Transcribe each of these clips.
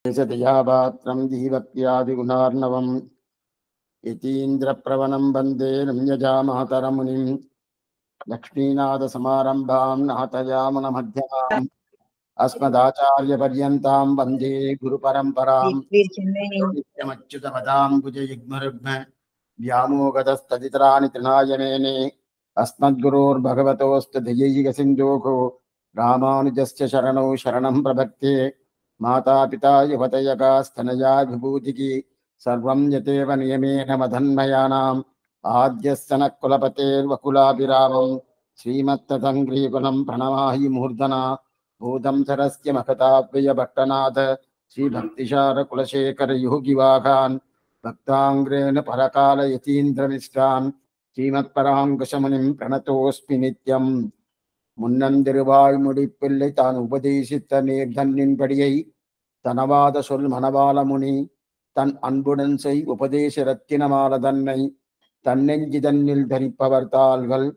दयापात्रं दीवत्यादिगुणार्णवम् यतीन्द्रप्रवणं वन्दे रम्यजामातरमुनिं लक्ष्मीनाथसमारम्भां नाथयामुनमध्यमाम् अस्मदाचार्यपर्यन्तां वन्दे गुरुपरम्परां नित्यमच्युतपदाम्बुजयुग्मरुग्म व्यामोगतस्तदितराणि तृणायमेने अस्मद्गुरोर्भगवतोऽस्तु दयैकसिन्धोः रामानुजस्य शरणौ शरणं प्रपद्ये मातापिता युवतयकास्तनया विभूतिकी सर्वं यतेव नियमेन मदन्मयानाम् आद्यस्य नः कुलपतेर्वकुलाभिरामं श्रीमत्तदङ्घ्रीकुलं प्रणमाहि मूर्धना भूतं सरस्य महताव्ययभट्टनाथ श्रीभक्तिशारकुलशेखर योगिवाघान् भक्ताङ्ग्रेण परकालयतीन्द्रनिष्ठान् श्रीमत्पराङ्कुशमुनिं प्रणतोऽस्मि नित्यम् முன்னந்திருவாழ்முடிப்பிள்ளை தான் உபதேசித்த நேர்தன்னின்படியை தனவாத சொல் மணவாளமுனி தன் அன்புடன் செய் உபதேச ரத்தினமால தன்னை தன்னெஞ்சிதன்னில் தரிப்பவர் தாள்கள்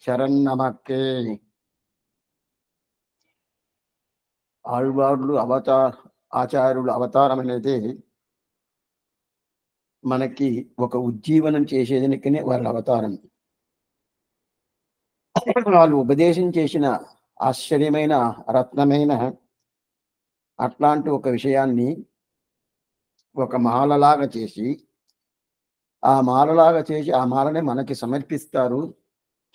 శరణ్ నమక్కే. ఆళ్వార్లు ఆచార్యులు అవతారం అనేది మనకి ఒక ఉజ్జీవనం చేసేదానికనే వాళ్ళ అవతారం. వాళ్ళు ఉపదేశం చేసిన ఆశ్చర్యమైన రత్నమైన అట్లాంటి ఒక విషయాన్ని ఒక మాలలాగా చేసి ఆ మాలనే మనకి సమర్పిస్తారు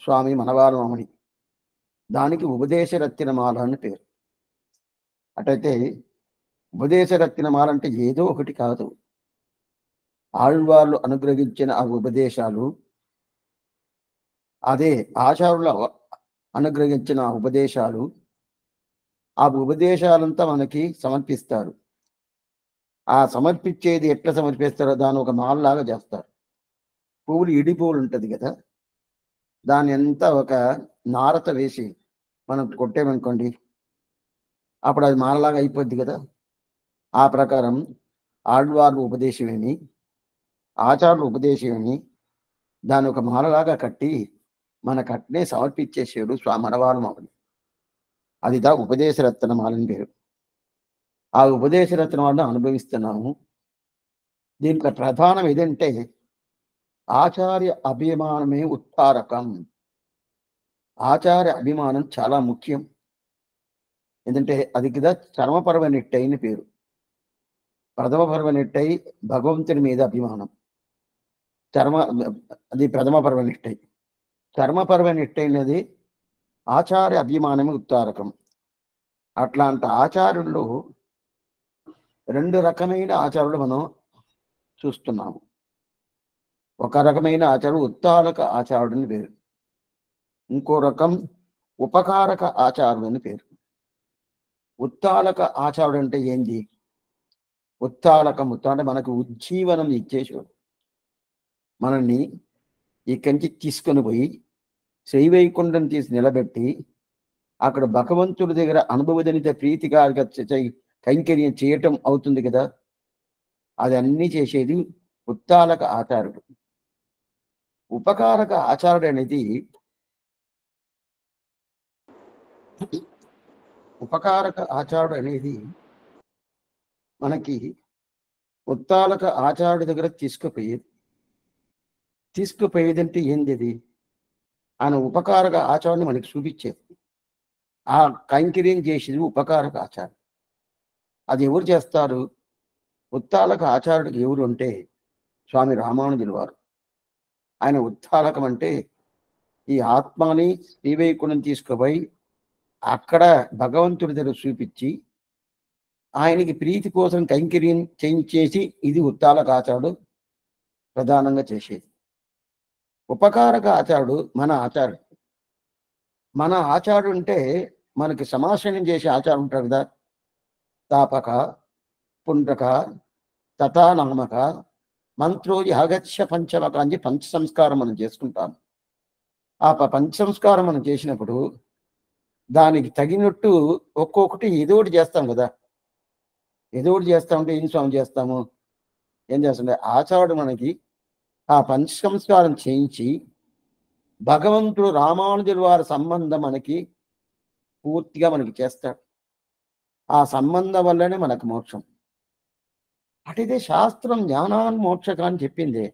స్వామి మనవాళమని. దానికి ఉపదేశరత్నమాల అని పేరు. అటైతే ఉపదేశరత్నమాల అంటే ఏదో ఒకటి కాదు. ఆళ్వార్లు అనుగ్రహించిన ఆ ఉపదేశాలు, అదే ఆచార్యుల అనుగ్రహించిన ఉపదేశాలు, ఆ ఉపదేశాలంతా మనకి సమర్పిస్తారు. ఆ సమర్పించేది ఎట్లా సమర్పిస్తారో దాన్ని ఒక మాలలాగా చేస్తారు. పువ్వులు ఇడి పువ్వులు ఉంటుంది కదా, దాని అంతా ఒక నారత వేసి మనం కొట్టేమనుకోండి, అప్పుడు అది మాలలాగా అయిపోద్ది కదా. ఆ ప్రకారం ఆళ్వార్లు ఉపదేశమేమి, ఆచార్యులు ఉపదేశమేమి దాని ఒక మాలలాగా కట్టి మనకు అట్నే సమర్పించేసాడు స్వామి మనవాళమని. అదిదా ఉపదేశరత్నమాలని పేరు. ఆ ఉపదేశరత్నమాలను అనుభవిస్తున్నాము. దీంట్లో ప్రధానం ఏదంటే ఆచార్య అభిమానమే ఉత్తారకం. ఆచార్య అభిమానం చాలా ముఖ్యం. ఎందుకంటే అది కదా చర్మపర్వ నెట్టై అని పేరు. ప్రథమ పర్వ నెట్టై భగవంతుని మీద అభిమానం. అది ప్రథమ పర్వ నెట్టై. చర్మపర్వ నెట్టైనది ఆచార్య అభిమానమే ఉత్తారకం. అట్లాంటి ఆచార్యుల్లో రెండు రకమైన ఆచార్యులు మనం చూస్తున్నాము. ఒక రకమైన ఆచార్యుడు ఉత్తారక ఆచార్యుడు అని పేరు. ఇంకో రకం ఉపకారక ఆచార్యుడు అని పేరు. ఉత్తారక ఆచార్యుడు అంటే ఏంది? ఉత్తారకం అంటే మనకు ఉజ్జీవనం ఇచ్చేసాడు. మనల్ని ఇక్కడి నుంచి తీసుకొని పోయి శ్రీవైకుంఠం తీసి నిలబెట్టి అక్కడ భగవంతుడి దగ్గర అనుభవజనిత ప్రీతికారిక కైంకర్యం చేయటం అవుతుంది కదా. అది అన్నీ చేసేది ఉత్తారక ఆచార్యుడు. ఉపకారక ఆచార్యుడు అనేది మనకి ఉత్తారక ఆచార్యుడి దగ్గర తీసుకుపోయేదంటే ఏంది? అది ఆయన ఉపకారక ఆచార్యుని మనకి చూపించేది. ఆ కైంకర్యం చేసేది ఉపకారక ఆచార్యుడు. అది ఎవరు చేస్తారు? ఉత్తారక ఆచార్యుడికి ఎవరు అంటే స్వామి రామానుజుల వారు. ఆయన ఉత్తారకం అంటే ఈ ఆత్మని శ్రీవైకుంఠం తీసుకుపోయి అక్కడ భగవంతుడి దగ్గర చూపించి ఆయనకి ప్రీతి కోసం కైంకర్యం చేయించేసి ఇది ఉత్తారక ఆచార్యుడు ప్రధానంగా చేసేది. ఉపకారక ఆచార్యుడు మన ఆచార్యుడు. మన ఆచార్యుడు అంటే మనకి సమాసనం చేసే ఆచారం ఉంటారు కదా. తాపక, పుండ్రక, తథానామక, మంత్రోజి అగత్య పంచమక అని పంచ సంస్కారం మనం చేసుకుంటాం. ఆ పంచ సంస్కారం మనం చేసినప్పుడు దానికి తగినట్టు ఒక్కొక్కటి ఏదో ఒకటి చేస్తాం కదా. ఏదో ఒకటి చేస్తామంటే ఏం స్వామి చేస్తాము? ఏం చేస్తుంటే ఆచార్యుడు మనకి ఆ పంచ సంస్కారం చేయించి భగవంతుడు రామానుజుల వారి సంబంధం మనకి పూర్తిగా మనకి చేస్తాడు. ఆ సంబంధం వల్లనే మనకు మోక్షం. అటైతే శాస్త్రం జ్ఞానాన్ మోక్షక అని చెప్పింది.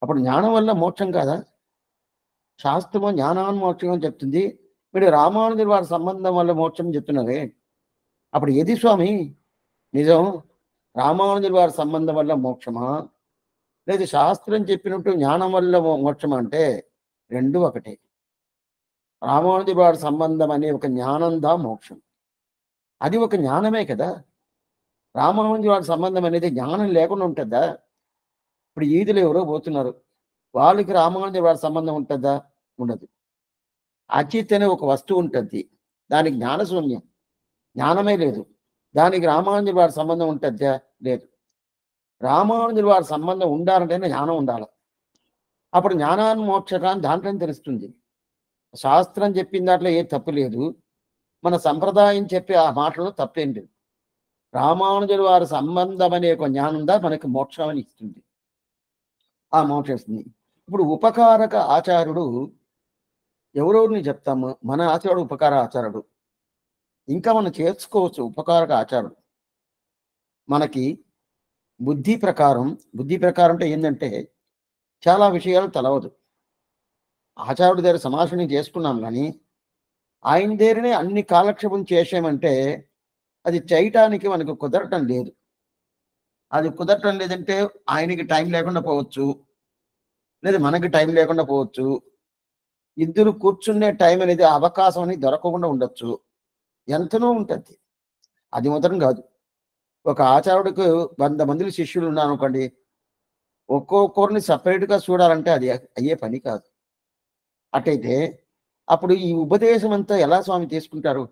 అప్పుడు జ్ఞానం వల్ల మోక్షం కాదా? శాస్త్రము జ్ఞానాన్ మోక్షం అని చెప్తుంది. మీరు రామానుజుల వారి సంబంధం వల్ల మోక్షం చెప్తున్నారే. అప్పుడు ఏది స్వామి నిజం? రామానుజుల వారి సంబంధం వల్ల మోక్షమా? లేదు శాస్త్రం చెప్పినట్టు జ్ఞానం వల్ల మోక్షమా అంటే రెండు ఒకటే. రామానుజుల వారి సంబంధం అనే ఒక జ్ఞానందా మోక్షం. అది ఒక జ్ఞానమే కదా. రామానుజుల వారి సంబంధం అనేది జ్ఞానం లేకుండా ఉంటుందా? ఇప్పుడు ఈదులు ఎవరో పోతున్నారు, వాళ్ళకి రామానుజుల వారి సంబంధం ఉంటుందా? ఉండదు. అచిత్ అనే ఒక వస్తువు ఉంటుంది, దానికి జ్ఞానశూన్యం, జ్ఞానమే లేదు. దానికి రామానుజుల వారి సంబంధం ఉంటుందా? లేదు. రామానుజుల వారి సంబంధం ఉండాలంటేనే జ్ఞానం ఉండాలి. అప్పుడు జ్ఞానాన్ని మోక్షకాన్ని దాంట్లోనే తెలుస్తుంది. శాస్త్రం చెప్పిన దాంట్లో ఏ తప్పు లేదు, మన సంప్రదాయం చెప్పే ఆ మాటలో తప్పేం లేదు. రామానుజుల వారి సంబంధం అనే ఒక జ్ఞానం దా మనకి మోక్షాన్ని ఇస్తుంది. ఆ మోక్షం ఇస్తుంది. ఇప్పుడు ఉపకారక ఆచార్యుడు ఎవరెవరిని చెప్తాము? మన ఆచార్యుడు ఉపకార ఆచార్యుడు. ఇంకా మనం చేర్చుకోవచ్చు ఉపకారక ఆచార్యుడు. మనకి బుద్ధి ప్రకారం అంటే ఏంటంటే చాలా విషయాలు తెలవదు. ఆచార్యుడి దగ్గర సమాషణం చేసుకున్నాం కానీ ఆయన దగ్గరనే అన్ని కాలక్షేపం చేసామంటే అది చేయటానికి మనకు కుదరటం లేదు. అది కుదరటం లేదంటే ఆయనకి టైం లేకుండా పోవచ్చు, లేదా మనకి టైం లేకుండా పోవచ్చు. ఇద్దరు కూర్చునే టైం అనేది అవకాశం అనేది దొరకకుండా ఉండొచ్చు. ఎంతనో ఉంటుంది. అది మాత్రం కాదు. ఒక ఆచార్యుడికి 100 మంది శిష్యులు ఉన్నారనుకోండి, ఒక్కొక్కరిని సపరేట్గా చూడాలంటే అది అయ్యే పని కాదు. అటైతే అప్పుడు ఈ ఉపదేశం అంతా ఎలా స్వామి తీసుకుంటారు?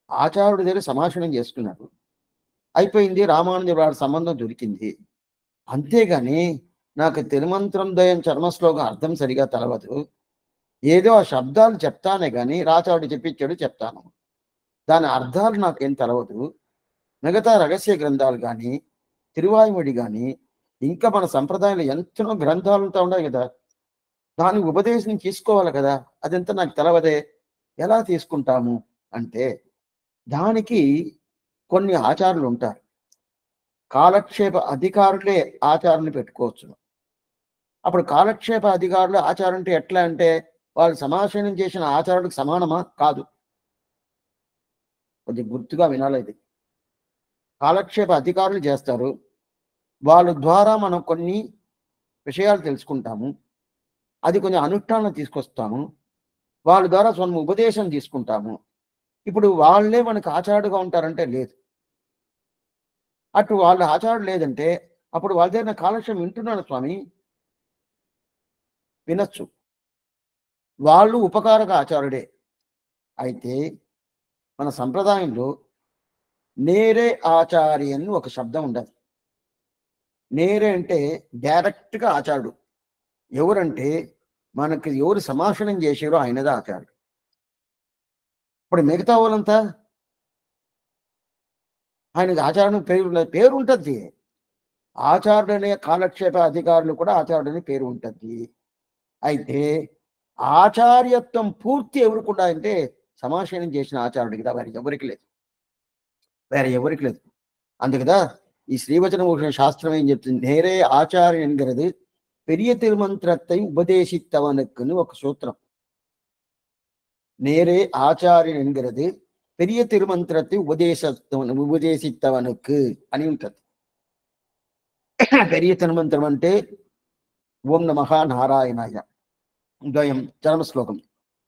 ఆచార్యుడి దగ్గర సమాషణం చేసుకున్నారు, అయిపోయింది, రామానుజుల వారి సంబంధం దొరికింది. అంతేగాని నాకు తిరుమంత్రం దయం చర్మశ్లోకం అర్థం సరిగా తెలవదు, ఏదో ఆ శబ్దాలు చెప్తానే కానీ రాచారుడు చెప్పించాడు చెప్తాను, దాని అర్థాలు నాకేం తెలవదు. మిగతా రహస్య గ్రంథాలు కానీ తిరువాయుమడి కానీ ఇంకా మన సంప్రదాయంలో ఎంతనో గ్రంథాలుంటా ఉన్నాయి కదా, దాని ఉపదేశం తీసుకోవాలి కదా, అదంతా నాకు తెలవదే, ఎలా తీసుకుంటాము అంటే దానికి కొన్ని ఆచారాలు ఉంటారు. కాలక్షేప అధికారులే ఆచారాన్ని పెట్టుకోవచ్చు. అప్పుడు కాలక్షేప అధికారులు ఆచారం అంటే ఎట్లా అంటే వాళ్ళు సమాశనం చేసిన ఆచారాలకు సమానమా? కాదు. కొద్ది గుర్తుగా వినాలి. ఇది కాలక్షేప అధికారులు చేస్తారు, వాళ్ళ ద్వారా మనం కొన్ని విషయాలు తెలుసుకుంటాము, అది కొంచెం అనుష్ఠానం తీసుకొస్తాము, వాళ్ళ ద్వారా స్వయం ఉపదేశం తీసుకుంటాము. ఇప్పుడు వాళ్ళే మనకు ఆచారుడుగా ఉంటారంటే లేదు. అటు వాళ్ళ ఆచారుడు లేదంటే అప్పుడు వాళ్ళ దగ్గర కాలక్షేపం వింటున్నాడు స్వామి, వినొచ్చు, వాళ్ళు ఉపకారక ఆచారుడే. అయితే మన సంప్రదాయంలో నేరే ఆచార్య అని ఒక శబ్దం ఉండదు. నేరే అంటే డైరెక్ట్గా ఆచారుడు. ఎవరంటే మనకి ఎవరు సమాషణం చేసారో ఆయనదే ఆచారుడు. ఇప్పుడు మిగతా వాళ్ళంతా ఆయనకి ఆచార్యుని పేరు ఉంటుంది. ఆచార్యుడు అనే కాలక్షేప అధికారులు కూడా ఆచార్యుడు అనే పేరు ఉంటుంది. అయితే ఆచార్యత్వం పూర్తి ఎవరికి అంటే సమాషణం చేసిన ఆచార్యుడికి కదా, వేరే ఎవరికి లేదు. అందుకదా ఈ శ్రీవచన భూషణ శాస్త్రం ఏం చెప్తుంది? నేరే ఆచార్య ఎన్கிறது పెరియ తిరుమంత్రத்தை ఉపదేశిத்தவனுக்குன்னு ఒక సూత్రం. నేరే ఆచార్య ఎన్கிறது పెరియ తిరుమంత్రத்தை ఉపదేశిத்தவனுக்கு అని ఉంటుంది. పెరియ తిరుమంత్రం అంటే ఓం నమః నారాయణాయ ద్వయం చరమ శ్లోకం.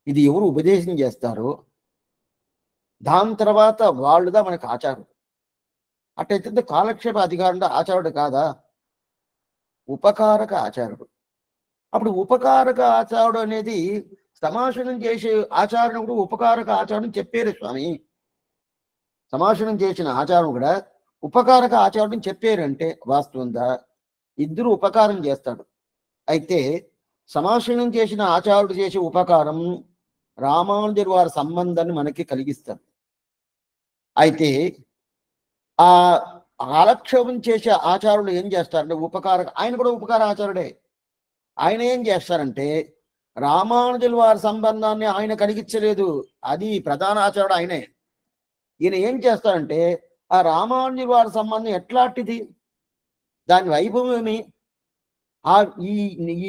ఇది ఎవరు ఉపదేశం చేస్తారో దాని తర్వాత వాళ్ళుదా మనకు ఆచారం. అట్టయితే కాలక్షేప అధికారుడు ఆచారుడు కాదా? ఉపకారక ఆచారుడు. అప్పుడు ఉపకారక ఆచారుడు అనేది సమాషణం చేసే ఆచారం కూడా ఉపకారక ఆచారం చెప్పారు స్వామి. సమాషణం చేసిన ఆచారం కూడా ఉపకారక ఆచారం చెప్పారంటే వాస్తవంగా ఇద్దరు ఉపకారం చేస్తాడు. అయితే సమాషణం చేసిన ఆచారుడు చేసే ఉపకారం రామానుజుల వారి సంబంధాన్ని మనకి కలిగిస్తాడు. అయితే ఆ కాలక్షేపం చేసే ఆచారులు ఏం చేస్తారంటే ఆయన కూడా ఉపకార ఆచారుడే. ఆయన ఏం చేస్తారంటే రామానుజుల వారి సంబంధాన్ని ఆయన కలిగించలేదు, అది ప్రధాన ఆచారుడు ఆయనే. ఈయన ఏం చేస్తారంటే ఆ రామానుజుల వారి సంబంధం ఎట్లాంటిది, దాని వైభవమేమి, ఆ ఈ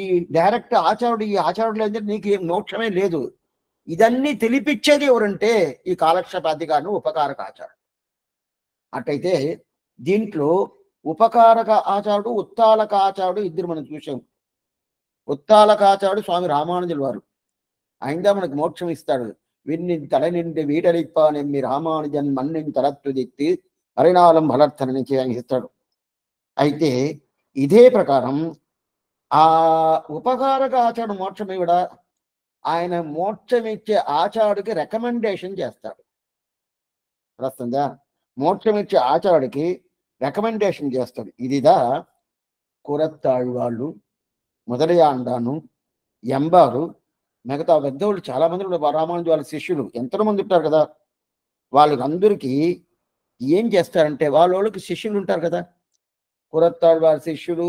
ఈ డైరెక్ట్ ఆచారుడు, ఈ ఆచారుడు లేదంటే నీకు ఏం మోక్షమే లేదు. ఇదన్నీ తెలిపిచ్చేది ఎవరంటే ఈ కాలక్షేపాధికారులు, ఉపకారక ఆచారుడు. అట్టయితే దీంట్లో ఉపకారక ఆచారుడు, ఉత్తాలక ఆచారుడు ఇద్దరు మనం చూసాం. ఉత్తాలక ఆచారుడు స్వామి రామానుజుల వారు. ఆయన మనకు మోక్షం ఇస్తాడు. విన్నిన్ తల నిండి వీటలిప్పానెమ్మి రామానుజన్ మన్నిన్ తలత్తు దిత్తి హరినాళం బలర్థనని ఇస్తాడు. అయితే ఇదే ప్రకారం ఆ ఉపకారక ఆచారుడు మోక్షం ఇవ్వడా, ఆయన మోక్షం ఇచ్చే ఆచారుడికి రికమెండేషన్ చేస్తాడు. వస్తుందా? మోక్షం ఇచ్చే ఆచారుడికి రికమెండేషన్ చేస్తాడు. ఇదిదా కురత్తాళ్వాళ్ళు, మొదలయాండాను, ఎంబారు, మిగతా పెద్దోళ్ళు చాలా మంది రామానుజు వాళ్ళ శిష్యులు ఎంతో మంది ఉంటారు కదా. వాళ్ళందరికీ ఏం చేస్తారంటే వాళ్ళకి శిష్యులు ఉంటారు కదా. కురత్తాడు వారి శిష్యులు,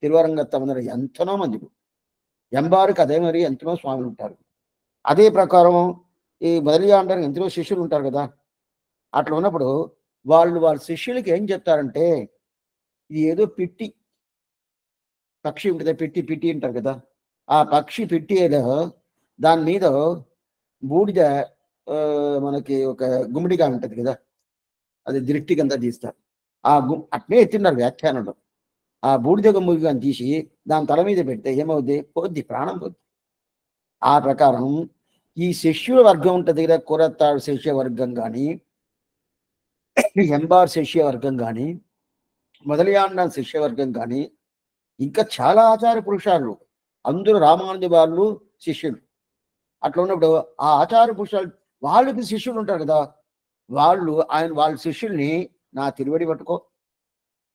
తిరువరంగత్తమందరు ఎంతనో మంది, ఎంబారుకి అదే మరి ఎంతనో స్వాములు ఉంటారు. అదే ప్రకారం ఈ మొదలయాండారు ఎంతనో శిష్యులు ఉంటారు కదా. అట్లా ఉన్నప్పుడు వాళ్ళ శిష్యులకి ఏం చెప్తారంటే, ఇది ఏదో పిట్టి పక్షి ఉంటుంది, పిట్టి అంటారు కదా. ఆ పక్షి పిట్టి ఏదో దాని మీద బూడిద మనకి ఒక గుమ్మడిగా ఉంటుంది కదా, అది దృష్టి కింద తీస్తారు. అట్నే ఎత్తిన్నారు వ్యాఖ్యానంలో. ఆ బూడిద గుమ్మడిగా తీసి దాని తల మీద పెడితే ఏమవుద్ది? పోద్ది, ప్రాణం పోద్ది. ఆ ప్రకారం ఈ శిష్యుల వర్గం ఉంటుంది కదా, కురత్తాడు శిష్య వర్గం కానీ, ఎంబార్ శిష్య వర్గం కానీ, మొదలయాండ శిష్య వర్గం కానీ, ఇంకా చాలా ఆచార పురుషాలు అందరూ రామానుజ వాళ్ళు శిష్యులు. అట్లా ఉన్నప్పుడు ఆ ఆచార పురుషాలు వాళ్ళకి శిష్యులు ఉంటారు కదా, వాళ్ళ శిష్యుల్ని నా తిరువడి పట్టుకో,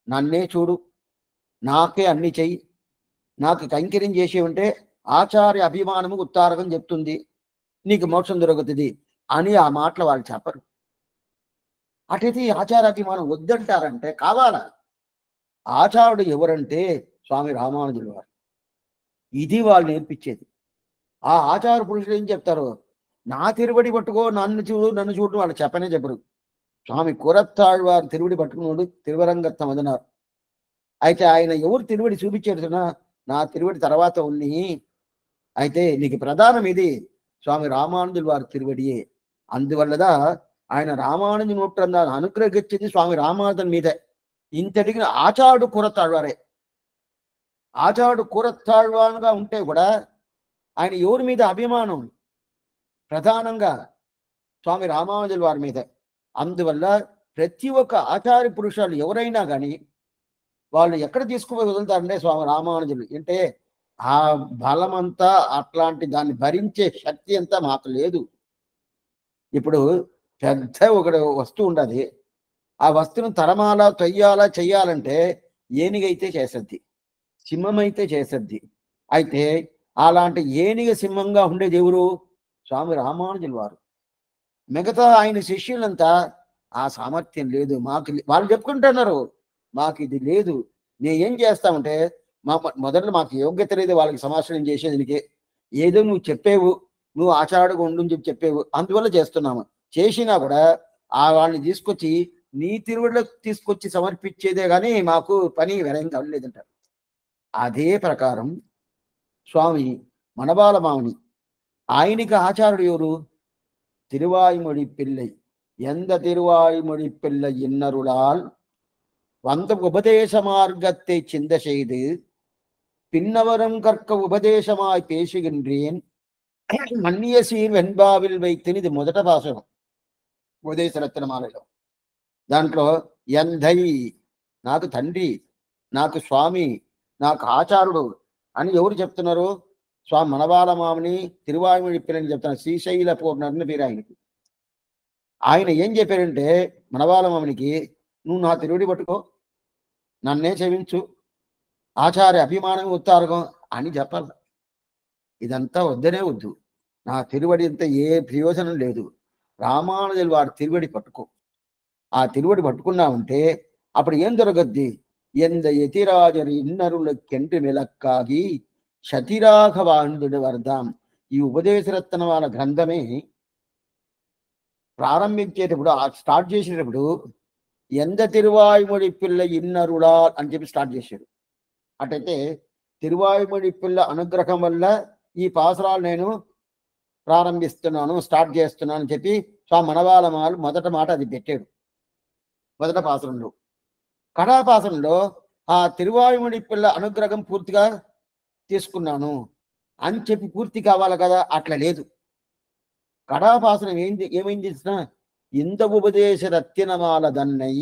నన్నే చూడు, నాకే అన్ని చెయ్యి, నాకు కైంకర్యం చేసేవంటే ఆచార్య అభిమానము ఉత్తారకం చెప్తుంది, నీకు మోక్షం దొరుకుతుంది అని ఆ మాటలు వాళ్ళు చెప్పరు. అటైతే ఈ ఆచారాభిమానం వద్దంటారంటే కావాలా? ఆచారుడు ఎవరంటే స్వామి రామానుజుల వారు. ఇది వాళ్ళు నేర్పించేది. ఆ ఆచార పురుషులు ఏం చెప్తారు? నా తిరువడి పట్టుకో, నన్ను చూడు వాళ్ళు చెప్పనే చెప్పరు. స్వామి కురత్తాడు వారు తిరువడి పట్టుకున్నాడు, తిరువరంగత్తం అదన్నారు. అయితే ఆయన ఎవరు తిరువడి చూపించేడుతున్నా, నా తిరువడి తర్వాత ఉంది. అయితే నీకు ప్రధానం ఇది స్వామి రామానుజుల వారి తిరువడియే. అందువల్లదా ఆయన రామానుజు నూట్రందాన్ని అనుగ్రహించింది స్వామి రామానుజన్ మీదే. ఇంతటికి ఆచారుడు కురత్తాళ్వారే. ఆచారుడు కురత్తాళ్వారుగా ఉంటే కూడా ఆయన ఎవరి మీద అభిమానం? ప్రధానంగా స్వామి రామానుజుల వారి మీద. అందువల్ల ప్రతి ఒక్క ఆచార్య పురుషులు ఎవరైనా కానీ వాళ్ళు ఎక్కడ తీసుకుపోయి వదులుతారంటే స్వామి రామానుజులు. అంటే ఆ బలమంతా, అట్లాంటి దాన్ని భరించే శక్తి అంతా మాకు లేదు. ఇప్పుడు పెద్ద ఒకటి వస్తువు ఉండదు, ఆ వస్తువును తరమాలా, తొయ్యాలా, చెయ్యాలంటే ఏనిగైతే చేసద్ది, సింహమైతే చేసద్ది. అయితే అలాంటి ఏనిగ సింహంగా ఉండేది ఎవరు? స్వామి రామానుజుల వారు. మిగతా ఆయన శిష్యులంతా ఆ సామర్థ్యం లేదు మాకు, వాళ్ళు చెప్పుకుంటున్నారు మాకు ఇది లేదు. నేను ఏం చేస్తామంటే మొదట్లో మాకు యోగ్యత లేదు వాళ్ళకి సమాచారం చేసేదానికి. ఏదో నువ్వు చెప్పేవు, నువ్వు ఆచారుడుగా ఉండు చెప్పి చెప్పేవు, అందువల్ల చేస్తున్నాము. చేసినా కూడా ఆ వాళ్ళని తీసుకొచ్చి నీ తిరువడిలోకి తీసుకొచ్చి సమర్పించేదే కానీ మాకు పని వెరంగా అవ్వలేదంటారు. అదే ప్రకారం స్వామి మనబాలమాముని, ఆయనకి ఆచారుడు ఎవరు? తిరువాయిమొழி పిల్లై. எந்த திருவாய்மொழி பிள்ளை இன்னருளால் வந்த உபதேச மார்க்கத்தை சிந்த செய்து பின்னவரும் கற்க உபதேசமாய் பேசுகின்றேன் மன்னிய சீர் వెన్బావిల్ வைத்திని. ఇది మొదట భాషణం ఉపదేశ రత్నమాలలో. దాంట్లో ఎంధై, నాకు తండ్రి, నాకు స్వామి, నాకు ఆచారుడు అని ఎవరు చెప్తున్నారు? స్వామి మనబాలమాముని తిరువాయిమొഴി పిల్లని చెప్తున్నారు. శ్రీశైల పూర్ణని పేరు ఆయనకి. ఆయన ఏం చెప్పారంటే మనబాలమామునికి, నువ్వు నా తిరువడి పట్టుకో, నన్నే చెవించు, ఆచార్య అభిమానం ఉత్తారకం అని చెప్పాలి. ఇదంతా వద్దనే వద్దు, నా తిరువడి అంతా ఏ ప్రయోజనం లేదు, రామానుజుల వారి తిరువడి పట్టుకో. ఆ తిరువడి పట్టుకున్నామంటే అప్పుడు ఏం దొరకద్ది? ఎంద యతిరాజరి ఇన్నరుల కెంటి విలక్కాగి శతిరాఘవాంధుడి వరదాం. ఈ ఉపదేశరత్న వాళ్ళ గ్రంథమే ప్రారంభించేటప్పుడు, స్టార్ట్ చేసేటప్పుడు ఎంద తిరువాయుమొడి పిల్ల ఇన్నరుడా అని చెప్పి స్టార్ట్ చేశాడు. అటైతే తిరువాయుమొడి పిల్ల అనుగ్రహం వల్ల ఈ పాసురాలు నేను ప్రారంభిస్తున్నాను, స్టార్ట్ చేస్తున్నాను అని చెప్పి స్వామి మనవాళమాలు మొదట మాట అది పెట్టాడు మొదట పాసురంలో. కడాపాసనంలో ఆ తిరువాయుమొడి పిల్ల అనుగ్రహం పూర్తిగా తీసుకున్నాను అని చెప్పి పూర్తి కావాలి కదా, అట్లా లేదు. కడాపాసనం ఏమైంది తెలిసిన, இந்த ఉపదేశ రత్తినమాల దన్నై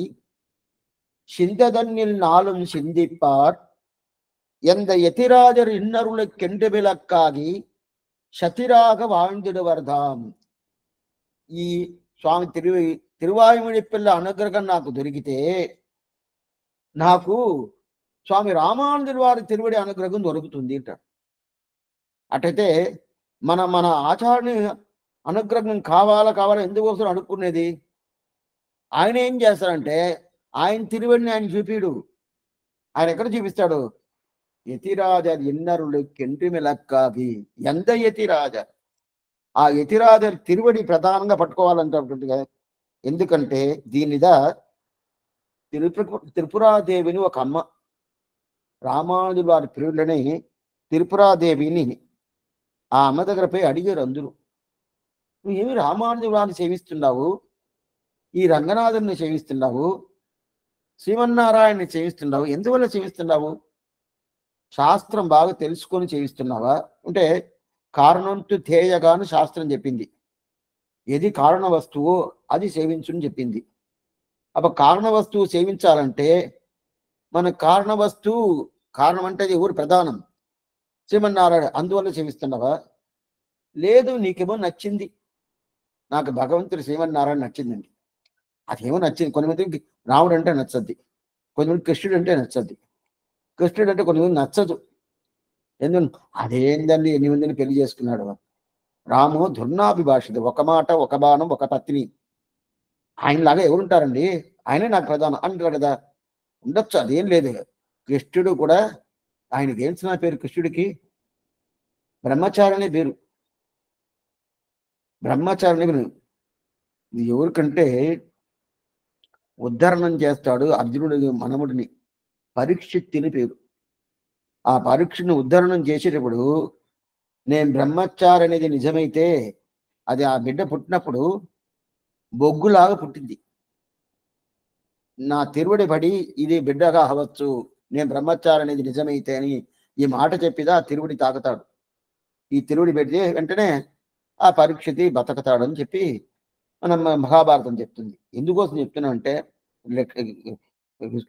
சிந்ததன்னில் நாளும் சிந்திப்பார் எந்த எதிராஜர் இன்னருளை கெண்டு விளக்காகி சத்திராக வாழ்ந்திடுవర్దాం. ఈ స్వామి తిరువాయుమొడి పిల్ల అనుగ్రహం నాకు దొరికితే నాకు స్వామి రామానుజుల వారి తిరువడి అనుగ్రహం దొరుకుతుంది అంటాడు. అటైతే మన మన ఆచార్యుని అనుగ్రహం కావాలా ఎందుకోసం అనుకునేది. ఆయన ఏం చేస్తారంటే ఆయన తిరువడిని ఆయన చూపిడు. ఆయన ఎక్కడ చూపిస్తాడు? యతిరాజర్ ఎన్నరులు కెంటి మెలక్కాగి ఎంత యతిరాజర్, ఆ యతిరాజర్ తిరువడి ప్రధానంగా పట్టుకోవాలంటే. ఎందుకంటే దీనిదా త్రిపురాదేవిని ఒక అమ్మ, రామానుజుల వారి పిరువులని త్రిపురాదేవిని ఆ అమ్మ దగ్గర పోయి అడిగారు అందరూ, నువ్వేమి రామానుజుల వారిని సేవిస్తున్నావు, ఈ రంగనాథుని సేవిస్తున్నావు, శ్రీమన్నారాయణని సేవిస్తున్నావు, ఎందువల్ల సేవిస్తున్నావు? శాస్త్రం బాగా తెలుసుకొని సేవిస్తున్నావా అంటే కారణంతో ధ్యేయగాను శాస్త్రం చెప్పింది. ఏది కారణ వస్తువు అది సేవించుని చెప్పింది. అప్పుడు కారణ వస్తువు సేవించాలంటే మన కారణ వస్తువు, కారణం అంటే ఎవరు ప్రధానం? శ్రీమన్నారాయణ. అందువల్ల సేవిస్తున్నావా? లేదు, నీకేమో నచ్చింది, నాకు భగవంతుడు శ్రీమన్నారాయణ నచ్చిందండి. అదేమో నచ్చింది. కొంతమందికి రాముడు అంటే నచ్చద్ది, కొంతమంది కృష్ణుడు అంటే నచ్చద్ది, కృష్ణుడు అంటే కొంతమంది నచ్చదు. ఎందుకు? అదేందండి, 8 మందిని పెళ్లి చేసుకున్నాడు. రాము ధుర్నాభిభాషిత, ఒక మాట ఒక బాణం ఒక పత్ని. ఆయనలాగా ఎవరుంటారండి, ఆయనే నాకు ప్రధానం అంటారు కదా. ఉండొచ్చు, అదేం లేదు. కృష్ణుడు కూడా ఆయనకి ఏం చిన్న పేరు, కృష్ణుడికి బ్రహ్మచారినే పేరు, బ్రహ్మచారిని పేరు. ఎవరికంటే ఉద్ధరణం చేస్తాడు అర్జునుడి మనముడిని, పరీక్షిత్తుని పేరు. ఆ పరీక్షను ఉద్ధరణం చేసేటప్పుడు నేను బ్రహ్మచారి అనేది నిజమైతే అది ఆ బిడ్డ పుట్టినప్పుడు బొగ్గులాగా పుట్టింది. నా తిరువడి పడి ఇది బిడ్డగా అవ్వచ్చు, నేను బ్రహ్మచారి అనేది నిజమైతే అని ఈ మాట చెప్పిదా ఆ తిరువడి తాకుతాడు. ఈ తిరువడి పెడితే వెంటనే ఆ పరీక్షితి బతకతాడని చెప్పి మనం మహాభారతం చెప్తుంది. ఎందుకోసం చెప్తున్నా అంటే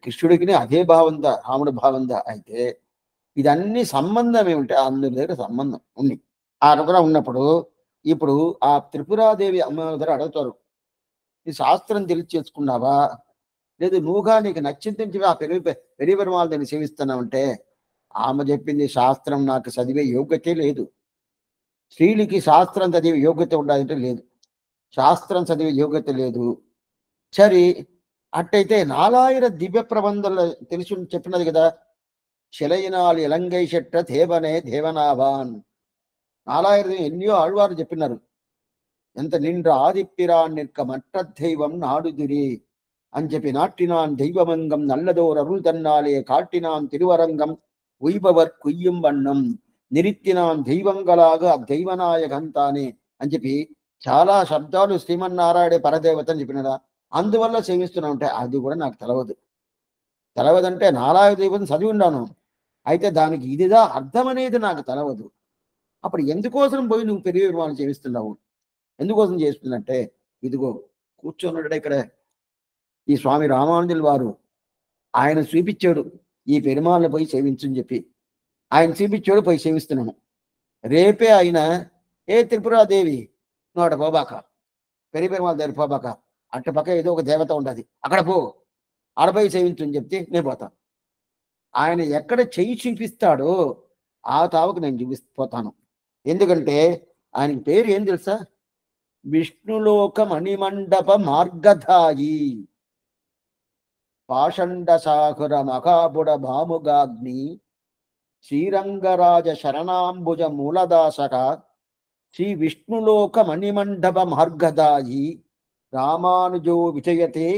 కృష్ణుడికి అదే భావందా, రాముడి భావందా అయితే ఇదన్నీ సంబంధం ఏమిటంటే అందరి దగ్గర సంబంధం ఉంది. ఆ అనుగ్రహం ఉన్నప్పుడు ఇప్పుడు ఆ త్రిపురాదేవి అమ్మ దగ్గర అడుగుతారు, ఈ శాస్త్రం తెలిసి చేసుకున్నావా, లేదు నువ్వుగా నీకు నచ్చింది ఆ పెరిపెరుమాళ దాన్ని సేవిస్తున్నావంటే ఆమె చెప్పింది శాస్త్రం నాకు చదివే యోగ్యతే లేదు, స్త్రీలకి శాస్త్రం చదివే యోగ్యత ఉండాలంటే లేదు, శాస్త్రం చదివే యోగ్యత లేదు. సరే అట్టయితే 4000 దివ్య ప్రబంధాలు తెలిసి చెప్పినది కదా, శిలయినాలు ఇలంగై శెట్ట దేవనే దేవనాభాన్. 4000 ఎన్నో ఆళ్వారు చెప్పినారు. ఎంత నిండ్ర ఆదిప్పిరాన్ నిற்க మట్ట దైవం నాడుదిరి అని చెప్పి నాటినాన్ దైవమంగం నల్లదోర్ అరుள் తన్నాలే కాటినాన్ తిరువరంగం ఉయ్బవర్ కుయ్యం వన్నం నిరిత్తినాన్ దైవంగలాగా దైవనాయకంతానే అని చెప్పి చాలా శబ్దాలు శ్రీమన్నారాయణ పరదేవత అని చెప్పినారా. అందువల్ల సేవిస్తున్నా ఉంటే అది కూడా నాకు తెలవదంటే 4000 దైవం చదివి ఉన్నాను, అయితే దానికి ఇదిదా అర్థం అనేది నాకు తెలవదు. అప్పుడు ఎందుకోసం పోయి నువ్వు పెరిగి వాళ్ళు చేయిస్తున్నావు, ఎందుకోసం చేస్తుందంటే ఇదిగో కూర్చొన్నాడు ఇక్కడ ఈ స్వామి రామానుజుల వారు, ఆయన చూపించాడు ఈ పెరుమాళ్ళని పోయి సేవించని చెప్పి, ఆయన చూపించాడు పోయి సేవిస్తున్నాను. రేపే ఆయన ఏ త్రిపురాదేవి నువ్వు అక్కడ పోబాక, పెరుమాళ్ళ దగ్గర పోబాక, అటు పక్క ఏదో ఒక దేవత ఉండదు అక్కడ పో, ఆడపోయి సేవించని చెప్తే నేను పోతాను. ఆయన ఎక్కడ చెయ్యి చూపిస్తాడో ఆ తావుకు నేను చూపిపోతాను. ఎందుకంటే ఆయనకి పేరు ఏం తెలుసా, విష్ణులోక మణిమండప మార్గధాయి పాషండ సాకుర మకాబుడ భాముగాగ్ని శ్రీరంగరాజ శరణాంబుజ మూలదాసక శ్రీ విష్ణులోక మణిమండప మార్గధాయి రామానుజో విజయతే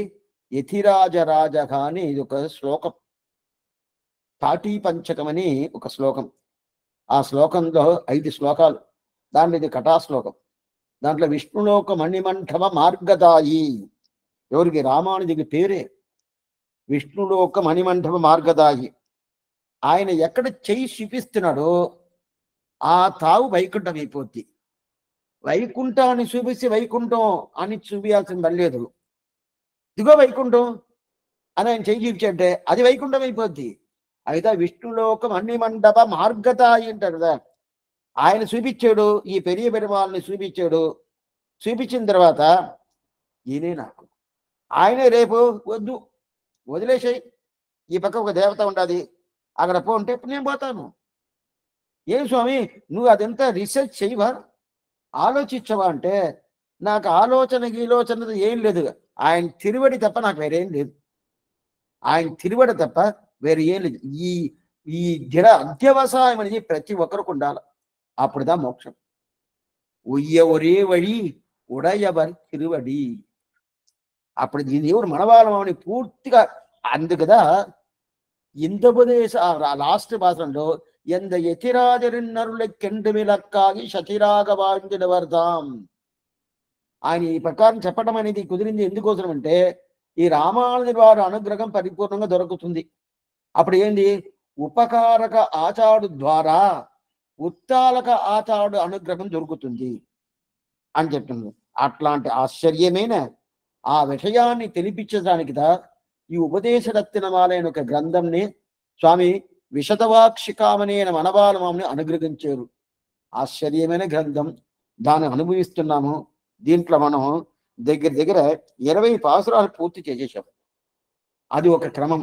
యతిరాజరాజక అని ఇది ఒక శ్లోకం. తాటీ పంచకమని ఒక శ్లోకం. ఆ శ్లోకంలో 5 శ్లోకాలు. దాంట్లో ఇది కథాశ్లోకం. దాంట్లో విష్ణులోక మణిమంఠవ మార్గదాయి, ఎవరికి? రామానుజుడికి పేరే విష్ణులోక మణిమంఠవ మార్గదాయి. ఆయన ఎక్కడ చెయ్యి చూపిస్తున్నాడో ఆ తావు వైకుంఠం అయిపోద్ది. వైకుంఠాన్ని చూపిస్తే వైకుంఠం అని చూపించాల్సిన పని లేదు. ఇదిగో వైకుంఠం అని ఆయన చెయ్యి చూపించంటే అది వైకుంఠం అయిపోద్ది. అయితే విష్ణులోకం అన్ని మండప మార్గదాయి అంటారు కదా, ఆయన చూపించాడు, ఈ పెరియ పెరుమాళ్ళని చూపించాడు. చూపించిన తర్వాత ఈయనే నాకు, ఆయనే రేపు వద్దు వదిలేసాయి, ఈ పక్క ఒక దేవత ఉండాలి అక్కడ పో అంటే నేను పోతాను. ఏం స్వామి నువ్వు అదంతా రీసెర్చ్ చేయవా, ఆలోచించవా అంటే, నాకు ఆలోచన గీలోచన ఏం లేదు. ఆయన తిరువడి తప్ప నాకు వేరేం లేదు. ఆయన తిరువడి తప్ప వేరే ఏం లేదు. ఈ ఈ జడ అధ్యవసాయం అనేది ప్రతి ఒక్కరికి ఉండాలి. అప్పుడుదా మోక్షం. ఉయ్య ఒరే వడి ఉడయవరి తిరువడి. అప్పుడు దీని ఎవరు మనవాళ్ళమని పూర్తిగా అందుకదా இந்த உபதேச లాస్ట్ భాషలో ఎంత యతిరాజరిన్నరుల కెండు విలక్కాగి శతిరాగ వాంజనవర్ధాం. ఆయన ఈ ప్రకారం చెప్పడం అనేది కుదిరింది ఎందుకోసం అంటే, ఈ రామానుజుల వారి అనుగ్రహం పరిపూర్ణంగా దొరుకుతుంది. అప్పుడు ఏంది, ఉపకారక ఆచాడు ద్వారా ఉత్తాలక ఆచాడు అనుగ్రహం దొరుకుతుంది అని చెప్తుంది. అట్లాంటి ఆశ్చర్యమైన ఆ విషయాన్ని తెలిపించడానికిదా ఈ ఉపదేశరత్నమాలైన ఒక గ్రంథంని స్వామి విశతవాక్షికామనేన మనవాళమాని అనుగ్రహించారు. ఆశ్చర్యమైన గ్రంథం, దాన్ని అనుభవిస్తున్నాము. దీంట్లో మనం దగ్గర దగ్గర 20 పాసురాలు పూర్తి చేసేసాం. అది ఒక క్రమం.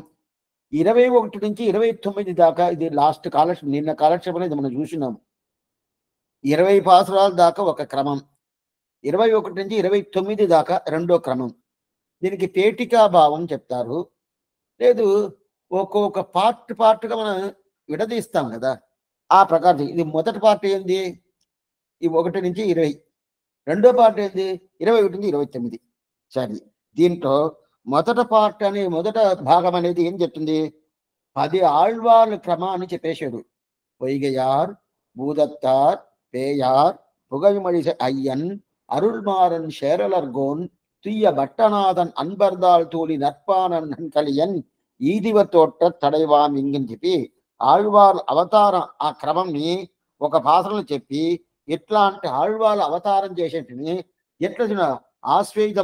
21 నుంచి 29 దాకా ఇది లాస్ట్ కాలక్షేపం. నిన్న కాలక్షేపం అనేది మనం చూసినాము. 20 పాసురాల దాకా ఒక క్రమం, 21 నుంచి 29 దాకా రెండో క్రమం. దీనికి పేటికా భావం చెప్తారు. లేదు ఒక్కొక్క పార్ట్గా మనం విడదీస్తాం కదా, ఆ ప్రకారం. ఇది మొదటి పార్ట్ ఏంది, ఈ 1 నుంచి 20. రెండో పార్ట్ ఏంది 21 నుంచి 29. సరే, దీంట్లో మొదట పార్ట్ అనే మొదట భాగం అనేది ఏం చెప్తుంది, 10 ఆళ్వార్ల క్రమాన్ని చెప్పేశాడు. పొయ్గయార్, భూదత్తార్, పేయార్, புகழ்மொழி ஐயன், அருள்மாறன் சேரலர்கோன், துய்ய பட்டநாதன் அன்பர்தாள் தூளி நற்பானன் கலியன் ఈదివ తోట తడైవాం ఇంగని చెప్పి ఆళ్వార్ల అవతారం ఆ క్రమంని ఒక పాత్రలు చెప్పి, ఎట్లా అంటే ఆళ్వార్ల అవతారం చేసేటిని ఎట్లా ఆశ్వేయుధ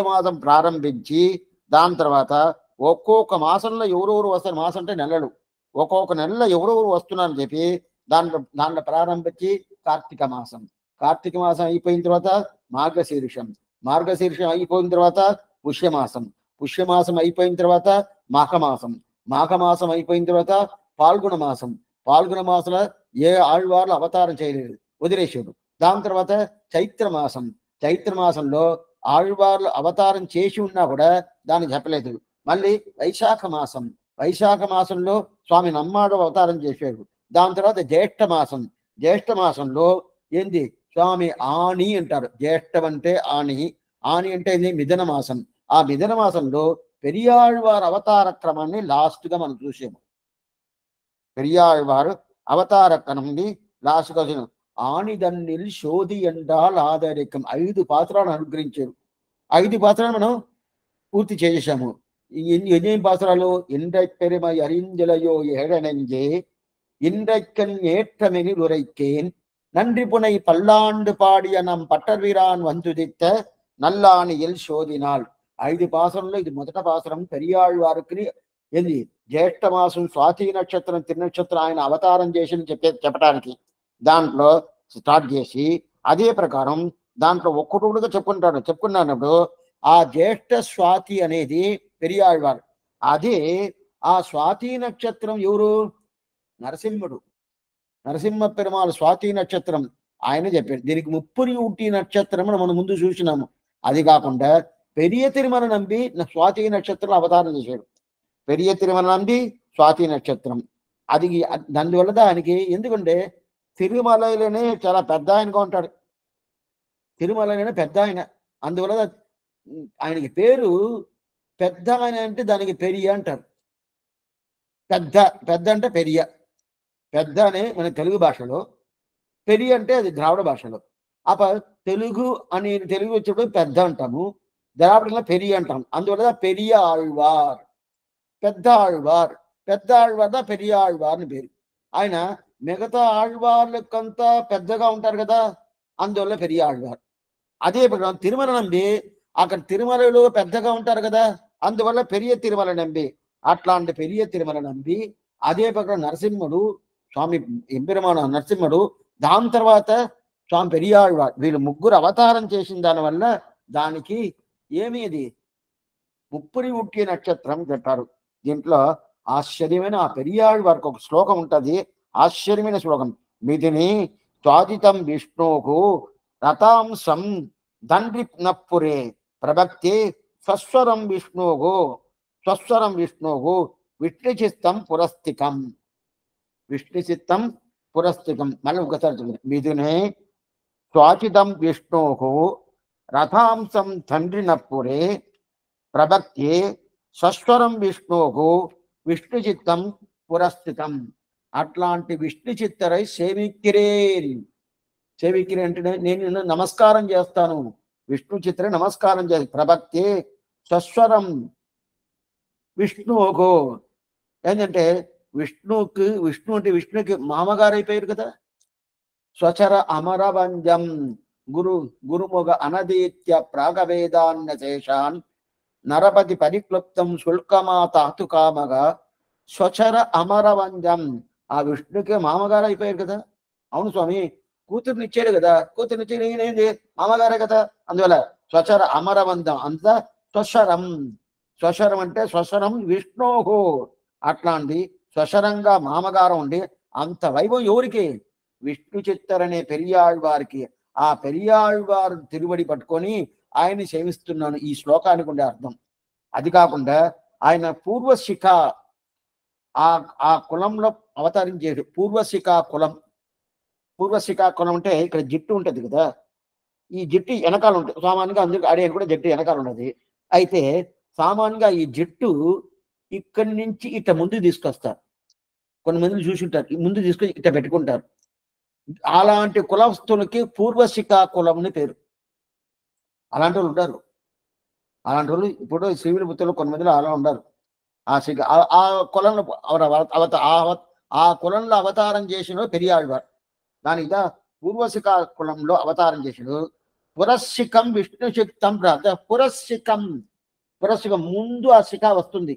మాసం ప్రారంభించి దాని తర్వాత ఒక్కొక్క మాసంలో ఎవరెవరు వస్తారు, మాసం అంటే నెలలు, ఒక్కొక్క నెలలో ఎవరెవరు వస్తున్నారని చెప్పి దాంట్లో ప్రారంభించి కార్తీక మాసం అయిపోయిన తర్వాత మార్గశీర్షం అయిపోయిన తర్వాత పుష్యమాసం అయిపోయిన తర్వాత మాఘమాసం అయిపోయిన తర్వాత పాల్గొన మాసంలో ఏ ఆళ్వార్లు అవతారం చేయలేదు, వదిలేశాడు. దాని తర్వాత చైత్ర మాసంలో ఆళ్వార్లు అవతారం చేసి ఉన్నా కూడా దాన్ని చెప్పలేదు. మళ్ళీ వైశాఖ మాసంలో స్వామి నమ్మాడు అవతారం చేశాడు. దాని తర్వాత జ్యేష్ఠ మాసంలో ఏంది స్వామి ఆని అంటారు. జ్యేష్ఠం అంటే ఆని అంటే మిథున మాసం. ఆ మిథున మాసంలో పెరియాళ్వారు అవతార క్రమాన్ని లాస్ట్ గా మనం చూసాము. పెరియాళ్వారు అవతార క్రమాన్ని లాస్ట్ గా చూసాము. ఆనిదన్నిల్ శోధి ఎండాల్ ఆధారికం 5 పాత్రలు అనుగ్రహించారు. 5 పాత్రలు మనం పూర్తి చేసేసాము. ఎన్ని పాత్రలు, ఇండ్రై పెరుమై అరింజలయో ఏడనెంజే, இன்றைக்கன் ஏற்றமெனில் உரைக்கேன், நன்றி புனை பல்லாண்டு பாடிய நம் பட்டர்வீரான் வந்துதித்த నల్లానియల్ శోధినాల్. 5 పాసరంలో ఇది మొదట పాసరం. పెరియాళ్వారికి ఏంది జ్యేష్ఠ మాసం స్వాతి నక్షత్రం తిరునక్షత్రం ఆయన అవతారం చేసి చెప్పడానికి దాంట్లో స్టార్ట్ చేసి, అదే ప్రకారం దాంట్లో ఒక్కటొకటిగా చెప్పుకున్నప్పుడు ఆ జ్యేష్ఠ స్వాతి అనేది పెరియాళ్వారు. అదే ఆ స్వాతి నక్షత్రం ఎవరు, నరసింహ పెరుమాళ్ స్వాతి నక్షత్రం ఆయన చెప్పాడు. దీనికి ముప్పురి ఊటి నక్షత్రం మనం ముందు చూసినాము. అది కాకుండా పెరియ తిరుమల నంబి స్వాతి నక్షత్రం అవతారం చేశాడు. పెరియ తిరుమల నంబి స్వాతి నక్షత్రం అది. అందువల్ల దానికి ఎందుకంటే తిరుమలలోనే చాలా పెద్ద ఆయనగా ఉంటాడు. తిరుమలలోనే పెద్ద ఆయన. అందువల్ల ఆయనకి పేరు పెద్ద అని అంటే దానికి పెరియ అంటారు. పెద్ద పెద్ద అంటే పెరియ. పెద్ద అనే మన తెలుగు భాషలో, పెరియ అంటే అది ద్రావిడ భాషలో. తెలుగు అని తెలుగు వచ్చినప్పుడు పెద్ద అంటాము. ద్రావిడంలో పెరియ అంటాం. అందువల్ల పెరియ ఆళ్వార్, పెద్ద ఆళ్వార్, పెద్ద ఆళ్వార్ పెరియ ఆళ్వార్ అని పేరు. ఆయన మిగతా ఆళ్వార్లకంతా పెద్దగా ఉంటారు కదా, అందువల్ల పెరియ ఆళ్వార్. అదే ప్రకారం తిరుమల నంబి అక్కడ తిరుమలలో పెద్దగా ఉంటారు కదా, అందువల్ల పెరియ తిరుమల నంబి. అట్లాంటి పెరియ తిరుమల నంబి. అదే ప్రకారం నరసింహుడు, స్వామి ఎంపెరుమాన నరసింహుడు, దాని తర్వాత స్వామి పెరియాళ్వార్, వీళ్ళు ముగ్గురు అవతారం చేసిన దానివల్ల దానికి ఏమి ఇది ముప్పురి ఉట్టి నక్షత్రం చెప్పారు. దీంట్లో ఆశ్చర్యమైన ఆ పెరియాళ్వారికి ఒక శ్లోకం ఉంటుంది, ఆశ్చర్యమైన శ్లోకం. మిథిని స్వాదితం విష్ణుకు రథాంశం దండ్రి నప్పురే ప్రభక్తి స్వస్వరం విష్ణువు, స్వస్వరం విష్ణువు విష్ణుచిత్తం పురస్తికం, విష్ణుచిత్తం పురస్తికం. మళ్ళీ ఒకసారి చూడండి. మిథునే స్వాచితం విష్ణువు రథాంశం తండ్రి నప్పురే ప్రభక్తి స్వస్వరం విష్ణువు విష్ణుచిత్తం పురస్థితం. అట్లాంటి విష్ణు చిత్తరై సేవిక్కిరే. సేవిక్కిరే అంటే నేను నమస్కారం చేస్తాను, విష్ణు చిత్రే నమస్కారం చేసి ప్రభక్తి స్వస్వరం విష్ణువుకు. ఏంటంటే విష్ణువుకి, విష్ణు అంటే విష్ణుకి మామగారు అయిపోయారు కదా. స్వచర అమరవంజం గురుముగ అనదీత్య ప్రాగవేదాన్న శేషాన్ నరపతి పరిక్లుప్తం శుల్కమాత అతుకామగా. స్వచర అమరవంజం, ఆ విష్ణుకి మామగారు అయిపోయారు కదా. అవును స్వామి, కూతురునిచ్చాడు కదా, కూతురునిచ్చి నేనేంది మామగారే కదా. అందువల్ల స్వచర అమరవందం అంత స్వశరం. స్వశరం అంటే స్వశరం విష్ణువు. అట్లాంటి స్వశరంగా మామగారం ఉండి అంత వైభవం ఎవరికి? విష్ణు చిత్తరనే పెరియాళ్వారికి. ఆ పెరియాళ్వారు తిరువడి పట్టుకొని ఆయన్ని సేవిస్తున్నాను. ఈ శ్లోకానికి ఉండే అర్థం అది. కాకుండా ఆయన పూర్వశిఖ, ఆ కులంలో అవతరించేడు. పూర్వశిఖా కులం. పూర్వశిఖా కులం అంటే ఇక్కడ జిట్టు ఉంటుంది కదా, ఈ జిట్టు వెనకాల ఉంటుంది సామాన్యంగా. అందుకు అడిగాను కూడా జిట్టు వెనకాల ఉన్నది. అయితే సామాన్యంగా ఈ జిట్టు ఇక్కడి నుంచి ఇట్ట ముందు తీసుకొస్తారు. కొంతమంది చూసుంటారు, ముందు తీసుకొని ఇట్ట పెట్టుకుంటారు. అలాంటి కులస్తులకి పూర్వశిఖా కులం అని పేరు. అలాంటి వాళ్ళు ఉంటారు. అలాంటి వాళ్ళు ఇప్పుడు శ్రీవిల్లిపుత్రులు కొంతమందిలో అలా ఉండరు. ఆ కులంలో ఆ కులంలో అవతారం చేసిన పెరియాళ్వారు. దానికి పూర్వశిఖా కులంలో అవతారం చేసిడు. పురశిఖం విష్ణు శక్తం పురశిఖం. పురశిఖం ముందు ఆ శిఖ వస్తుంది.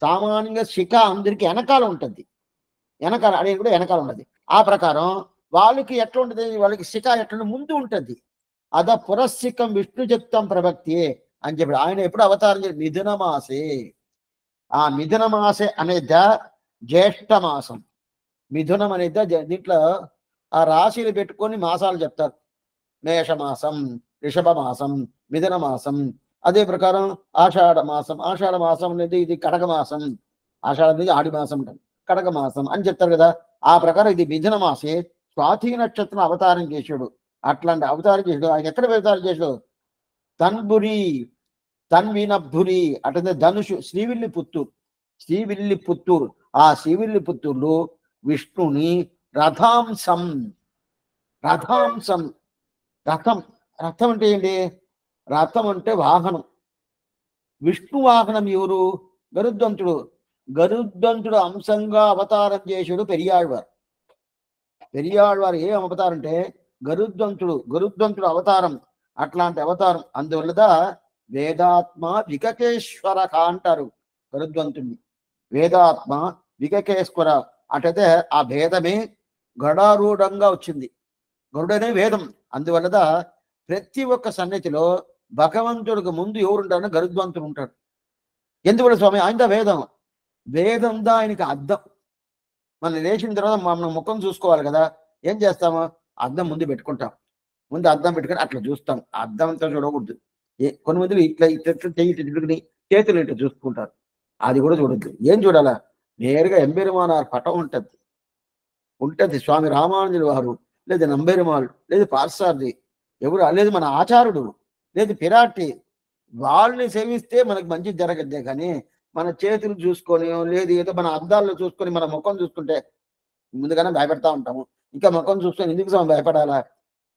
సామాన్యంగా శిఖ అందరికి వెనకాల ఉంటుంది. వెనకాల అనేది కూడా వెనకాల ఉన్నది. ఆ ప్రకారం వాళ్ళకి ఎట్లా ఉంటుంది, వాళ్ళకి శిఖ ఎట్లా ముందు ఉంటుంది. అద పురశిఖం విష్ణు శక్తం ప్రభక్తి అని చెప్పి ఆయన ఎప్పుడు అవతారం చేసి మిథున మాసే. ఆ మిథున మాసే అనేది జ్యేష్ఠ మాసం. మిథునం అనేది దీంట్లో ఆ రాశిని పెట్టుకొని మాసాలు చెప్తారు. మేషమాసం, రిషభ మాసం, మిథున మాసం. అదే ప్రకారం ఆషాఢ మాసం. ఆషాఢ మాసం అనేది ఇది కడక మాసం. ఆషాఢ అనేది ఆడి మాసం, కడక మాసం అని చెప్తారు కదా. ఆ ప్రకారం ఇది మిథున మాసే స్వాతి నక్షత్రం అవతారం చేసాడు. అట్లాంటి అవతారం చేసాడు. ఆయన ఎక్కడ అవతారం చేసాడు? తన్బురి, తన్వినబ్బురి అంటే ధనుషు, శ్రీవిల్లిపుత్తూరు. శ్రీవిల్లిపుత్తూరు. ఆ శ్రీవిల్లిపుత్తూరులో విష్ణుని రథాంశం. రథాంశం, రథం. రథం అంటే ఏంటి? రథం అంటే వాహనం. విష్ణు వాహనం ఎవరు? గరుత్మంతుడు. గరుత్మంతుడు అంశంగా అవతారం చేసాడు పెరియాళ్వారు. పెరియాళ్వారు ఏ అవతారం అంటే గరుత్మంతుడు అవతారం. అట్లాంటి అవతారం. అందువల్ల వేదాత్మ వికకేశ్వర అంటారు గరుత్మంతుడిని. వేదాత్మ వికకేశ్వర అంటే ఆ భేదమే గడారూఢంగా వచ్చింది. గరుడనే వేదం. అందువల్ల ప్రతి ఒక్క సన్నిధిలో భగవంతుడికి ముందు ఎవరుంటారో గరుత్మంతుడు ఉంటాడు. ఎందువల్ల స్వామి? ఆయన వేదం. వేదందా ఆయనకి అద్దం. మనం లేచిన తర్వాత మనం ముఖం చూసుకోవాలి కదా. ఏం చేస్తాము? అద్దం ముందు పెట్టుకుంటాం. ముందు అద్దం పెట్టుకొని అట్లా చూస్తాం. అద్దం అంతా చూడకూడదు. కొన్ని మంది ఇట్లా ఇట్లా తిట్టుకుని చేతులు ఇట్లా చూసుకుంటారు. అది కూడా చూడద్దు. ఏం చూడాలా? నేరుగా ఎంబెరుమానార్ పటం ఉంటుంది. స్వామి రామానుజుల వారు, లేదు నంబెరుమాల్, లేదు పార్సార్ది, ఎవరు లేదు మన ఆచారుడు, లేదు పిరాటి, వాళ్ళని సేవిస్తే మనకు మంచి జరగద్దే కానీ మన చేతులు చూసుకొని లేదు ఏదో మన అద్దాల్లో చూసుకొని మన ముఖం చూసుకుంటే ముందుగానే భయపడతా ఉంటాము. ఇంకా ముఖం చూసుకొని ఎందుకు భయపడాలా?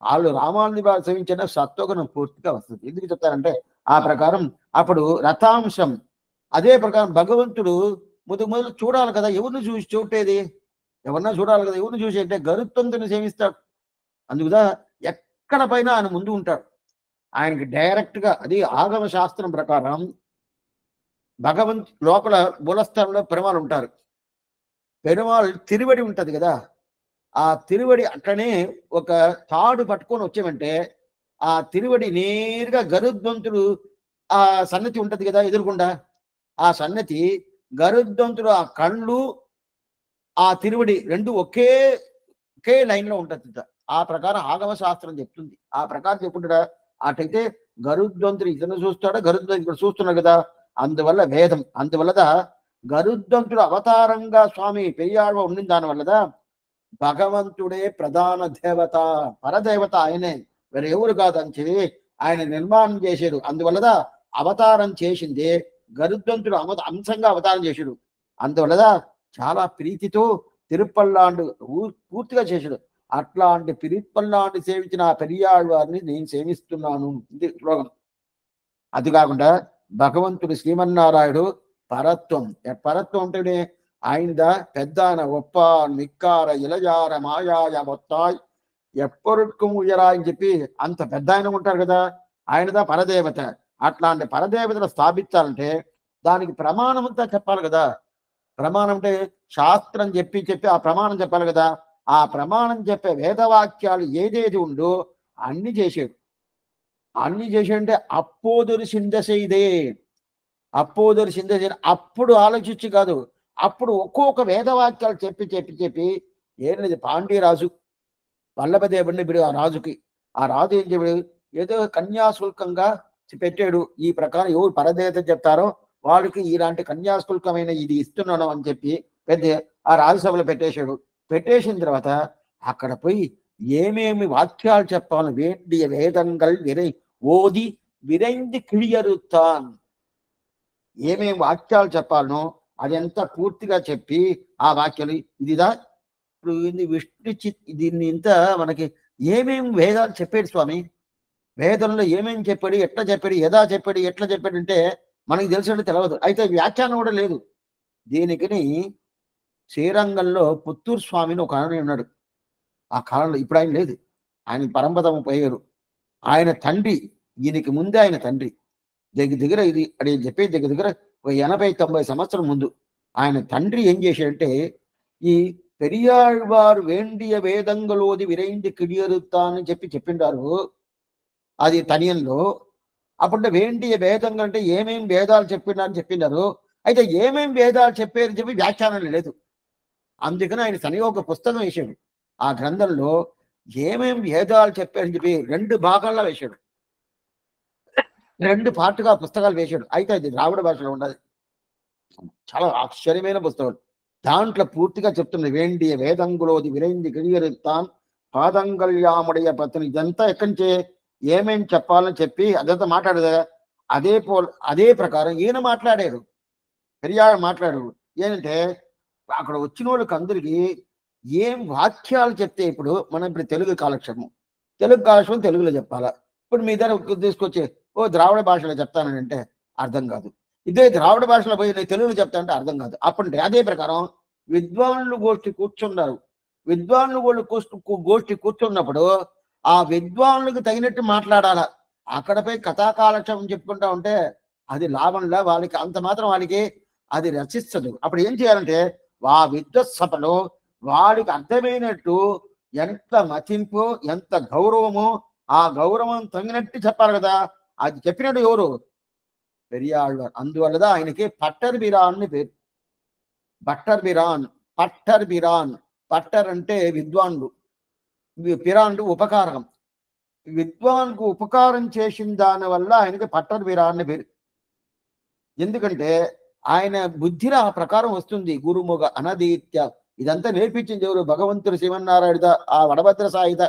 వాళ్ళు రామానుజుని సేవించిన సత్వగుణం పూర్తిగా వస్తుంది. ఎందుకు చెప్తారంటే ఆ ప్రకారం అప్పుడు రథాంశం అదే ప్రకారం భగవంతుడు మొదలు చూడాలి కదా, ఎవరిని చూసి చూడేది? ఎవరన్నా చూడాలి కదా, ఎవరిని చూసి అంటే గరుత్తంతుని సేవిస్తాడు. అందుకుదా ఎక్కడ పైన ఆయన ముందు ఉంటాడు. ఆయనకి డైరెక్ట్ గా అది ఆగమ శాస్త్రం ప్రకారం లోపల మూలస్థానంలో పెరుమాళ్ ఉంటారు. పెరుమాళ్ తిరువడి ఉంటది కదా, ఆ తిరువడి అట్లనే ఒక తాడు పట్టుకొని వచ్చామంటే ఆ తిరువడి నేరుగా గరుత్మంతుడు ఆ సన్నతి ఉంటది కదా ఎదురుకుండా, ఆ సన్నతి గరుత్మంతుడు ఆ కళ్ళు ఆ తిరువడి రెండు ఒకే లైన్ లో ఉంటది. ఆ ప్రకారం ఆగమ శాస్త్రం చెప్తుంది. ఆ ప్రకారం చెప్పుకుంటాడా అటైతే గరుత్మంతుడు ఇతను చూస్తాడా, గరుత్మంతుడు ఇక్కడ చూస్తున్నాడు కదా, అందువల్ల వేదం అందువల్ల గరుత్మంతుడు అవతారంగా స్వామి పెరియాళ్ళ ఉండిన దానివల్లదా భగవంతుడే ప్రధాన దేవత, పరదేవత ఆయనే, వేరే ఎవరు కాదని చెప్పి ఆయన నిర్మాణం చేశాడు. అందువల్లదా అవతారం చేసింది గరుత్మంతుడు అంశంగా అవతారం చేశాడు. అందువల్లదా చాలా ప్రీతితో తిరుపల్లాండు పూర్తిగా చేశాడు. అట్లాంటి తిరుపల్లాండు సేవించిన ఆ పెరియాళ్ళ వారిని నేను సేవిస్తున్నాను. ఇది శ్లోకం. అది కాకుండా భగవంతుడు శ్రీమన్నారాయుడు పరత్వం. పరత్వం అంటే ఆయనద పెద్ద ఒప్ప నిక్కార ఇలజార మాయాయ మొత్తాయ్ ఎప్పటికం ఉయరా అని చెప్పి అంత పెద్ద ఆయన ఉంటారు కదా, ఆయనదా పరదేవత. అట్లాంటి పరదేవతను స్థాపించాలంటే దానికి ప్రమాణం అంతా చెప్పాలి కదా. ప్రమాణం అంటే శాస్త్రం చెప్పి ఆ ప్రమాణం చెప్పాలి కదా. ఆ ప్రమాణం చెప్పే వేదవాక్యాలు ఏదేది ఉందో అన్ని చేసాడు. అన్ని చేసాడంటే అప్పోదురు సిందసైదే, అప్పోదురు సిందసే అప్పుడు ఆలోచించి కాదు, అప్పుడు ఒక్కొక్క వేదవాక్యాలు చెప్పి ఏం లేదు. పాండ్యరాజు వల్లభదేవుడిని ఇప్పుడు ఆ రాజుకి, ఆ రాజు ఏం చెప్పాడు, ఏదో కన్యాశుల్కంగా పెట్టాడు. ఈ ప్రకారం ఎవరు పరదేవత చెప్తారో వాళ్ళకి ఇలాంటి కన్యాశుల్కమైన ఇది ఇస్తున్నాను అని చెప్పి పెద్ద ఆ రాజసభలో పెట్టేశాడు. పెట్టేసిన తర్వాత అక్కడ పోయి ఏమేమి వాక్యాలు చెప్పాలని వేడియ వేదంగల్ ఓది విరైంది కిళియరుతాన్, ఏమేమి వాక్యాలు చెప్పాలనో అదంతా పూర్తిగా చెప్పి ఆ వాక్యాలు ఇదిదా ఇప్పుడు విష్ణు దీన్ని ఇంత మనకి ఏమేమి వేదాలు చెప్పాడు స్వామి, వేదంలో ఏమేమి చెప్పాడు, ఎట్లా చెప్పాడు, ఎదా చెప్పాడు, ఎట్లా చెప్పాడు అంటే మనకి తెలిసినట్టు తెలియదు. అయితే వ్యాఖ్యానం కూడా లేదు దీనికిని. శ్రీరంగంలో పుత్తూరు స్వామిని ఒక ఆయన ఉన్నాడు. ఆ కాలంలో ఇప్పుడు ఆయన లేదు, ఆయన పరంపదము పోయారు. ఆయన తండ్రి ఈయనకి ముందే ఆయన తండ్రి దగ్గర ఇది అని చెప్పే దగ్గర 80-90 సంవత్సరం ముందు ఆయన తండ్రి ఏం చేశాడంటే ఈ పెరియాళ్వారు వేండియ వేదంగలోది విరైంది కిడియరుతా అని చెప్పిండారు. అది తనియంలో అప్పుడు వేండియ వేదంగా అంటే ఏమేం వేదాలు చెప్పినారని చెప్పినారు. అయితే ఏమేం వేదాలు చెప్పారని చెప్పి వ్యాఖ్యానం లేదు. అందుకని ఆయన తని ఒక పుస్తకం వేశాడు. ఆ గ్రంథంలో ఏమేం వేదాలు చెప్పారని చెప్పి 2 భాగాల్లో వేశాడు, 2 పార్ట్గా పుస్తకాలు వేశాడు. అయితే అది ద్రావిడ భాషలో ఉన్నది. చాలా ఆశ్చర్యమైన పుస్తకం. దాంట్లో పూర్తిగా చెప్తుంది వేండియ వేదంగులోది విరైంది గిరియరుతాన్ పాదంగల్యాముడయ పత్ని. ఇదంతా ఎక్కడి నుంచే ఏమేం చెప్పాలని చెప్పి అదంతా మాట్లాడదా. అదే ప్రకారం ఈయన మాట్లాడారు, పెరియాడు మాట్లాడు. ఏంటంటే అక్కడ వచ్చిన వాళ్ళకి అందరికీ ఏం వాక్యాలు చెప్తే, ఇప్పుడు మనం ఇప్పుడు తెలుగు కాలక్షేమం తెలుగులో చెప్పాలా. ఇప్పుడు మీ దగ్గర తీసుకొచ్చి ద్రావిడ భాషలో చెప్తానంటే అర్థం కాదు. ఇదే ద్రావిడ భాషలో పోయి నేను తెలుగులో చెప్తానంటే అర్థం కాదు. అప్పుడు అదే ప్రకారం విద్వానులు గోష్ఠి కూర్చున్నారు. విద్వానులు వాళ్ళు గోష్ఠి కూర్చున్నప్పుడు ఆ విద్వానులకు తగినట్టు మాట్లాడాలా. అక్కడపై కథాకాలక్షేమం చెప్పుకుంటా ఉంటే అది లాభంలా, వాళ్ళకి అంత మాత్రం వాళ్ళకి అది రచిస్తదు. అప్పుడు ఏం చేయాలంటే ఆ విద్వత్ సభలో వాడికి అర్థమైనట్టు ఎంత మతింపు, ఎంత గౌరవమో ఆ గౌరవం తగినట్టు చెప్పాలి కదా. అది చెప్పినట్టు ఎవరు? పెరియాళ్వారు. అందువల్లదా ఆయనకి పట్టర్ బిరాన్ అని పేరు. పట్టర్ బిరాన్. పట్టర్ అంటే విద్వాన్లు, పిరాన్లు ఉపకారం. విద్వాన్కు ఉపకారం చేసిన దాని వల్ల ఆయనకి పట్టర్ బిరాన్ అని పేరు. ఎందుకంటే ఆయన బుద్ధిలో ఆ ప్రకారం వస్తుంది. గురుముగ అనదీత్య ఇదంతా నేర్పించింది ఎవరు? భగవంతుడు శ్రీమన్నారాయణ ఆ వడభద్ర సాయిత.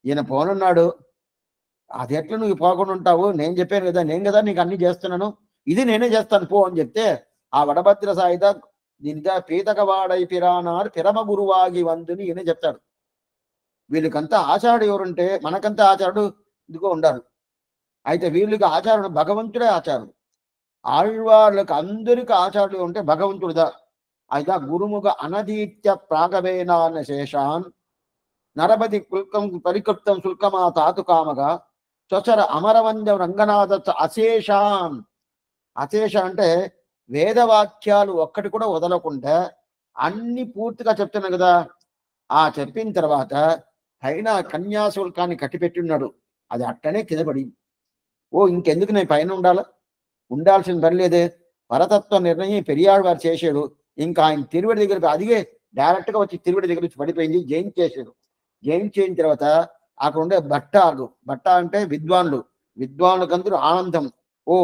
ఈయన పోనున్నాడు, అది ఎట్లా నువ్వు పోకుండా ఉంటావు, నేను చెప్పాను కదా, నేను కదా నీకు అన్ని చేస్తున్నాను, ఇది నేనే చేస్తాను పో అని చెప్తే ఆ వడభద్ర సాయిత దీనిగా పీతకవాడై పిరానారు పిరమ గురువాగి వందుని ఈయన చెప్తాడు. వీళ్ళకంతా ఆచార్యుడు ఎవరుంటే మనకంతా ఆచార్యుడు ఇదిగో ఉండాలి. అయితే వీళ్ళకి ఆచార్యుడు భగవంతుడే ఆచార్యుడు. ఆళ్వాళ్ళకి అందరికి ఆచార్యుడు ఉంటే భగవంతుడుదా. అయితే గురుముఖ అనధీత్య ప్రాగవేనాన్న శేషాన్ నరపతి కుల్కం పరికృప్తం శుల్కమా తాతు కామగా స్వచర అమరవంద్యం రంగనాథ అశేషాన్. అశేష అంటే వేదవాక్యాలు ఒక్కటి కూడా వదలకుండా అన్ని పూర్తిగా చెప్తున్నా కదా. ఆ చెప్పిన తర్వాత పైన కన్యాశుల్కాన్ని కట్టిపెట్టున్నాడు. అది అట్టనే కింద పడింది. ఓ ఇంకెందుకు నేను పైన ఉండాల్సిన పని లేదే. పరతత్వ నిర్ణయం పెరియాళ్వారు చేశాడు. ఇంకా ఆయన తిరువడి దగ్గర అదిగే డైరెక్ట్ గా వచ్చి తిరువడి దగ్గర నుంచి పడిపోయింది. జయించేసాడు. జయించేసిన తర్వాత అక్కడ ఉండే బట్ట అంటే విద్వానులకందరూ ఆనందం. ఓ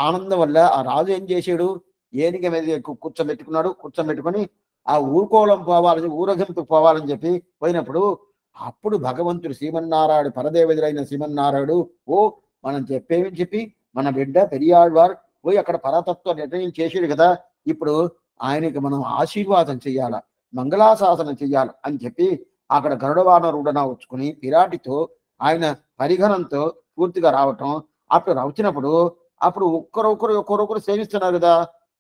ఆనందం వల్ల ఆ రాజు ఏం చేశాడు, ఏనిక మీద కూర్చోబెట్టుకొని ఆ ఊరుకోవడం పోవాలని, ఊరగింపు పోవాలని చెప్పి పోయినప్పుడు అప్పుడు భగవంతుడు శ్రీమన్నారాయణ పరదేవదులైన శ్రీమన్నారాయణుడు ఓ మనం చెప్పి మన బిడ్డ పెరియాళ్వారు పోయి అక్కడ పరతత్వ నిర్ణయం చేసాడు కదా, ఇప్పుడు ఆయనకి మనం ఆశీర్వాదం చెయ్యాల, మంగళాశాసనం చెయ్యాలి అని చెప్పి అక్కడ గరుడవానరుడన వచ్చుకుని పిరాటితో ఆయన పరిగణంతో పూర్తిగా రావటం. అప్పుడు వచ్చినప్పుడు అప్పుడు ఒక్కరొకరు సేవిస్తున్నారు కదా.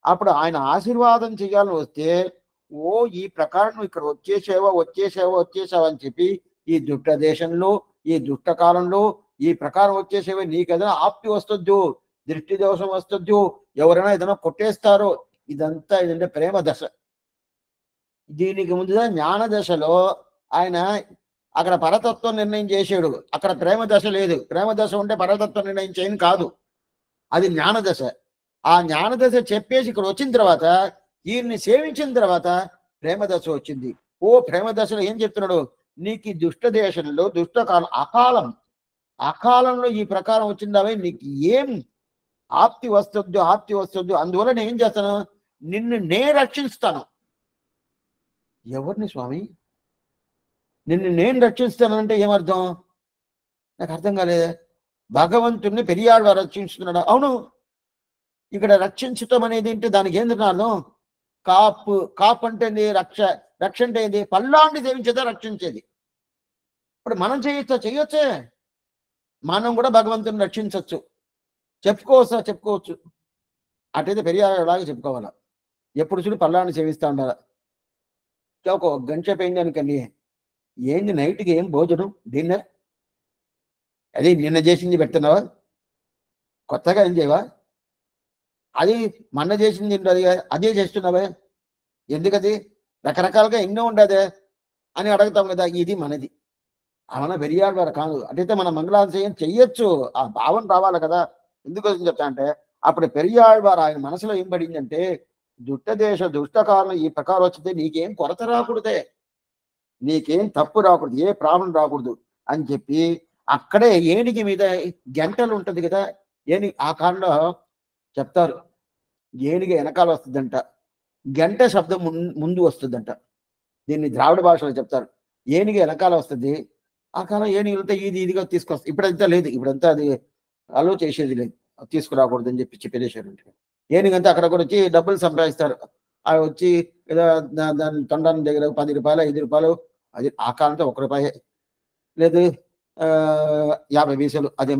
అప్పుడు ఆయన ఆశీర్వాదం చెయ్యాలని వస్తే ఓ ఈ ప్రకారం నువ్వు ఇక్కడ వచ్చేసావా అని చెప్పి ఈ దుష్ట దేశంలో ఈ దుష్ట కాలంలో ఈ ప్రకారం వచ్చేసేవే, నీకేదైనా ఆప్తి వస్తుంది, దృష్టి దోషం వస్తుంది, ఎవరైనా ఏదైనా కొట్టేస్తారో. ఇదంతా ఏంటంటే ప్రేమ దశ. దీనికి ముందుగా జ్ఞాన దశలో ఆయన అక్కడ పరతత్వం నిర్ణయం చేసాడు. అక్కడ ప్రేమ దశ లేదు. ప్రేమ దశ ఉంటే పరతత్వ నిర్ణయం చేయని కాదు, అది జ్ఞాన దశ. ఆ జ్ఞాన దశ చెప్పేసి ఇక్కడ వచ్చిన తర్వాత ఈయన్ని సేవించిన తర్వాత ప్రేమ దశ వచ్చింది. ఓ ప్రేమ దశలో ఏం చెప్తున్నాడు, నీకు ఈ దుష్ట దేశంలో దుష్టకాలం అకాలంలో ఈ ప్రకారం వచ్చిందావే, నీకు ఏం ఆప్తి వస్తుందో అందువల్ల నేను ఏం చేస్తాను, నిన్ను రక్షిస్తాను. ఎవరిని స్వామి నిన్ను నేను రక్షిస్తానంటే ఏమర్థం నాకు అర్థం కాలేదు. భగవంతుడిని పెరియాళ్వారు రక్షిస్తున్నాడు. అవును, ఇక్కడ రక్షించటం అనేది ఏంటి, దానికి ఏంటంటే అర్థం కాపు అంటే రక్ష అంటే ఏంటి, పల్లాండి సేవించేదా రక్షించేది. ఇప్పుడు మనం చెయ్యొచ్చే, మనం కూడా భగవంతుని రక్షించవచ్చు, చెప్పుకోవచ్చు. అటైతే పెరియాళ్ళలాగా చెప్పుకోవాలా. ఎప్పుడు చూడు పల్లాన్ని సేవిస్తూ ఉండాలి. ఒక గంట పోయింది అనుకండి, ఏంది నైట్కి ఏం భోజనం డిన్నర్, అది నిన్న చేసింది పెడుతున్నావా, కొత్తగా ఏం చేయవా, అది మొన్న చేసింది అదే చేస్తున్నావే, ఎందుకది రకరకాలుగా ఎన్నో ఉండదే అని అడుగుతాం కదా. ఇది మనది. అవునా పెరియాళ్వారు కాదు. అటైతే మన మంగళాభిషేకం చెయ్యొచ్చు, ఆ భావన రావాలి కదా. ఎందుకోసం చెప్తా అంటే అప్పుడు పెరియాళ్వారు ఆయన మనసులో ఏం పడిందంటే, దుష్టకాలం ఈ ప్రకారం వచ్చితే నీకేం కొరత రాకూడదే, నీకేం తప్పు రాకూడదు, ఏ ప్రాబ్లం రాకూడదు అని చెప్పి అక్కడే ఏనుగు మీద గంటలు ఉంటుంది కదా, ఆ కాలంలో చెప్తారు ఏనుగు వెనకాల వస్తుందంట, గంట శబ్దం ముందు వస్తుందంట. దీన్ని ద్రావిడ భాషలో చెప్తారు. ఏనుగు వెనకాల వస్తుంది. ఆ కాలం ఏనుగులతో ఇదిగా తీసుకొస్తుంది. ఇప్పుడంతా లేదు, ఇప్పుడంతా అది అలో చేసేది లేదు, తీసుకురాకూడదు అని చెప్పేసారు. ఏనుగంతా అక్కడ కూడా వచ్చి డబ్బులు సంపాదిస్తారు. అవి వచ్చి ఏదో దాని తొండాన్ని దగ్గర 10 రూపాయలు 5 రూపాయలు, అది ఆ కాలంతో 1 రూపాయి లేదు 50 పైసలు అది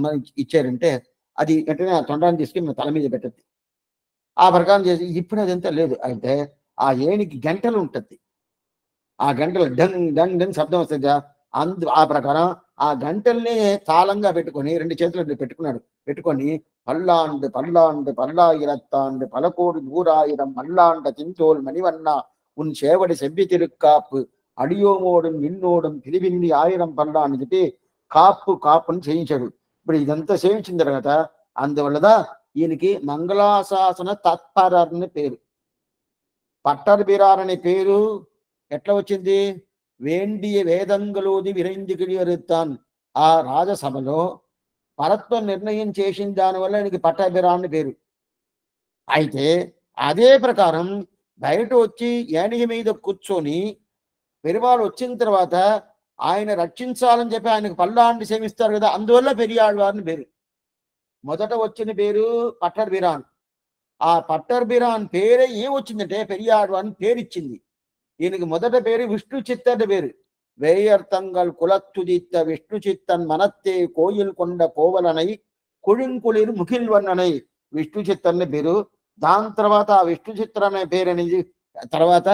ఇచ్చారంటే అది వెంటనే ఆ తొండాన్ని తీసుకుని తల మీద పెట్టద్ది. ఆ ప్రకారం చేసి ఇప్పుడు అదంతా లేదు. అయితే ఆ ఏనికి గంటలు ఉంటుంది. ఆ గంటలు డంగ్ డంగ్ డంగ్ శబ్దం వస్తుంది. ఆ ప్రకారం ఆ గంటల్ని తాళంగా పెట్టుకొని 2 చేతులు పెట్టుకొని பல்லாயிரத்தாண்டு பலகோடி நூறாயிரம் மல்லாண்ட தின்தோல் மணிவண்ணா உன் சேவடி செவ்வி திருக்காப்பு అడియోమోడం నిన్నోడం పిలివిన్ని 1000 పల్లాన్ని చెప్పి కాపుని చేయించాడు. ఇప్పుడు ఇదంతా సేవించిన తర్వాత అందువల్లదా ఈయనకి మంగళాశాసన తత్పరని పేరు. పట్టర్ బిరారని పేరు ఎట్లా వచ్చింది, వేండియ వేదంగలోది విరైందికిడియరుతాన్ ఆ రాజసభలో పరత్వ నిర్ణయం చేసిన దానివల్ల ఆయనకి పట్టాభిరాన్ని పేరు. అయితే అదే ప్రకారం బయట వచ్చి ఏనుగు మీద కూర్చొని పెరుమాళ్ వచ్చిన తర్వాత ఆయన రక్షించాలని చెప్పి ఆయనకు పల్లాంటి సేవిస్తారు కదా, అందువల్ల పెరియాళ్వారిని పేరు. మొదట వచ్చిన పేరు పట్టర్ బిరాన్. ఆ పట్టర్ బిరాన్ పేరే ఏమొచ్చిందంటే పెరియాళ్వారిని పేరిచ్చింది. ఈయనకి మొదట పేరు విష్ణు చిత్తని పేరు. వేయర్థంగల్ కులత్తుదిత్త విష్ణు చిత్తన్ మనత్తే కోయిల్ కొండ కోవలనై కుళింకుళిర్ ముఖిల్వన్ననై విష్ణు చిత్తని పేరు. దాని తర్వాత ఆ విష్ణు చిత్ర అనే పేరు అనేది తర్వాత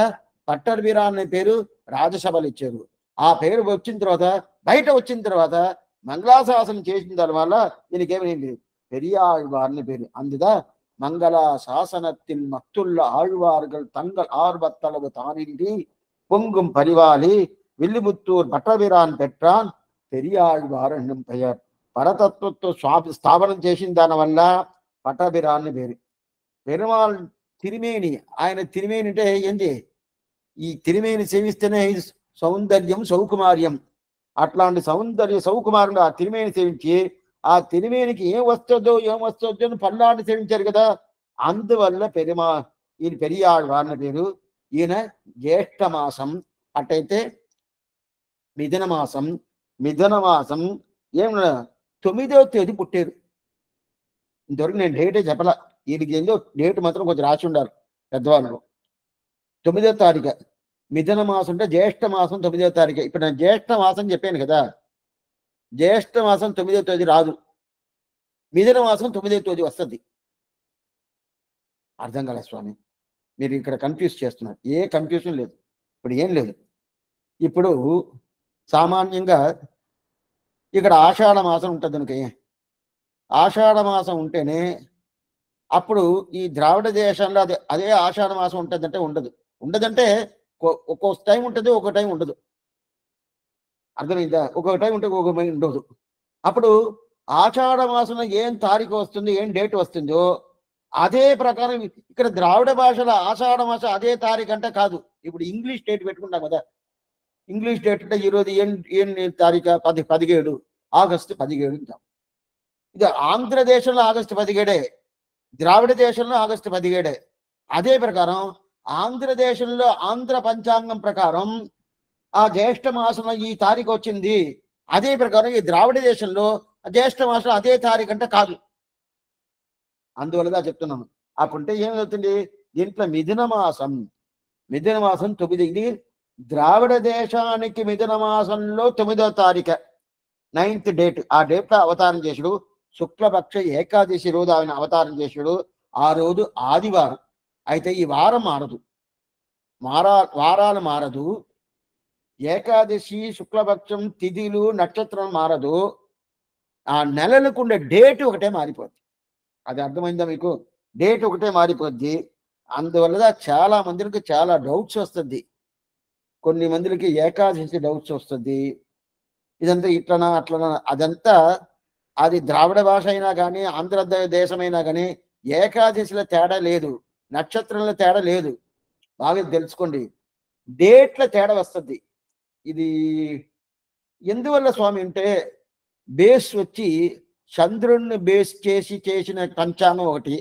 పట్టర్ బిరాన్ అనే పేరు రాజసభలు ఇచ్చారు. ఆ పేరు వచ్చిన తర్వాత బయట వచ్చిన తర్వాత మంగళాశాసనం చేసిన దానివల్ల ఈయనకేమైంది పెరియాళ్వార్ని పేరు. అందుదా మంగళ சாசனத்தில் மத்துள்ள ஆழ்வார்கள் தங்கள் ஆர்வத்தளவு தானின்றி பொங்கும் பரிவாலி வில்லிபுத்தூர் பட்டபிரான் பெற்றான் పెరియాళ్వార్ என்னும் பெயர். పరతత్వతో స్థాపనం చేసిన దాని వల్ల పట్టభిరాన్ని పేరు. పెరుమాళ్ తిరిమేని, ఆయన తిరిమేని అంటే ఏంటి, ఈ తిరిమేని సేవిస్తేనే సౌందర్యం సౌకుమార్యం. అట్లాంటి సౌందర్య సౌకుమారుడు ఆ తిరిమేని సేవించి ఆ తిరిమేనికి ఏం వస్తుందో అని పల్లాన్ని సేవించారు కదా, అందువల్ల ఈయన పెరియాళ్వార్ని పేరు. ఈయన జ్యేష్ఠ మాసం, అట్టయితే మిథున మాసం ఏం 9వ తేదీ పుట్టారు. ఇంతవరకు నేను డేటే చెప్పలా. ఈయనకి ఏందో డేట్ మాత్రం కొంచెం రాసి ఉండాలి పెద్దవాళ్ళు. 9వ తారీఖు మిథున మాసం అంటే జ్యేష్ఠ మాసం 9వ తారీఖు. ఇప్పుడు నేను జ్యేష్ఠ మాసం చెప్పాను కదా, జ్యేష్ఠ మాసం 9వ తేదీ రాదు, మిథున మాసం 9వ తేదీ వస్తుంది. అర్థం కాలే స్వామి, మీరు ఇక్కడ కన్ఫ్యూజ్ చేస్తున్నారు. ఏ కన్ఫ్యూజన్ లేదు, ఇప్పుడు ఏం లేదు. ఇప్పుడు సామాన్యంగా ఇక్కడ ఆషాఢ మాసం ఉంటుంది కనుక ఆషాఢ మాసం ఉంటేనే అప్పుడు ఈ ద్రావిడ దేశంలో అదే ఆషాఢ మాసం ఉంటుందంటే ఉండదంటే ఒక్కో టైం ఉంటుంది, ఒక్కో టైం ఉండదు. అర్థమైందా? ఒక్కొక్క టైం ఉంటుంది, ఒక్కొక్క టైం ఉండదు. అప్పుడు ఆషాఢ మాసంలో ఏం తారీఖు వస్తుంది, ఏం డేట్ వస్తుందో అదే ప్రకారం ఇక్కడ ద్రావిడ భాషలో ఆషాఢ మాసం అదే తారీఖు అంటే కాదు. ఇప్పుడు ఇంగ్లీష్ డేట్ పెట్టుకుంటాం కదా, ఇంగ్లీష్ డేట్ అంటే ఈరోజు ఏం తారీఖు 17 ఆగస్టు 17 ఉంటాం. ఇది ఆంధ్రదేశంలో ఆగస్టు 17, ద్రావిడ దేశంలో ఆగస్టు 17. అదే ప్రకారం ఆంధ్రదేశంలో ఆంధ్ర పంచాంగం ప్రకారం ఆ జ్యేష్ఠ మాసంలో ఈ తారీఖు వచ్చింది. అదే ప్రకారం ఈ ద్రావిడ దేశంలో జ్యేష్ఠ మాసం అదే తారీఖు అంటే కాదు. అందువల్లగా చెప్తున్నాను. అప్పుడంటే ఏమవుతుంది, దీంట్లో మిథున మాసం 9. ఇది ద్రావిడ దేశానికి మిథున మాసంలో 9వ తారీఖు 9th డేట్. ఆ డేట్ అవతారం చేసాడు. శుక్లపక్ష ఏకాదశి రోజు ఆయన అవతారం చేసాడు. ఆ రోజు ఆదివారం. అయితే ఈ వారం వారాలు మారదు. ఏకాదశి శుక్లపక్షం తిథిలు నక్షత్రం మారదు. ఆ నెలలకు ఉండే డేట్ ఒకటే మారిపోద్ది. అది అర్థమైందా మీకు? డేట్ ఒకటే మారిపోద్ది. అందువల్ల చాలా మందికి చాలా డౌట్స్ వస్తుంది. కొన్ని మందికి ఏకాదశి డౌట్స్ వస్తుంది. ఇదంతా ఇట్లనా అట్లనా, అదంతా అది ద్రావిడ భాష అయినా కానీ ఆంధ్ర దేశమైనా కానీ ఏకాదశిలో తేడా లేదు, నక్షత్రంలో తేడా లేదు. బాగా తెలుసుకోండి, డేట్ల తేడా వస్తుంది. ఇది ఎందువల్ల స్వామి అంటే బేస్ వచ్చి చంద్రుడిని బేస్ చేసిన పంచాంగం ఒకటి,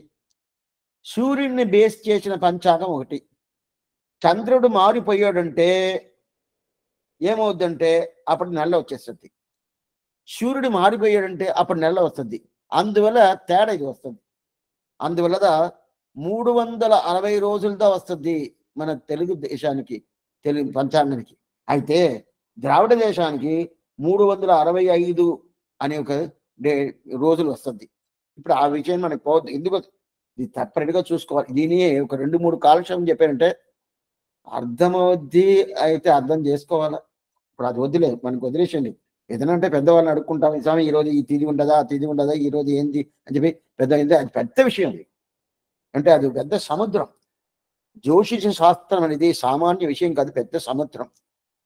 సూర్యుడిని బేస్ చేసిన పంచాంగం ఒకటి. చంద్రుడు మారిపోయాడంటే ఏమవుద్దంటే అప్పుడు నెల వచ్చేస్తుంది. సూర్యుడు మారిపోయాడంటే అప్పుడు నెల వస్తుంది. అందువల్ల తేడా ఇది వస్తుంది. అందువల్ల 360 రోజులతో వస్తుంది మన తెలుగు దేశానికి, తెలుగు పంచాంగానికి. అయితే ద్రావిడ దేశానికి 365 అనే ఒక రోజులు వస్తుంది. ఇప్పుడు ఆ విషయం మనకి పోవద్దు, ఎందుకు ఇది తప్పనిగా చూసుకోవాలి. దీని ఒక 2-3 కాలక్షేపం చెప్పారంటే అర్థమవుద్ది. అయితే అర్థం చేసుకోవాలా. ఇప్పుడు అది వద్దులేదు, మనకు వదిలేసండి. ఏదనంటే పెద్దవాళ్ళని అడుక్కుంటాం, స్వామి ఈరోజు ఈ తిథి ఉండదా, ఆ తిథి ఉండదా, ఈరోజు ఏంది అని చెప్పి అది పెద్ద విషయం. అంటే అది పెద్ద సముద్రం. జ్యోతిష శాస్త్రం అనేది సామాన్య విషయం కాదు, పెద్ద సముద్రం.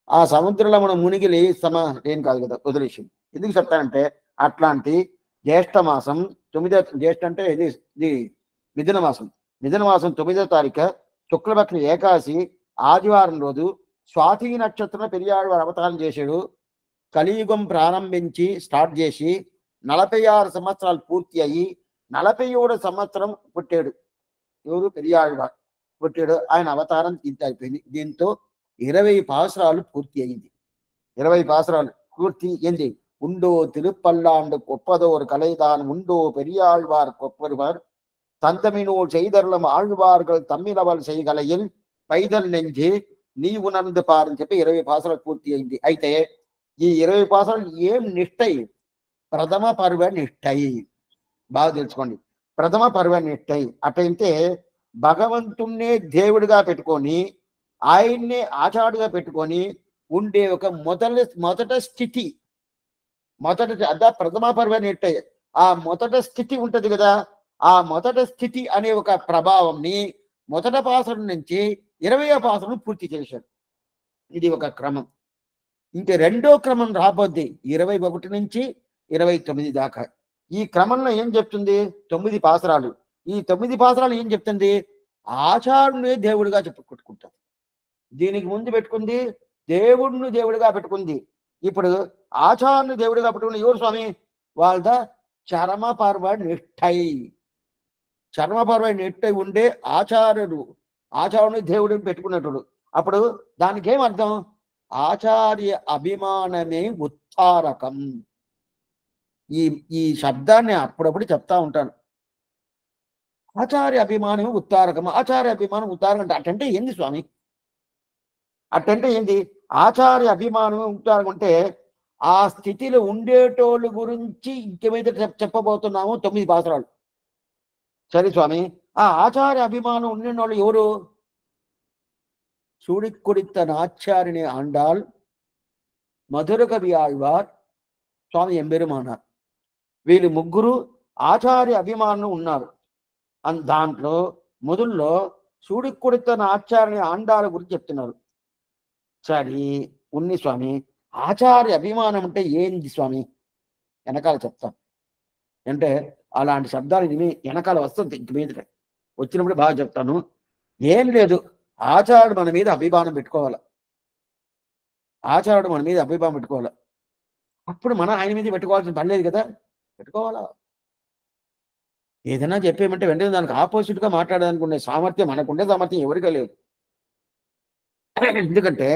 ఆ సముద్రంలో మనం మునిగి లేస్తామా, ఏం కాదు కదా, వదిలేసి. ఎందుకు చెప్తానంటే అట్లాంటి జ్యేష్ఠ మాసం 9వ జ్యేష్ఠ అంటే ఇది మిథున మాసం 9వ తారీఖు శుక్లపక్ష ఏకాదశి ఆదివారం రోజు స్వాతి నక్షత్రం పెరియాళ్వారు అవతారం చేశాడు. కలియుగం ప్రారంభించి స్టార్ట్ చేసి 46 సంవత్సరాలు పూర్తి అయ్యి 47వ సంవత్సరం పుట్టాడు. ఎవరు? పెరియాళ్వారు పుట్టాడు. ఆయన అవతారం ఇంత అయిపోయింది. దీంతో 20 పాసురాలు పూర్తి అయింది. 20 பாசுராలు పూర్తి ఏంది உண்டோ திருப்பல்லாண்டு கொப்பதோர் கலைதான் உண்டோ பெரியாழ்வார் கொப்பருவர் தந்தமினோர் செய்தருளும் ఆళ్వాர்கள் తమ్మినవల్ செய்గలயில் పైదల్ నెంజి నీ ఉనందు పారని చెప్పి 20 పాసురాలు పూర్తి అయింది. అయితే ఈ 20 పాసురాలు ఏం నిష్టై? ప్రథమ పర్వ నిష్టై. బాగా తెలుసుకోండి, ప్రథమ పర్వ నిష్టై. అటైతే భగవంతుణ్ణే దేవుడిగా పెట్టుకొని ఆయన్నే ఆచాడుగా పెట్టుకొని ఉండే ఒక మొదట స్థితి, అదా ప్రథమ పర్వ నిష్టై. ఆ మొదట స్థితి ఉంటది కదా, ఆ మొదట స్థితి అనే ఒక ప్రభావంని మొదట పాసరం నుంచి 20వ పాసరం పూర్తి చేశాడు. ఇది ఒక క్రమం. ఇంకా రెండో క్రమం రాబోద్ది 21 నుంచి 29 దాకా. ఈ క్రమంలో ఏం చెప్తుంది? 9 పాసరాలు. ఈ 9 పాసరాలు ఏం చెప్తుంది? ఆచారునే దేవుడిగా చెప్పుకుంటారు. దీనికి ముందు పెట్టుకుంది దేవుడిని దేవుడిగా పెట్టుకుంది. ఇప్పుడు ఆచార్యుని దేవుడిగా పెట్టుకుని ఎవరు స్వామి? వాళ్ళ చరమ పర్వ నిష్టై. చర్మపర్వ నిట్టై ఉండే ఆచార్యుని దేవుడిని పెట్టుకున్నట్టు. అప్పుడు దానికి ఏం అర్థం? ఆచార్య అభిమానమే ఉత్తారకం. ఈ శబ్దాన్ని అప్పుడప్పుడు చెప్తా ఉంటాను. ఆచార్య అభిమానమే ఉత్తారకం. ఆచార్య అభిమానం ఉత్తారకం అటంటే ఏంది స్వామి? అటంటే ఏంది? ఆచార్య అభిమానమే ఉత్తారకం అంటే ఆ స్థితిలో ఉండేటోళ్ళ గురించి ఇంకేమైతే చెప్పబోతున్నాము 9 పాసరాలు. సరే స్వామి, ఆ ఆచార్య అభిమానం ఉండిన వాళ్ళు ఎవరు? సూడిక్కుడిత్త నాచార్యని ఆండాల్, మధుర కవి ఆళ్వార్, స్వామి ఎంబెరుమానార్. వీళ్ళు ముగ్గురు ఆచార్య అభిమానం ఉన్నారు. దాంట్లో మొదల్లో సూడిక్కుడిత్త నాచార్యని ఆండాల గురించి చెప్తున్నారు. సరే ఉన్ని స్వామి, ఆచార్య అభిమానం అంటే ఏంది స్వామి? వెనకాల చెప్తాం. అంటే అలాంటి శబ్దాలు ఇది వెనకాల వస్తుంది. ఇంక మీద వచ్చినప్పుడు బాగా చెప్తాను. ఏం లేదు, ఆచార్యుడు మన మీద అభిమానం పెట్టుకోవాలి. ఆచార్యుడు మన మీద అభిమానం పెట్టుకోవాలి. అప్పుడు మనం ఆయన మీద పెట్టుకోవాల్సిన పని లేదు కదా, పెట్టుకోవాలా? ఏదైనా చెప్పేమంటే వెంటనే దానికి ఆపోజిట్గా మాట్లాడాలనుకునే సామర్థ్యం మనకుండే సామర్థ్యం ఎవరికీ లేదు. ఎందుకంటే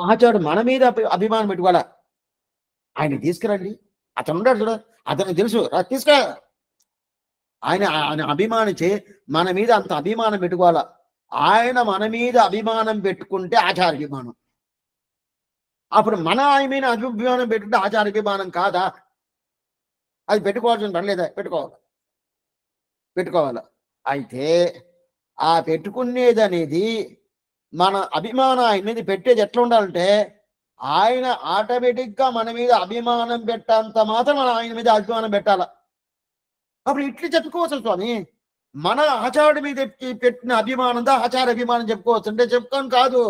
ఆచార్యుడు మన మీద అభిమానం పెట్టుకోవాలా. ఆయన తీసుకురండి, అతను ఉన్నాడు చూడ, అతనికి తెలుసు, తీసుకురా. ఆయన అభిమానించి మన మీద అంత అభిమానం పెట్టుకోవాలా. ఆయన మన మీద అభిమానం పెట్టుకుంటే ఆచార్య అభిమానం. అప్పుడు మన ఆయన మీద అభిమానం పెట్టుకుంటే ఆచార్య అభిమానం కాదా? అది పెట్టుకోవాల్సిన పని లేదా? పెట్టుకోవాలా. అయితే ఆ పెట్టుకునేది అనేది మన అభిమానం ఆయన మీద పెట్టేది ఎట్లా ఉండాలంటే, ఆయన ఆటోమేటిక్గా మన మీద అభిమానం పెట్టంత మాత్రం మనం ఆయన మీద అభిమానం పెట్టాలా. అప్పుడు ఇట్లా చెప్పుకోవచ్చు స్వామి, మన ఆచార్యుడి మీద పెట్టిన అభిమానంతో ఆచార అభిమానం చెప్పుకోవచ్చు అంటే చెప్పుకోని కాదు.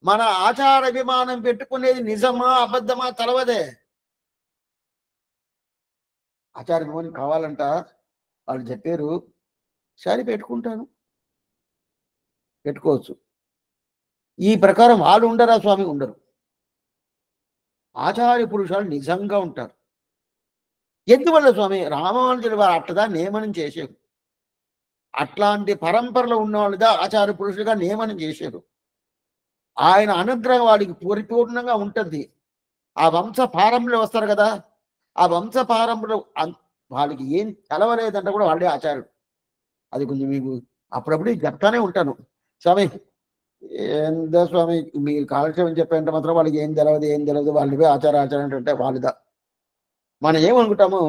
మన ఆచార అభిమానం పెట్టుకునేది నిజమా అబద్ధమా తెలవదే. ఆచార అభిమానం కావాలంట వాళ్ళు చెప్పారు, సరే పెట్టుకుంటాను, పెట్టుకోవచ్చు. ఈ ప్రకారం వాళ్ళు ఉండరా స్వామి? ఉండరు. ఆచార్య పురుషులు నిజంగా ఉంటారు. ఎందువల్ల స్వామి? రామానుజుల వారు అట్లా నియమనం చేశారు. అట్లాంటి పరంపరలో ఉన్న వాళ్ళుగా ఆచార్య పురుషులుగా నియమనం చేశారు. ఆయన అనుగ్రహం వాడికి పరిపూర్ణంగా ఉంటుంది. ఆ వంశ పారంలో వస్తారు కదా, ఆ వంశ పారంలో వాళ్ళకి ఏం తెలవలేదంటే కూడా వాళ్ళే ఆచార్యుడు. అది కొంచెం మీకు అప్పుడప్పుడు చెప్తానే ఉంటాను. స్వామి ఏందో స్వామి మీరు కాలక్షేపం చెప్పేంత మాత్రం వాళ్ళకి ఏం తెలియదు వాళ్ళవే ఆచారం అంటే వాళ్ళదా. మనం ఏమనుకుంటాము?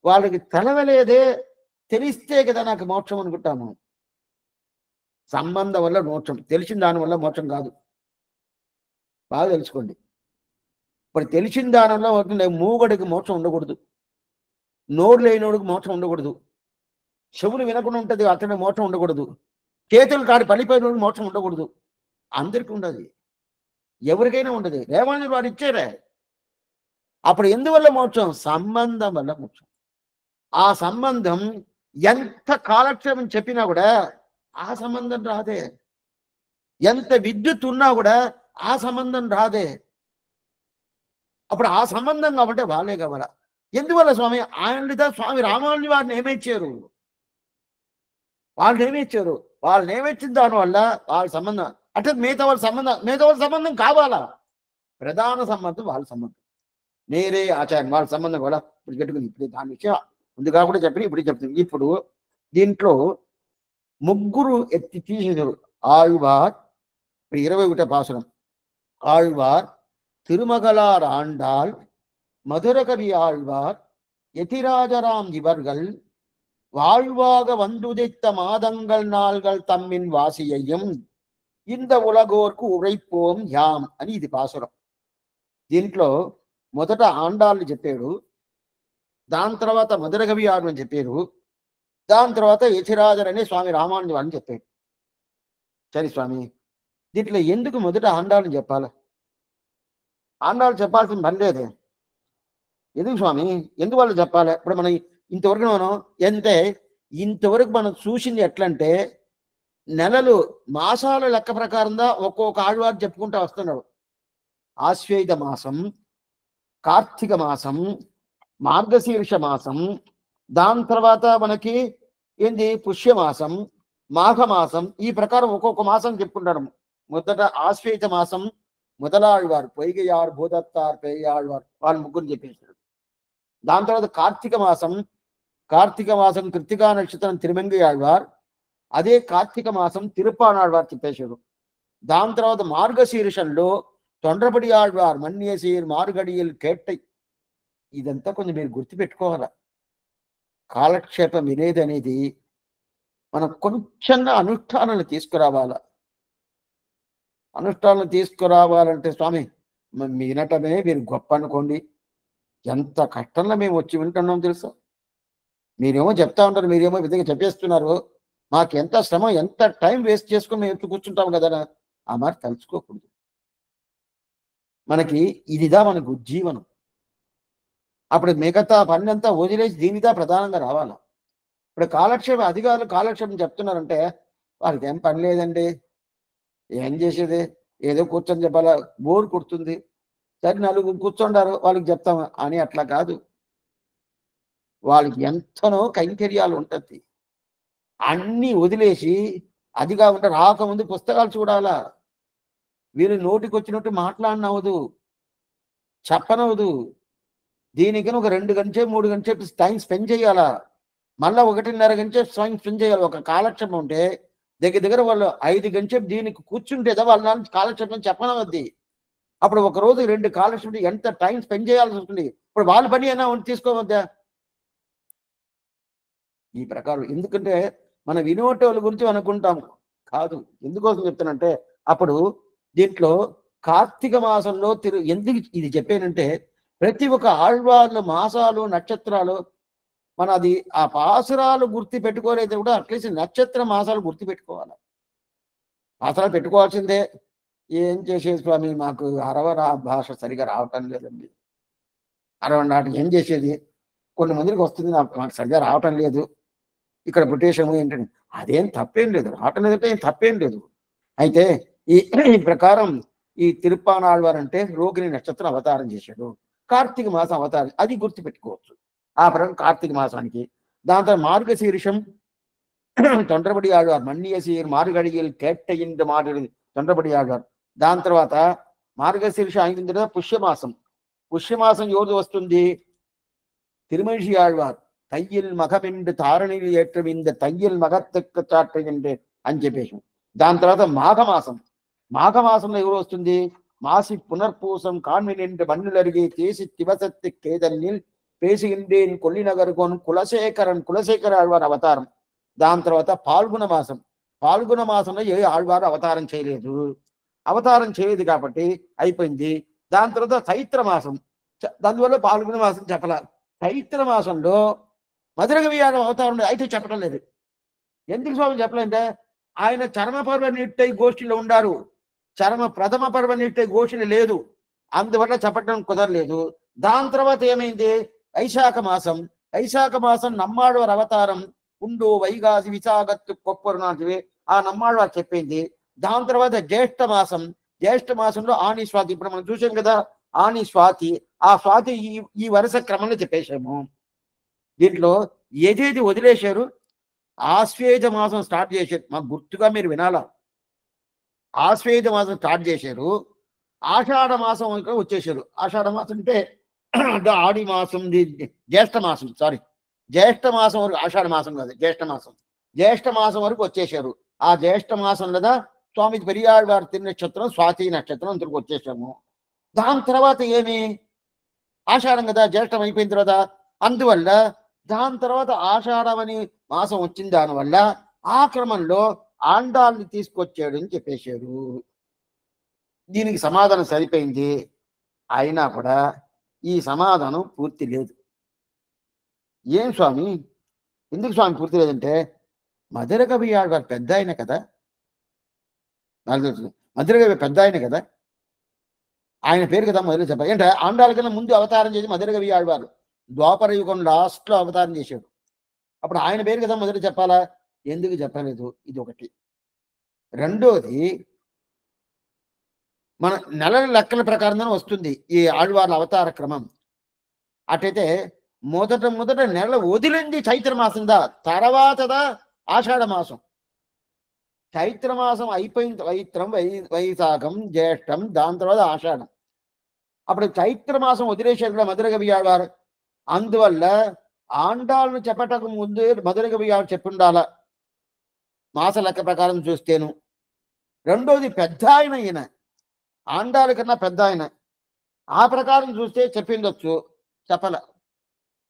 వాళ్ళకి తెలవలేదే, తెలిస్తే కదా నాకు మోక్షం అనుకుంటాము. సంబంధం వల్ల మోక్షం, తెలిసిన దాని వల్ల మోక్షం కాదు. బాగా తెలుసుకోండి. ఇప్పుడు తెలిసిన దానిలో మూగడికి మోక్షం ఉండకూడదు, నోరు లేనివాడికి మోక్షం ఉండకూడదు, చెవులు వినకుండా ఉంటుంది అతని మోక్షం ఉండకూడదు, చేతులు కాడి పడిపోయిన మోక్షం ఉండకూడదు. అందరికీ ఉండదు, ఎవరికైనా ఉండదు. రేవాణి వాడు ఇచ్చారే. అప్పుడు ఎందువల్ల మోక్షం? సంబంధం వల్ల మోక్షం. ఆ సంబంధం ఎంత కాలక్షేపం చెప్పినా కూడా ఆ సంబంధం రాదే. ఎంత విద్యుత్ ఉన్నా కూడా ఆ సంబంధం రాదే. అప్పుడు ఆ సంబంధం కాబట్టి వాళ్ళే కావాలా. ఎందువల్ల స్వామి? ఆయన స్వామి రామానుజుల వారిని ఏమిచ్చారు? వాళ్ళు ఏమిచ్చిన దానివల్ల వాళ్ళ సంబంధం అంటే మిగతా వాళ్ళ సంబంధం కావాలా. ప్రధాన సంబంధం వాళ్ళ సంబంధం. నేరే ఆచార్యం వాళ్ళ సంబంధం కూడా ఇప్పుడు పెట్టుకుని ఇప్పుడు దాని విషయం ముందుగా కూడా చెప్పి ఇప్పుడు చెప్తుంది. ఇప్పుడు దీంట్లో ముగ్గురు ఎత్తి తీసేశారు. ఆళ్వార్ 21 పాసురం. ఆళ్వార్ திருமகளார் ஆண்டாள் மதுரகவி ஆழ்வார் எதிராஜராம் இவர்கள் வாழ்வாக வந்துதைத்த மாதங்கள் நாள்கள் தம்மின் வாசியையும் இந்த ఉలగోర్కు ఉరైపోం యాం అని ఇది పాసురం. దీంట్లో మొదట ఆండాళ్ళు చెప్పాడు, దాని తర్వాత మధురకవి ఆడు అని చెప్పారు, దాని తర్వాత యతిరాజర్ అనే స్వామి రామానుజు అని చెప్పాడు. సరే స్వామి, దీంట్లో ఎందుకు మొదట ఆండాళ్ళని చెప్పాలి? ఆండాళ్ళు చెప్పాల్సిన పని లేదే, ఎందుకు స్వామి, ఎందుకు వాళ్ళు చెప్పాలి? ఇప్పుడు మనం ఇంతవరకు ఇంతవరకు మనం చూసింది ఎట్లంటే నెలలు మాసాల లెక్క ప్రకారంగా ఒక్కొక్క ఆళ్వారు చెప్పుకుంటూ వస్తున్నాడు. ఆశ్వేయుధ మాసం, కార్తీక మాసం, మార్గశీర్ష మాసం, దాని తర్వాత మనకి ఏంది పుష్యమాసం, మాఘమాసం, ఈ ప్రకారం ఒక్కొక్క మాసం చెప్పుకుంటాడు. మొదట ఆశ్వేయుధ మాసం మొదలాళ్వారు పొయ్యయార్ భూదత్తార్ పేయాళ్వారు వాళ్ళు ముగ్గురు చెప్పేశాడు. దాని తర్వాత కార్తీక మాసం కృత్తికా నక్షత్రం తిరుమంగి ఆళ్వార్, అదే కార్తీక మాసం తిరుప్పానాళ్వారు చెప్పేశాడు. దాని తర్వాత మార్గశీర్షంలో తొండ్రపడి ఆళ్వార్ మన్యసీర్ మారుగడియల్ కేట్టై. ఇదంతా కొంచెం మీరు గుర్తుపెట్టుకోవాలా. కాలక్షేపం వినేదనేది మనం కొంచెంగా అనుష్ఠానాలు తీసుకురావాలా. అనుష్ఠానాలు తీసుకురావాలంటే స్వామి వినటమే మీరు గొప్ప అనుకోండి. ఎంత కష్టంలో మేము వచ్చి వింటున్నాం తెలుసా? మీరేమో చెప్తా ఉంటారు, మీరేమో విధంగా చెప్పేస్తున్నారు. మాకు ఎంత శ్రమ, ఎంత టైం వేస్ట్ చేసుకుని మేము ఎత్తు కూర్చుంటాం కదా. ఆ మాట తలుచుకోకూడదు. మనకి ఇదిదా మనకు ఉజ్జీవనం. అప్పుడు మిగతా పని అంతా వదిలేసి దీనిదా ప్రధానంగా రావాలా. ఇప్పుడు కాలక్షేపం అధికారులు కాలక్షేపం చెప్తున్నారంటే వాళ్ళకి ఏం పని లేదండి, ఏం చేసేది, ఏదో కూర్చొని చెప్పాలా, బోర్ కుడుతుంది, సరే నలుగురు కూర్చుండారు వాళ్ళకి చెప్తామా అని అట్లా కాదు. వాళ్ళకి ఎంతనో కైంకర్యాలు ఉంటుంది. అన్నీ వదిలేసి అది కాకుండా రాకముందు పుస్తకాలు చూడాలా. వీళ్ళు నోటికి వచ్చినట్టు మాట్లాడినవదు, చెప్పనవదు. దీనికని ఒక 2 గంటలు 3 గంటలు టైం స్పెండ్ చేయాలా. మళ్ళీ 1.5 గంటలు టైం స్పెండ్ చేయాలి. ఒక కాలక్షేపం ఉంటే దగ్గర వాళ్ళు 5 గంటలు దీనికి కూర్చుంటేదా వాళ్ళ నాన్న కాలక్షేపం చెప్పనవద్ది. అప్పుడు ఒక రోజు 2 కాలక్షేపం ఎంత టైం స్పెండ్ చేయాల్సి వస్తుంది. ఇప్పుడు వాళ్ళ పని అయినా తీసుకోవద్దా? ఈ ప్రకారం. ఎందుకంటే మన వినోటోల గురించి అనుకుంటాం కాదు. ఎందుకోసం చెప్తానంటే అప్పుడు దీంట్లో కార్తీక మాసంలో ఎందుకు ఇది చెప్పానంటే ప్రతి ఒక్క ఆళ్వార్లు మాసాలు నక్షత్రాలు అది ఆ పాసురాలు గుర్తు పెట్టుకోలేదు కూడా అట్లీస్ట్ నక్షత్ర మాసాలు గుర్తు పెట్టుకోవాలి. మాసాలు పెట్టుకోవాల్సిందే. ఏం చేసేది స్వామి, మాకు భాష సరిగా రావటం లేదండి. నాటికి ఏం చేసేది, కొన్ని మందికి వస్తుంది, మాకు సరిగా రావటం లేదు. ఇక్కడ బ్రిటిషము ఏంటంటే అదేం తప్పేం లేదు, రావటం లేదంటే ఏం తప్పేం లేదు. అయితే ఈ ప్రకారం ఈ తిరుప్పానాళ్వారు అంటే రోగిణి నక్షత్రం అవతారం చేశాడు. కార్తీక మాసం అవతారం అది గుర్తుపెట్టుకోవచ్చు. ఆ ప్రకారం కార్తీక మాసానికి. దాని తర్వాత మార్గశీర్షం తొండ్రపడి ఆళ్వార్ మన్యసీర్ మారుగడియల్ కేట్టయింది మారు తొండ్రపడి ఆళ్వార్. దాని తర్వాత మార్గశీర్ష అయిన తర్వాత పుష్యమాసం ఎవరు వస్తుంది? తిరుమణి ఆళ్వార్ తయ్యిల్ మగమిండు తారణిలు ఏற்றవింద తయ్యిల్ మగత్తెక్క చాట్ట అని చెప్పేసి. దాని తర్వాత మాఘమాసంలో ఎవరు వస్తుంది? మాసి పునర్పూసం కాన్వినెంట్ మన్నులరిగి చేసి తివసత్తి కేదన్నిల్ పేసిగిండేన్ కొల్లినగరుకోను కులశేఖర ఆళ్వార్ అవతారం. దాని తర్వాత పాల్గొన మాసంలో ఏ ఆళ్వారు అవతారం చేయలేదు కాబట్టి అయిపోయింది. దాని తర్వాత చైత్ర మాసం, దానివల్ల పాల్గొన మాసం చెప్పాల. చైత్ర మాసంలో మధురకవి అవతారం అయితే చెప్పడం లేదు. ఎందుకు స్వామి చెప్పలేదంటే ఆయన చరమ పర్వ నిట్టై గోష్ఠిలో ఉండారు, ప్రథమ పర్వ నిట్టై గోష్ఠిని లేదు, అందువల్ల చెప్పడం కుదరలేదు. దాని తర్వాత ఏమైంది? వైశాఖ మాసం నమ్మాళ్వారు అవతారం ఉండు వైగాసి విశాఖత్తు కొప్పరు నాటివి ఆ నమ్మాళ్వారు చెప్పింది. దాని తర్వాత జ్యేష్ఠ మాసంలో ఆని స్వాతి, ఇప్పుడు మనం చూసాం కదా ఆని స్వాతి, ఆ స్వాతి ఈ వరుస క్రమంలో చెప్పేశాము. దీంట్లో ఏదేది వదిలేశారు? ఆశ్వేయుధ మాసం స్టార్ట్ చేశారు. మాకు గుర్తుగా మీరు వినాలా. ఆశ్వేయుధ మాసం స్టార్ట్ చేశారు. ఆషాఢ మాసం వచ్చేసారు. ఆషాఢ మాసం అంటే ఆడి మాసం, జ్యేష్ఠ మాసం, సారీ, జ్యేష్ఠ మాసం వరకు, ఆషాఢ మాసం కాదు, జ్యేష్ఠ మాసం. జ్యేష్ఠ మాసం వరకు వచ్చేసారు. ఆ జ్యేష్ఠ మాసం లేదా స్వామి పెరియాళ్వారు తిరునక్షత్రం స్వాతి నక్షత్రం అంతకు వచ్చేసాము. దాని తర్వాత ఏమి, ఆషాఢం కదా, జ్యేష్ఠం అయిపోయిన తర్వాత, అందువల్ల దాని తర్వాత ఆషాఢం అని మాసం వచ్చింది. దానివల్ల ఆ క్రమంలో ఆండాల్ని తీసుకొచ్చాడు అని చెప్పేశారు. దీనికి సమాధానం సరిపోయింది. అయినా కూడా ఈ సమాధానం పూర్తి లేదు. ఏం స్వామి, ఎందుకు స్వామి పూర్తి లేదంటే, మధుర కవి ఆళ్వారు పెద్ద ఆయన కదా, నాకు తెలుసు, మధుర కవి పెద్ద ఆయన కదా, ఆయన పేరు కదా మొదలు చెప్పాలి. ఏంటంటే ఆండాల కన్నా ముందు అవతారం చేసి మధుర కవి ఆళ్వారు ద్వాపర యుగం లాస్ట్లో అవతారం చేశాడు. అప్పుడు ఆయన పేరు కదా మొదలు చెప్పాలా, ఎందుకు చెప్పలేదు? ఇది ఒకటి. రెండోది, మన నెలల లెక్కల ప్రకారంగానే వస్తుంది ఈ ఆళ్వార్ల అవతార క్రమం. అటైతే మొదట నెల వదిలింది చైత్రమాసందా, తర్వాతదా ఆషాఢ మాసం. చైత్రమాసం అయిపోయింది, చైత్రం, వైశాఖం, జ్యేష్టం, దాని తర్వాత ఆషాఢం. అప్పుడు చైత్రమాసం వదిలేశారు కూడా మధుర కవి ఆళ్వారు. అందువల్ల ఆండాలను చెప్పటకు ముందే మధుర కవి ఆళ్వారు చెప్పుండాల మాస లెక్క ప్రకారం చూస్తేను. రెండోది, పెద్ద ఆయన ఈయన, ఆండాల కన్నా పెద్ద ఆయన, ఆ ప్రకారం చూస్తే చెప్పిండొచ్చు, చెప్పల.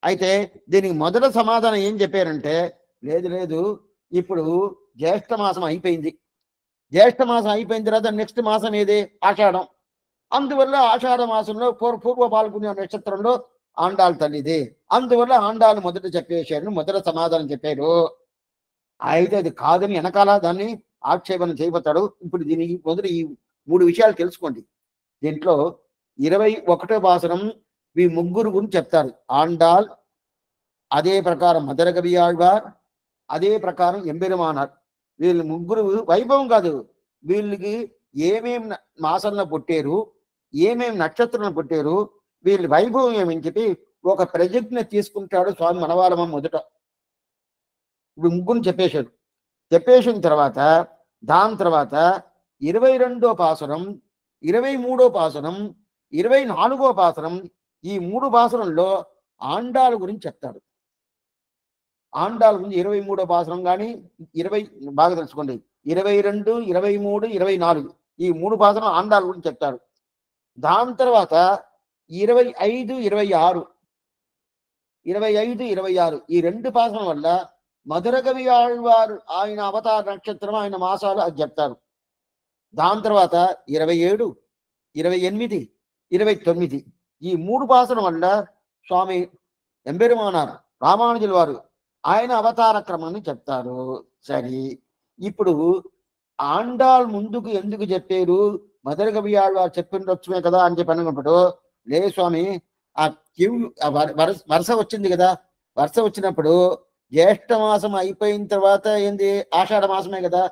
అయితే దీనికి మొదట సమాధానం ఏం చెప్పారంటే, లేదు, ఇప్పుడు జ్యేష్ఠ మాసం అయిపోయింది. జ్యేష్ఠ మాసం అయిపోయిన తర్వాత నెక్స్ట్ మాసం ఏది, ఆషాఢం. అందువల్ల ఆషాఢ మాసంలో పూర్వ పాల్గొనే నక్షత్రంలో ఆండాళ్ తల్లిది. అందువల్ల ఆండాలు మొదట చెప్పేశారు, మొదట సమాధానం చెప్పారు. అయితే అది కాదని వెనకాల దాన్ని ఆక్షేపణ చేయబోతాడు. ఇప్పుడు దీనికి మొదలు ఈ 3 విషయాలు తెలుసుకోండి. దీంట్లో 21వ పాసురం ఈ ముగ్గురు గురించి చెప్తారు. ఆండాల్, అదే ప్రకారం మధుర కవి ఆళ్వార్, అదే ప్రకారం ఎంబెరుమానార్. వీళ్ళు ముగ్గురు వైభవం కాదు, వీళ్ళకి ఏమేం మాసంలో పుట్టారు, ఏమేం నక్షత్రంలో పుట్టారు, వీళ్ళ వైభవం ఏమని చెప్పి ఒక ప్రజ్ఞ తీసుకుంటాడు స్వామి మనవాళమ్మ మొదట. ఇప్పుడు ముగ్గురు చెప్పేశాడు. చెప్పేసిన తర్వాత దాని తర్వాత 22వ పాసురం, 23వ పాసురం, 24వ పాసురం, ఈ 3 పాసురంలో ఆండాల గురించి చెప్తాడు. ఆండాల గురించి 23వ పాసురం కానీ 20 బాగా తెలుసుకోండి, 22, 23, 24 ఈ 3 పాసురం ఆండాల గురించి చెప్తాడు. దాని తర్వాత 25, 26 ఈ 2 పాసురం వల్ల మధుర కవి ఆళ్వారు ఆయన అవతార నక్షత్రం, ఆయన మాసాలు అది చెప్తారు. దాని తర్వాత 27, 28, 29 ఈ 3 పాసురం వల్ల స్వామి ఎంబెరుమానార్ రామానుజుల వారు ఆయన అవతార క్రమాన్ని చెప్తారు. సరే, ఇప్పుడు ఆండాల్ ముందుకు ఎందుకు చెప్పారు, మధుర కవి ఆళ్వారు చెప్పిండొచ్చుమే కదా అని చెప్పి అనుకున్నప్పుడు, లే స్వామి, ఆ వరుస వచ్చింది కదా, వరుస వచ్చినప్పుడు జ్యేష్ఠ మాసం అయిపోయిన తర్వాత ఏంది, ఆషాఢ మాసమే కదా,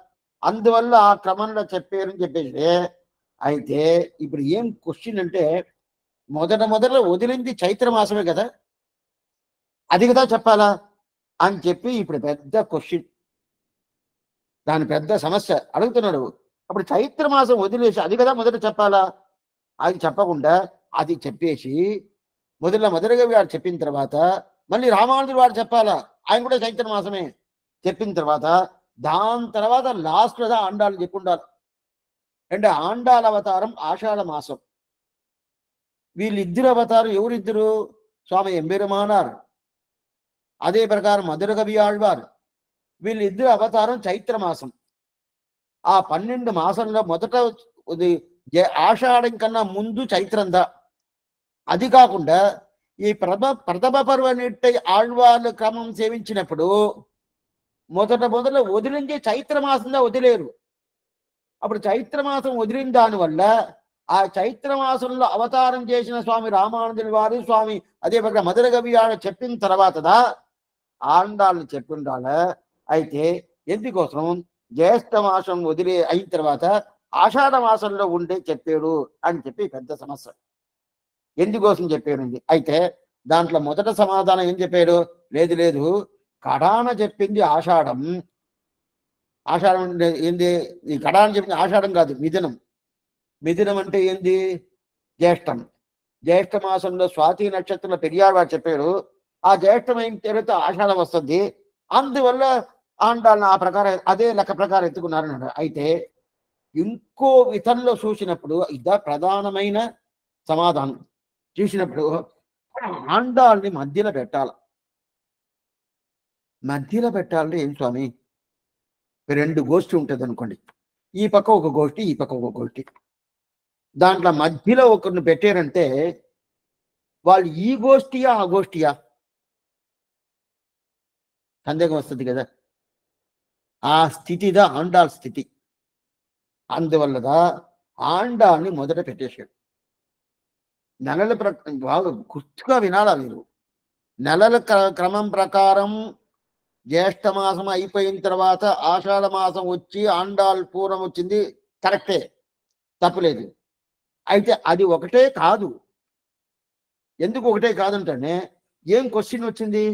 అందువల్ల ఆ క్రమంలో చెప్పారని చెప్పేసి. అయితే ఇప్పుడు ఏం క్వశ్చన్ అంటే, మొదట వదిలింది చైత్ర మాసమే కదా, అది కదా చెప్పాలా అని చెప్పి ఇప్పుడు పెద్ద క్వశ్చన్, దాని పెద్ద సమస్య అడుగుతున్నాడు. అప్పుడు చైత్ర మాసం వదిలేసి అది కదా మొదట చెప్పాలా, అది చెప్పకుండా అది చెప్పేసి మధుర కవి గారు చెప్పిన తర్వాత మళ్ళీ రామానుజుల వారు చెప్పాలా, ఆయన కూడా చైత్ర మాసమే చెప్పిన తర్వాత దాని తర్వాత లాస్ట్లో ఆండాలు చెప్పుండాలి. అంటే ఆండాల అవతారం ఆషాఢ మాసం. వీళ్ళిద్దరు అవతారం ఎవరిద్దరు, స్వామి ఎంబెరుమానార్, అదే ప్రకారం మధుర కవి ఆళ్వార్, వీళ్ళిద్దరు అవతారం చైత్ర మాసం. ఆ 12 మాసంలో మొదట ఆషాఢం కన్నా ముందు చైత్రందా. అది కాకుండా ఈ ప్రథమ పర్వనిట్ట ఆళ్వార్ల క్రమం సేవించినప్పుడు మొదట వదిలించి చైత్ర మాసంలో వదిలేరు. అప్పుడు చైత్రమాసం వదిలిన దానివల్ల ఆ చైత్రమాసంలో అవతారం చేసిన స్వామి రామానుజుల వారు, స్వామి అదే ప్రకారం మధుర కవి చెప్పిన తర్వాతదా ఆండాలను చెప్పిండాల. అయితే ఎందుకోసం జ్యేష్ఠ మాసం వదిలే అయిన తర్వాత ఆషాఢ మాసంలో ఉండే చెప్పాడు అని చెప్పి పెద్ద సమస్య. ఎందుకోసం చెప్పాడు? అయితే దాంట్లో మొదట సమాధానం ఏం చెప్పాడు, లేదు కడాన చెప్పింది ఆషాఢం. ఆషాఢం ఏంది, ఈ కడాన చెప్పింది ఆషాఢం కాదు, మిథునం. మిథునం అంటే ఏంది? జ్యేష్టం. జ్యేష్ఠ మాసంలో స్వాతి నక్షత్రంలో పెరియార్ వారు చెప్పారు. ఆ జ్యేష్టమైన తర్వాత ఆషాఢం వస్తుంది. అందువల్ల ఆండాలను ఆ ప్రకారం అదే లెక్క ప్రకారం ఎత్తుకున్నారన్నాడు. అయితే ఇంకో విధంలో చూసినప్పుడు ఇదా ప్రధానమైన సమాధానం. చూసినప్పుడు ఆండాల్ని మధ్యలో పెట్టాల. మధ్యలో పెట్టాలంటే ఏం స్వామి? 2 గోష్ఠి ఉంటుంది అనుకోండి. ఈ పక్క ఒక గోష్ఠి, ఈ పక్క ఒక గోష్ఠి. దాంట్లో మధ్యలో ఒకరిని పెట్టారంటే వాళ్ళు ఈ గోష్ఠియా ఆ గోష్ఠియా సందేహం వస్తుంది కదా. ఆ స్థితిదా ఆండాల్ స్థితి. అందువల్లదా ఆండాల్ని మొదట పెట్టేశాడు. నెలల బాగా గుర్తుగా వినాలా మీరు. నెలల క్రమం ప్రకారం జ్యేష్ఠ మాసం అయిపోయిన తర్వాత ఆషాఢ మాసం వచ్చి ఆండాల్ పూర్వం వచ్చింది కరెక్టే, తప్పలేదు. అయితే అది ఒకటే కాదు. ఎందుకు ఒకటే కాదంటే ఏం క్వశ్చన్ వచ్చింది?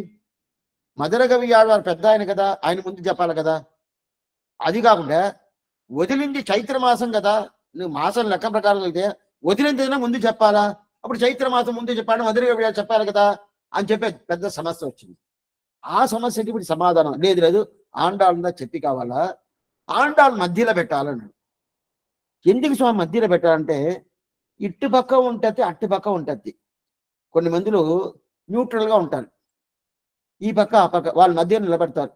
మధురకవి ఆళ్వారు పెద్ద ఆయన కదా, ఆయన ముందు చెప్పాలి కదా. అది కాకుండా వదిలింది చైత్ర మాసం కదా, నువ్వు మాసం లెక్క ప్రకారం అయితే వదిలిందైనా ముందు చెప్పాలా? అప్పుడు చైత్ర మాసం ముందు చెప్పాలి, మధురకవి చెప్పాలి కదా అని చెప్పే పెద్ద సమస్య వచ్చింది. ఆ సమస్యకి ఇప్పుడు సమాధానం లేదు. లేదు ఆండాళ్ళ చెప్పి కావాలా, ఆండాళ్ళు మధ్యలో పెట్టాలన్నాడు. ఎందుకు స్వామి మధ్యలో పెట్టాలంటే ఇటు పక్క ఉంటుంది, అటు పక్క ఉంటుంది. కొన్ని మందులు న్యూట్రల్గా ఉంటారు. ఈ పక్క ఆ పక్క వాళ్ళ మధ్య నిలబెడతారు.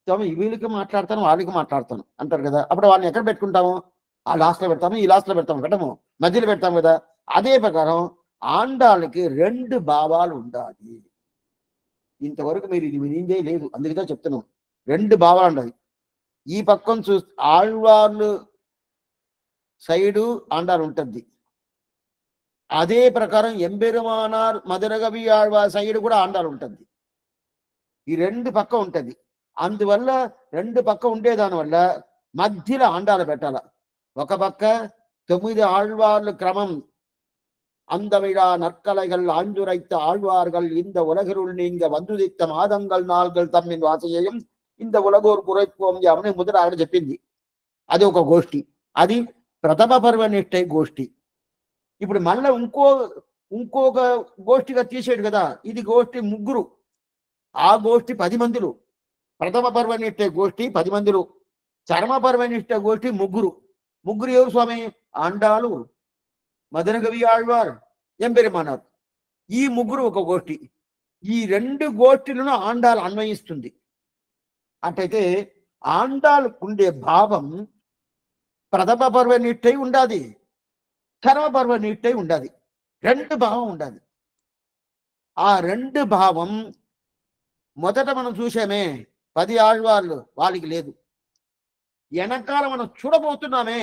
స్వామి వీళ్ళకి మాట్లాడతాను, వాళ్ళకి మాట్లాడతాను అంటారు కదా. అప్పుడు వాళ్ళని ఎక్కడ పెట్టుకుంటాము? ఆ లాస్ట్లో పెడతాము, ఈ లాస్ట్లో పెడతాము, పెట్టము మధ్యలో పెడతాము కదా. అదే ప్రకారం ఆండాళ్ళకి 2 భావాలు ఉండాలి. ఇంతవరకు మీరు ఇది వినిందే లేదు, అందుకే చెప్తున్నాం. 2 భావాలు ఉండాలి. ఈ పక్కన ఆళ్వార్లు సైడు ఆండాల్ ఉంటుంది. అదే ప్రకారం ఎంబెరుమానార్ మధురకవి ఆళ్వార్ సైడ్ కూడా ఆండాల్ ఉంటుంది. ఈ 2 పక్క ఉంటుంది. అందువల్ల 2 పక్క ఉండేదాని వల్ల మధ్యలో ఆండాలు పెట్టాల. ఒక పక్క 9 ఆళ్వార్లు క్రమం அந்தவிழா நற்கலைகள் ஆஞ்சுரைத்த ஆழ்வார்கள் இந்த உலகிருள் நீங்க வந்துதித்த மாதங்கள் நாள்கள் తమ్మిన్ వాసయేయం ఇంత ఉలగోరు కురైపోం అని మొదట ఆవిడ చెప్పింది. అది ఒక గోష్ఠి. అది ప్రథమ పర్వనిష్ఠ గోష్ఠి. ఇప్పుడు మళ్ళీ ఇంకొక గోష్ఠిగా తీసాడు కదా. ఇది గోష్ఠి 3. ఆ గోష్ఠి 10 మందులు. ప్రథమ పర్వనిష్ఠ గోష్ఠి 10 మందులు. చర్మ పర్వనిష్ఠ గోష్ఠి 3. 3 ఎవరు స్వామి? ఆండాలు, మదనకవి ఆళ్వార్, ఎంబెరుమానార్. ఈ 3 ఒక గోష్ఠి. ఈ 2 గోష్ఠులను ఆండాలు అన్వయిస్తుంది. అటైతే ఆండాలకుండే భావం ప్రథమ పర్వనిష్టై ఉండాలి, చర్మ పర్వనిష్టై ఉండాలి. 2 భావం ఉండాలి. ఆ 2 భావం మొదట మనం చూసామే 10 ఆళ్వార్లు, వాళ్ళకి లేదు. వెనకాల మనం చూడబోతున్నామే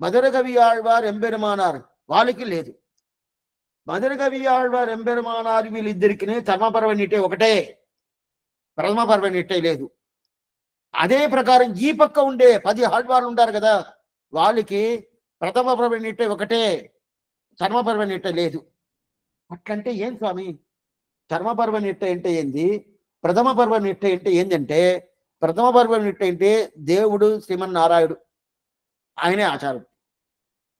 మధురకవి ఆళ్వార్, ఎంబెరుమానార్, వాళ్ళకి లేదు. మధురకవి ఆళ్వార్, ఎంబెరుమానార్ వీళ్ళిద్దరికి చర్మపర్వనిట్టే ఒకటే, ప్రథమ పర్వనిట్టే లేదు. అదే ప్రకారం ఈ పక్క ఉండే 10 ఆళ్వార్లు ఉంటారు కదా, వాళ్ళకి ప్రథమ పర్వనిట్టే ఒకటే, చర్మపర్వనిట్టే లేదు. అట్లంటే ఏం స్వామి? చర్మపర్వనిట్ట అంటే ఏంది, ప్రథమ పర్వనిట్ట అంటే ఏంటంటే, ప్రథమ పర్వనిట్ట అంటే దేవుడు శ్రీమన్నారాయుడు, ఆయనే ఆచారం.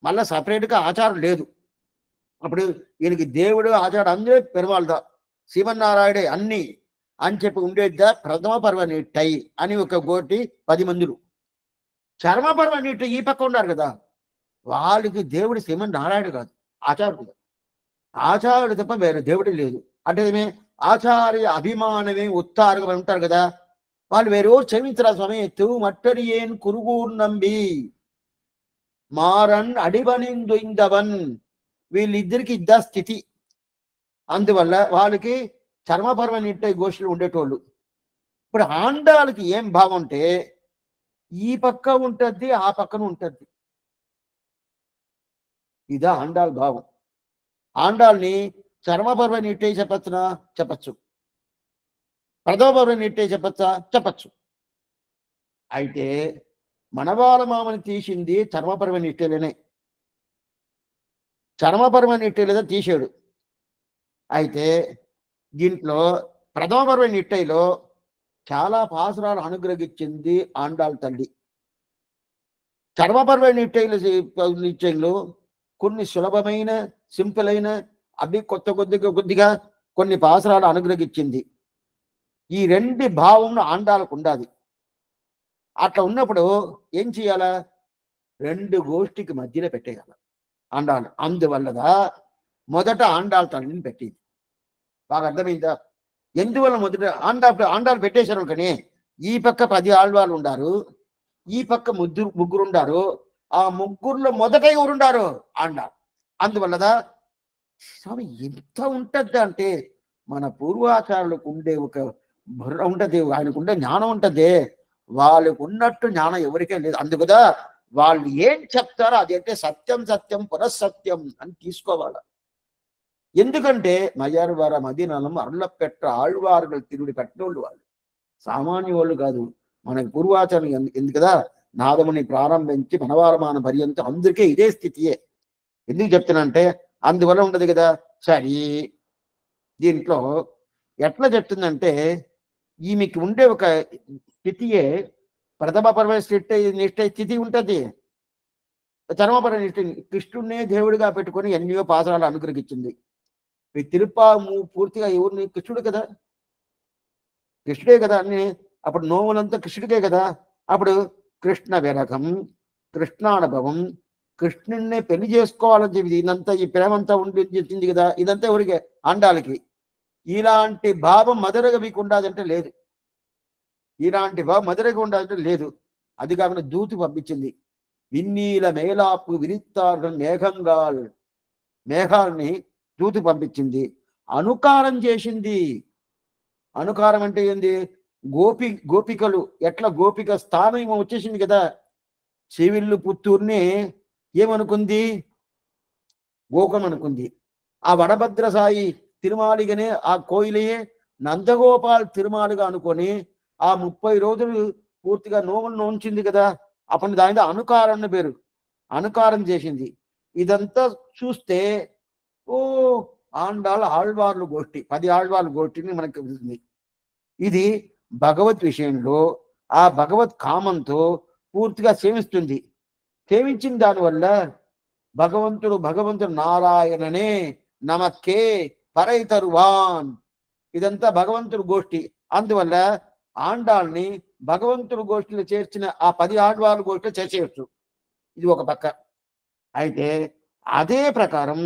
మళ్ళా సపరేట్గా ఆచారం లేదు. అప్పుడు ఈయనకి దేవుడు ఆచారం అందరూ పెరువాళ్ళదా, శ్రీమన్నారాయుడే అన్ని అని చెప్పి ఉండేద్దా ప్రథమ పర్వనిట్టై అని ఒక గోటి 10 మందులు. చర్మ పర్వనిట్ట ఈ పక్క ఉన్నారు కదా, వాళ్ళకి దేవుడు శ్రీమన్నారాయుడు కాదు, ఆచారుడు. ఆచారుడు తప్ప వేరే దేవుడు లేదు. అంటే ఏమే ఆచార్య అభిమానమే ఉత్తారుగా ఉంటారు కదా, వాళ్ళు వేరే క్షమించరా స్వామి. తూ మట్టడి ఏన్ కురుగూర్ నంబి మారన్ అడిబనిందొయిందవన్, వీళ్ళిద్దరికి ఇద్దా స్థితి. అందువల్ల వాళ్ళకి చర్మపర్వనిట్టే గోష్ఠులు ఉండేటోళ్ళు. ఇప్పుడు ఆండాలకి ఏం భావం అంటే ఈ పక్క ఉంటుంది, ఆ పక్కన ఉంటుంది. ఇదా ఆండాల్ భావం. ఆండాల్ని చర్మపర్వనిట్టే చెప్పచ్చునా? చెప్పచ్చు. ప్రథమ పర్వనిట్టే చెప్పచ్చా? చెప్పచ్చు. అయితే మనవాళ్ళ మామని తీసింది చర్మపర్వనిట్టేలనే, చర్మపర్వనిట్టేలేదా తీసాడు. అయితే దీంట్లో ప్రథమ చర్మపరమైన నిశ్చయంలో కొన్ని సులభమైన సింపుల్ అయిన అవి కొద్దిగా కొన్ని పాసరాలు అనుగ్రహించింది. ఈ రెండు భావంలో ఆండాలకు ఉండాలి. అట్లా ఉన్నప్పుడు ఏం చేయాలా? రెండు గోష్ఠికి మధ్యలో పెట్టేయాలి ఆండాలు. అందువల్లదా మొదట ఆండాళ్ళ తల్లిని పెట్టింది. బాగా అర్థమైందా? ఎందువల్ల మొదట ఆండాలు పెట్టేశారు కానీ ఈ పక్క 10 ఆళ్వాళ్ళు ఉండారు, ఈ పక్క ముగ్గురు ఉండారు. ఆ ముగ్గురులో మొదట ఎవరుండారు? ఆండాలు. అందువల్లదా స్వామి ఎంత ఉంటది అంటే మన పూర్వాచారులకు ఉండే ఒక బుర్ర ఉంటది, ఆయనకు ఉండే జ్ఞానం ఉంటది. వాళ్ళకు ఉన్నట్టు జ్ఞానం ఎవరికే లేదు. అందుకదా వాళ్ళు ఏం చెప్తారో అదంటే సత్యం సత్యం పునఃసత్యం అని తీసుకోవాలి. ఎందుకంటే మయ్యారువార మదీనలం అరుళపెట్ట ఆళ్వారులు తిరుడి కట్టినోళ్ళు వాళ్ళు సామాన్య వాళ్ళు కాదు. మనకి పూర్వాచారం ఎందుకు కదా నాదముని ప్రారంభించి మనవారమాన పర్యంతం అందరికీ ఇదే స్థితియే. ఎందుకు చెప్తున్నానంటే అందువల్ల ఉండదు కదా. సరే, దీంట్లో ఎట్లా చెప్తుందంటే ఈమెకి ఉండే ఒక స్థితియే ప్రథమపరమైన నిష్ట స్థితి ఉంటుంది. చర్మపరమైన నిష్ట కృష్ణుడినే దేవుడిగా పెట్టుకొని ఎన్నో పాసరాలు అనుగ్రహించింది. ఈ తిరుపాము పూర్తిగా ఎవరిని? కృష్ణుడు కదా, కృష్ణుడే కదా అన్ని. అప్పుడు నోములంతా కృష్ణుడికే కదా. అప్పుడు కృష్ణ విరహం, కృష్ణానుభవం, కృష్ణుడినే పెళ్లి చేసుకోవాలని చెప్పి ఇదంతా ఈ ప్రేమంతా ఉండి చెప్పింది కదా. ఇదంతా ఎవరికే? ఆండాలకి. ఇలాంటి భావం మధురగా మీకు ఉండాలంటే లేదు. ఇలాంటి భావం మధురగా ఉండాలంటే లేదు. అది కాకుండా దూతి పంపించింది. విన్నీల మేలాపు విరిత్తారు మేఘాల్ని దూతి పంపించింది. అనుకారం చేసింది. అనుకారం అంటే ఏంది? గోపికలు ఎట్లా గోపిక స్థానం వచ్చేసింది కదా. చెవిల్లు పుత్తూరుని ఏమనుకుంది? గోకం అనుకుంది. ఆ వడభద్రసాయి తిరుమాలిగానే ఆ కోయిలయే నందగోపాల్ తిరుమాలిగా అనుకొని ఆ 30 రోజులు పూర్తిగా నోములు నోంచింది కదా. అప్పుడు దాని అనుకారం పేరు. అనుకారం చేసింది. ఇదంతా చూస్తే ఓ ఆళ్వార్లు గోష్ఠి, 10 ఆళ్వార్లు గోష్ఠిని మనకి ఉంది. ఇది భగవత్ విషయంలో ఆ భగవత్ కామంతో పూర్తిగా సేవిస్తుంది. సేవించిన దానివల్ల భగవంతుడు నారాయణనే నమక్కే పరైతరువాన్. ఇదంతా భగవంతుడు గోష్ఠి. అందువల్ల ఆండాల్ని భగవంతుడు గోష్ఠిలో చేర్చిన ఆ 10 ఆళ్వార్ల గోష్ఠిలో చేర్చేయచ్చు. ఇది ఒక పక్క. అయితే అదే ప్రకారం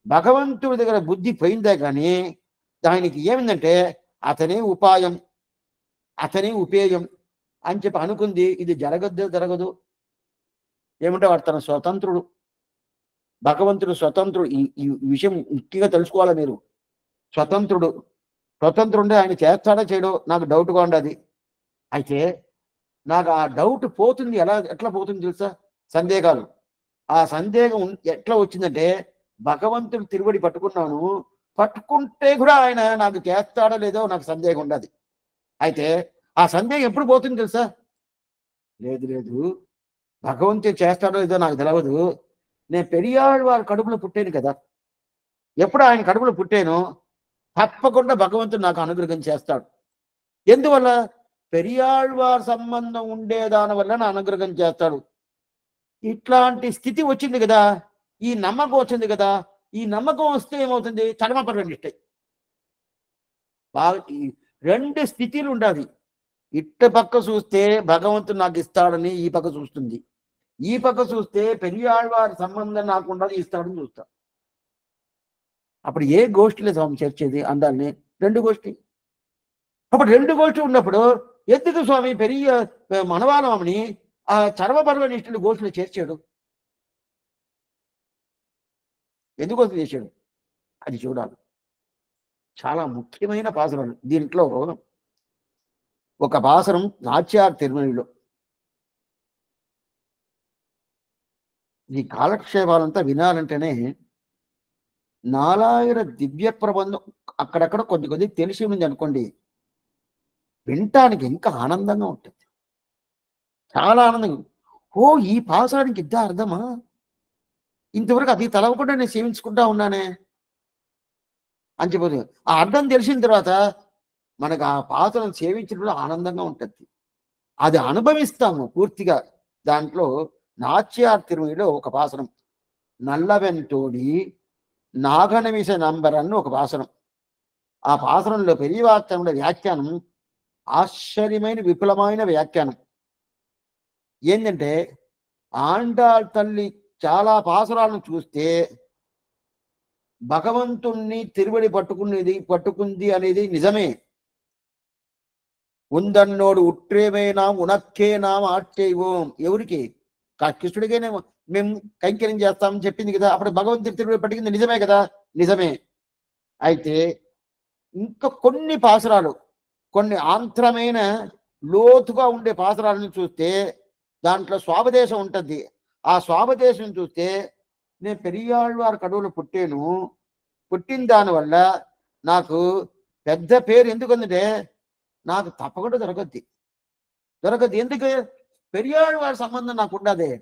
భగవంతుడి దగ్గర బుద్ధి పోయిందే కానీ దానికి ఏమిందంటే అతనే ఉపాయం, అతనే ఉపేయం అని చెప్పి అనుకుంది. ఇది జరగదు. ఏమంటే వాడు తన స్వతంత్రుడు, భగవంతుడు స్వతంత్రుడు. ఈ విషయం ముఖ్యంగా తెలుసుకోవాలి మీరు. స్వతంత్రుడు ఆయన చేస్తాడో చేయడో నాకు డౌట్గా ఉండదు. అయితే నాకు ఆ డౌట్ పోతుంది. ఎట్లా పోతుంది తెలుసా? సందేహాలు. ఆ సందేహం ఎట్లా వచ్చిందంటే భగవంతుడు తిరువడి పట్టుకుంటే కూడా ఆయన నాకు చేస్తాడో లేదో నాకు సందేహం ఉండదు. అయితే ఆ సందేహం ఎప్పుడు పోతుంది తెలుసా? లేదు భగవంతుడు చేస్తాడో లేదో నాకు తెలియదు. నేను పెరియాడు వారి కడుపులో పుట్టాను కదా. ఎప్పుడు ఆయన కడుపులో పుట్టానో తప్పకుండా భగవంతుడు నాకు అనుగ్రహం చేస్తాడు. ఎందువల్ల? పెరియాళ్వారి సంబంధం ఉండేదాని వల్ల నా అనుగ్రహం చేస్తాడు. ఇట్లాంటి స్థితి వచ్చింది కదా. ఈ నమ్మకం వచ్చింది కదా. ఈ నమ్మకం వస్తే ఏమవుతుంది? చర్మపరమైన నిష్ట. బాగా ఈ 2 స్థితిలు ఉండాలి. ఇట్ట పక్క చూస్తే భగవంతుడు నాకు ఇస్తాడని ఈ పక్క చూస్తుంది. ఈ పక్క చూస్తే పెరియాళ్వారి సంబంధం నాకు ఉండదు, ఇస్తాడని చూస్తా. అప్పుడు ఏ గోష్ఠిలో స్వామి చేర్చేది అందాన్ని? 2 గోష్ఠి. అప్పుడు 2 గోష్ఠి ఉన్నప్పుడు ఎందుకు స్వామి పెరియ మనవానమని ఆ చర్మపరమైన నిష్ఠలు గోష్ఠిలో చేర్చాడు? ఎందుకోసం చేశాడు? అది చూడాలి. చాలా ముఖ్యమైన పాసరం. దీంట్లో ఒక పాసరం నాచ్యార్ తిరుమలలో. ఈ కాలక్షేపాలంతా వినాలంటేనే నాలాయిర దివ్య ప్రబంధం అక్కడక్కడ కొద్ది తెలిసి ఉంది అనుకోండి, వినటానికి ఇంకా ఆనందంగా ఉంటుంది. చాలా ఆనందంగా. ఓ ఈ పాసరానికి ఇద్దా అర్థమా? ఇంతవరకు అది తలవకుండా నేను సేవించుకుంటా ఉన్నానే అని చెప్పదు. ఆ అర్థం తెలిసిన తర్వాత మనకు ఆ పాత్రను సేవించడంలో ఆనందంగా ఉంటుంది. అది అనుభవిస్తాము పూర్తిగా. దాంట్లో నాచ్యార్ తిరుమలలో ఒక పాసనం, నల్లవెంటోడి నాగనమిస నంబర్ అని ఒక పాసనం. ఆ పాసనంలో పెరియవాచనముల వ్యాఖ్యానం ఆశ్చర్యమైన విపులమైన వ్యాఖ్యానం. ఏంటంటే ఆండాళ్ తల్లి చాలా పాసురాలను చూస్తే భగవంతుణ్ణి తిరువడి పట్టుకుంది అనేది నిజమే. ఉందన్నోడు ఉట్రేమే నాం ఉనక్కే నాం ఆట్చేయోం. ఎవరికి? కృష్ణుడికే మేము కైంకర్యం చేస్తామని చెప్పింది కదా. అప్పుడు భగవంతుడి తిరువడి పట్టుకుంది నిజమే కదా, నిజమే. అయితే ఇంకా కొన్ని పాసురాలు, కొన్ని ఆంధ్రమైన లోతుగా ఉండే పాసురాలను చూస్తే దాంట్లో స్వాపదేశం ఉంటుంది. ఆ స్వాపదేశం చూస్తే నేను పెరియాళ్వారి కడువులో పుట్టిన దానివల్ల నాకు పెద్ద పేరు ఎందుకంటే నాకు తప్పకుండా దొరకద్ది. ఎందుకు? పెరియాళ్వారి సంబంధం నాకు ఉండదే.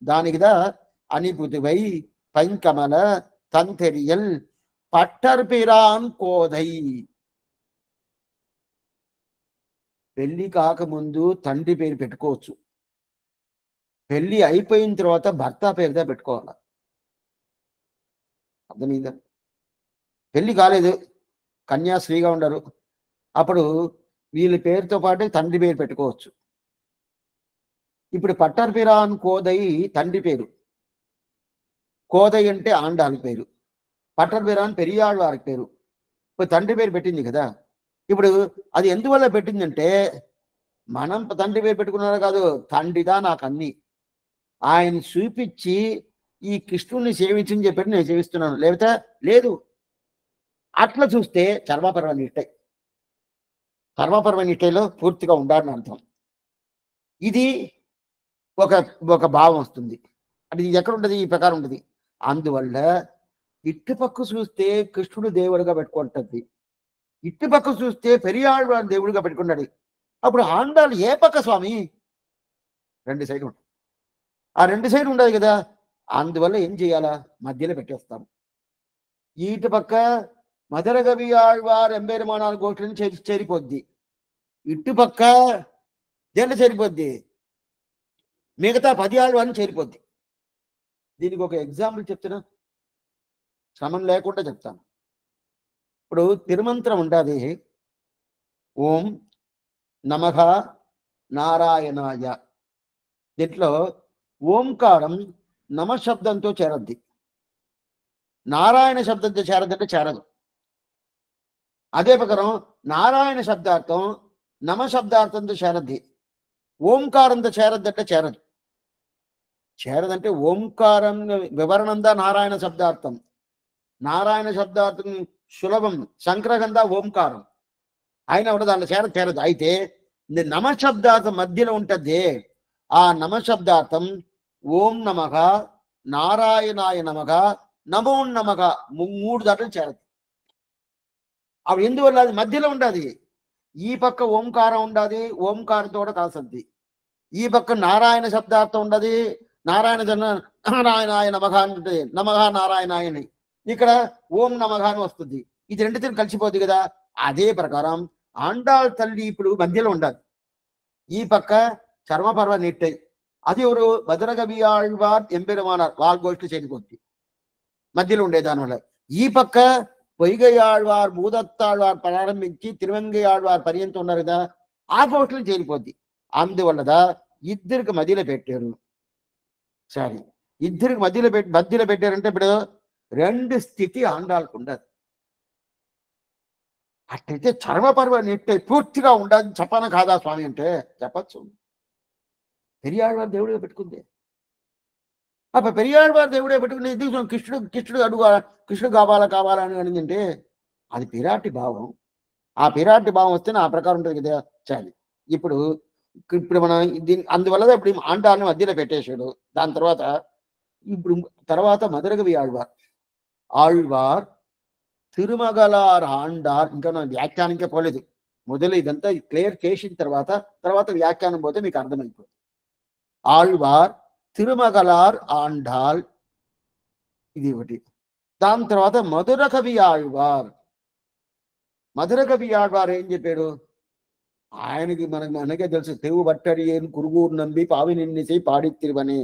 దానికిదా అనిపుతివై పైంకమల తంతెరియల్ పట్టర్పిరాన్ కోదై. పెళ్లి కాకముందు తండ్రి పేరు పెట్టుకోవచ్చు, పెళ్లి అయిపోయిన తర్వాత భర్త పేరుదా పెట్టుకోవాలి. అర్థమైందా? పెళ్లి కాలేదు, కన్యాశ్రీగా ఉండరు, అప్పుడు వీళ్ళ పేరుతో పాటు తండ్రి పేరు పెట్టుకోవచ్చు. ఇప్పుడు పట్టర్పిరాన్ కోదై తండ్రి పేరు, కోదై అంటే ఆండాళ్ళ పేరు, పట్టర్పిరాన్ పెరియాళ్వారి పేరు. ఇప్పుడు తండ్రి పేరు పెట్టింది కదా. ఇప్పుడు అది ఎందువల్ల పెట్టిందంటే మనం తండ్రి పేరు పెట్టుకున్నారు కాదు, తండ్రిదా నాకు అన్ని ఆయన చూపించి ఈ కృష్ణుడిని సేవించని చెప్పి నేను సేవిస్తున్నాను, లేకపోతే లేదు. అట్లా చూస్తే చర్మపర్వ నిట్టై, కర్మపర్వ నిట్టైలో పూర్తిగా ఉండాలని అర్థం. ఇది ఒక ఒక భావం వస్తుంది. అంటే ఇది ఎక్కడ ఉంటుంది? ఈ ప్రకారం ఉంటుంది. అందువల్ల ఇటుపక్క చూస్తే కృష్ణుడు దేవుడిగా పెట్టుకుంటుంది, ఇటుపక్క చూస్తే పెరియాళ్వారు దేవుడిగా పెట్టుకున్నాడు. అప్పుడు ఆండాలు ఏ పక్క స్వామి? రెండు సైడ్ ఉంటుంది. ఆ రెండు సైడ్ ఉండదు కదా. అందువల్ల ఏం చేయాలా? మధ్యలో పెట్టేస్తాము. ఈటు పక్క మధుర కవి ఆళ్వార్ ఎంబెరుమానాలు గోట్లని చేరిపోద్ది, ఇటుపక్క దేంట్లో చేరిపోద్ది? మిగతా 10 ఆళ్వార్ని చేరిపోద్ది. దీనికి ఒక ఎగ్జాంపుల్ చెప్తున్నా, శ్రమం లేకుండా చెప్తాను. ఇప్పుడు తిరుమంత్రం ఉంటుంది, ఓం నమః నారాయణాయ. దీంట్లో ఓంకారం నమశబ్దంతో చేరద్ది, నారాయణ శబ్దంతో చేరద్దంటే చేరదు. అదే ప్రకారం నారాయణ శబ్దార్థం నమశబ్దార్థంతో చేరద్ది, ఓంకారంతో చేరద్దంటే చేరదు. చేరదంటే ఓంకారం వివరణందా నారాయణ శబ్దార్థం, నారాయణ శబ్దార్థం సులభం సంక్రగంధ ఓంకారం అయినా కూడా దాంట్లో చేరదు. అయితే నమశబ్దార్థం మధ్యలో ఉంటుంది. ఆ నమశబ్దార్థం ఓం నమః, నారాయణాయ నమః, నమో నమః, 3 దాంట్లో చేరదు. అవి ఎందువల్ల? అది మధ్యలో ఉండదు. ఈ పక్క ఓంకారం ఉండదు, ఓంకారంతో కూడా కలిసద్ది. ఈ పక్క నారాయణ శబ్దార్థం ఉండదు, నారాయణాయ నమః అంటే నమః నారాయణాయని, ఇక్కడ ఓం నమః అని వస్తుంది. ఇది రెండుతో కలిసిపోద్ది కదా. అదే ప్రకారం ఆండాళ్ తల్లి ఇప్పుడు మధ్యలో ఉండదు. ఈ పక్క చర్మపర్వ నెట్టై, అది ఎవరు? మధురకవి ఆళ్వార్ ఎంబెరుమానార్ వాళ్ళ గోష్ఠి చేరిపోద్ది, మధ్యలో ఉండే దానివల్ల. ఈ పక్క పొయ్గయాళ్వార్ భూదత్తాళ్వార్ ప్రారంభించి తిరువంగయాళ్వార్ పర్యంతం ఉన్నారు కదా, ఆ గోష్ఠిలో చేరిపోద్ది. అందువల్లదా ఇద్దరికి మధ్యలో పెట్టారు. సరే, ఇద్దరికి మధ్యలో పెట్టారంటే ఇప్పుడు 2 స్థితి ఆండాళ్ళకు ఉండదు. అట్లయితే చర్మపర్వ నెట్టే పూర్తిగా ఉండదు చెప్పన కాదా స్వామి అంటే చెప్పచ్చు. పెరియాళ్వారు దేవుడిగా పెట్టుకుంది. అప్పుడు పెరియాళ్వారు దేవుడే పెట్టుకుని కృష్ణుడు కృష్ణుడు కావాలని అనిందంటే అది పిరాటి భావం. ఆ పిరాటి భావం వస్తేనే ఆ ప్రకారం ఉంటుంది కదా. చాలి. ఇప్పుడు మనం అందువల్ల ఇప్పుడు ఆండాన్ని మధ్యలో పెట్టేశాడు. దాని తర్వాత మధురకవి ఆళ్వార్ తిరుమగలార్ ఆండార్. ఇంకా నా వ్యాఖ్యానికే పోలేదు, మొదలు ఇదంతా క్లియర్ చేసిన తర్వాత వ్యాఖ్యానం పోతే మీకు అర్థమైపోతుంది. ఆళ్వార్ తిరుమగలార్ ఆండాల్, ఇది ఒకటి. దాని తర్వాత మధురకవి ఆళ్వార్ ఏం చెప్పాడు? ఆయనకి మనకే తెలుసు, తెవు బట్టడియేను కురుగురు నంబి పావి నిన్నిసై పాడిత్తిరువని.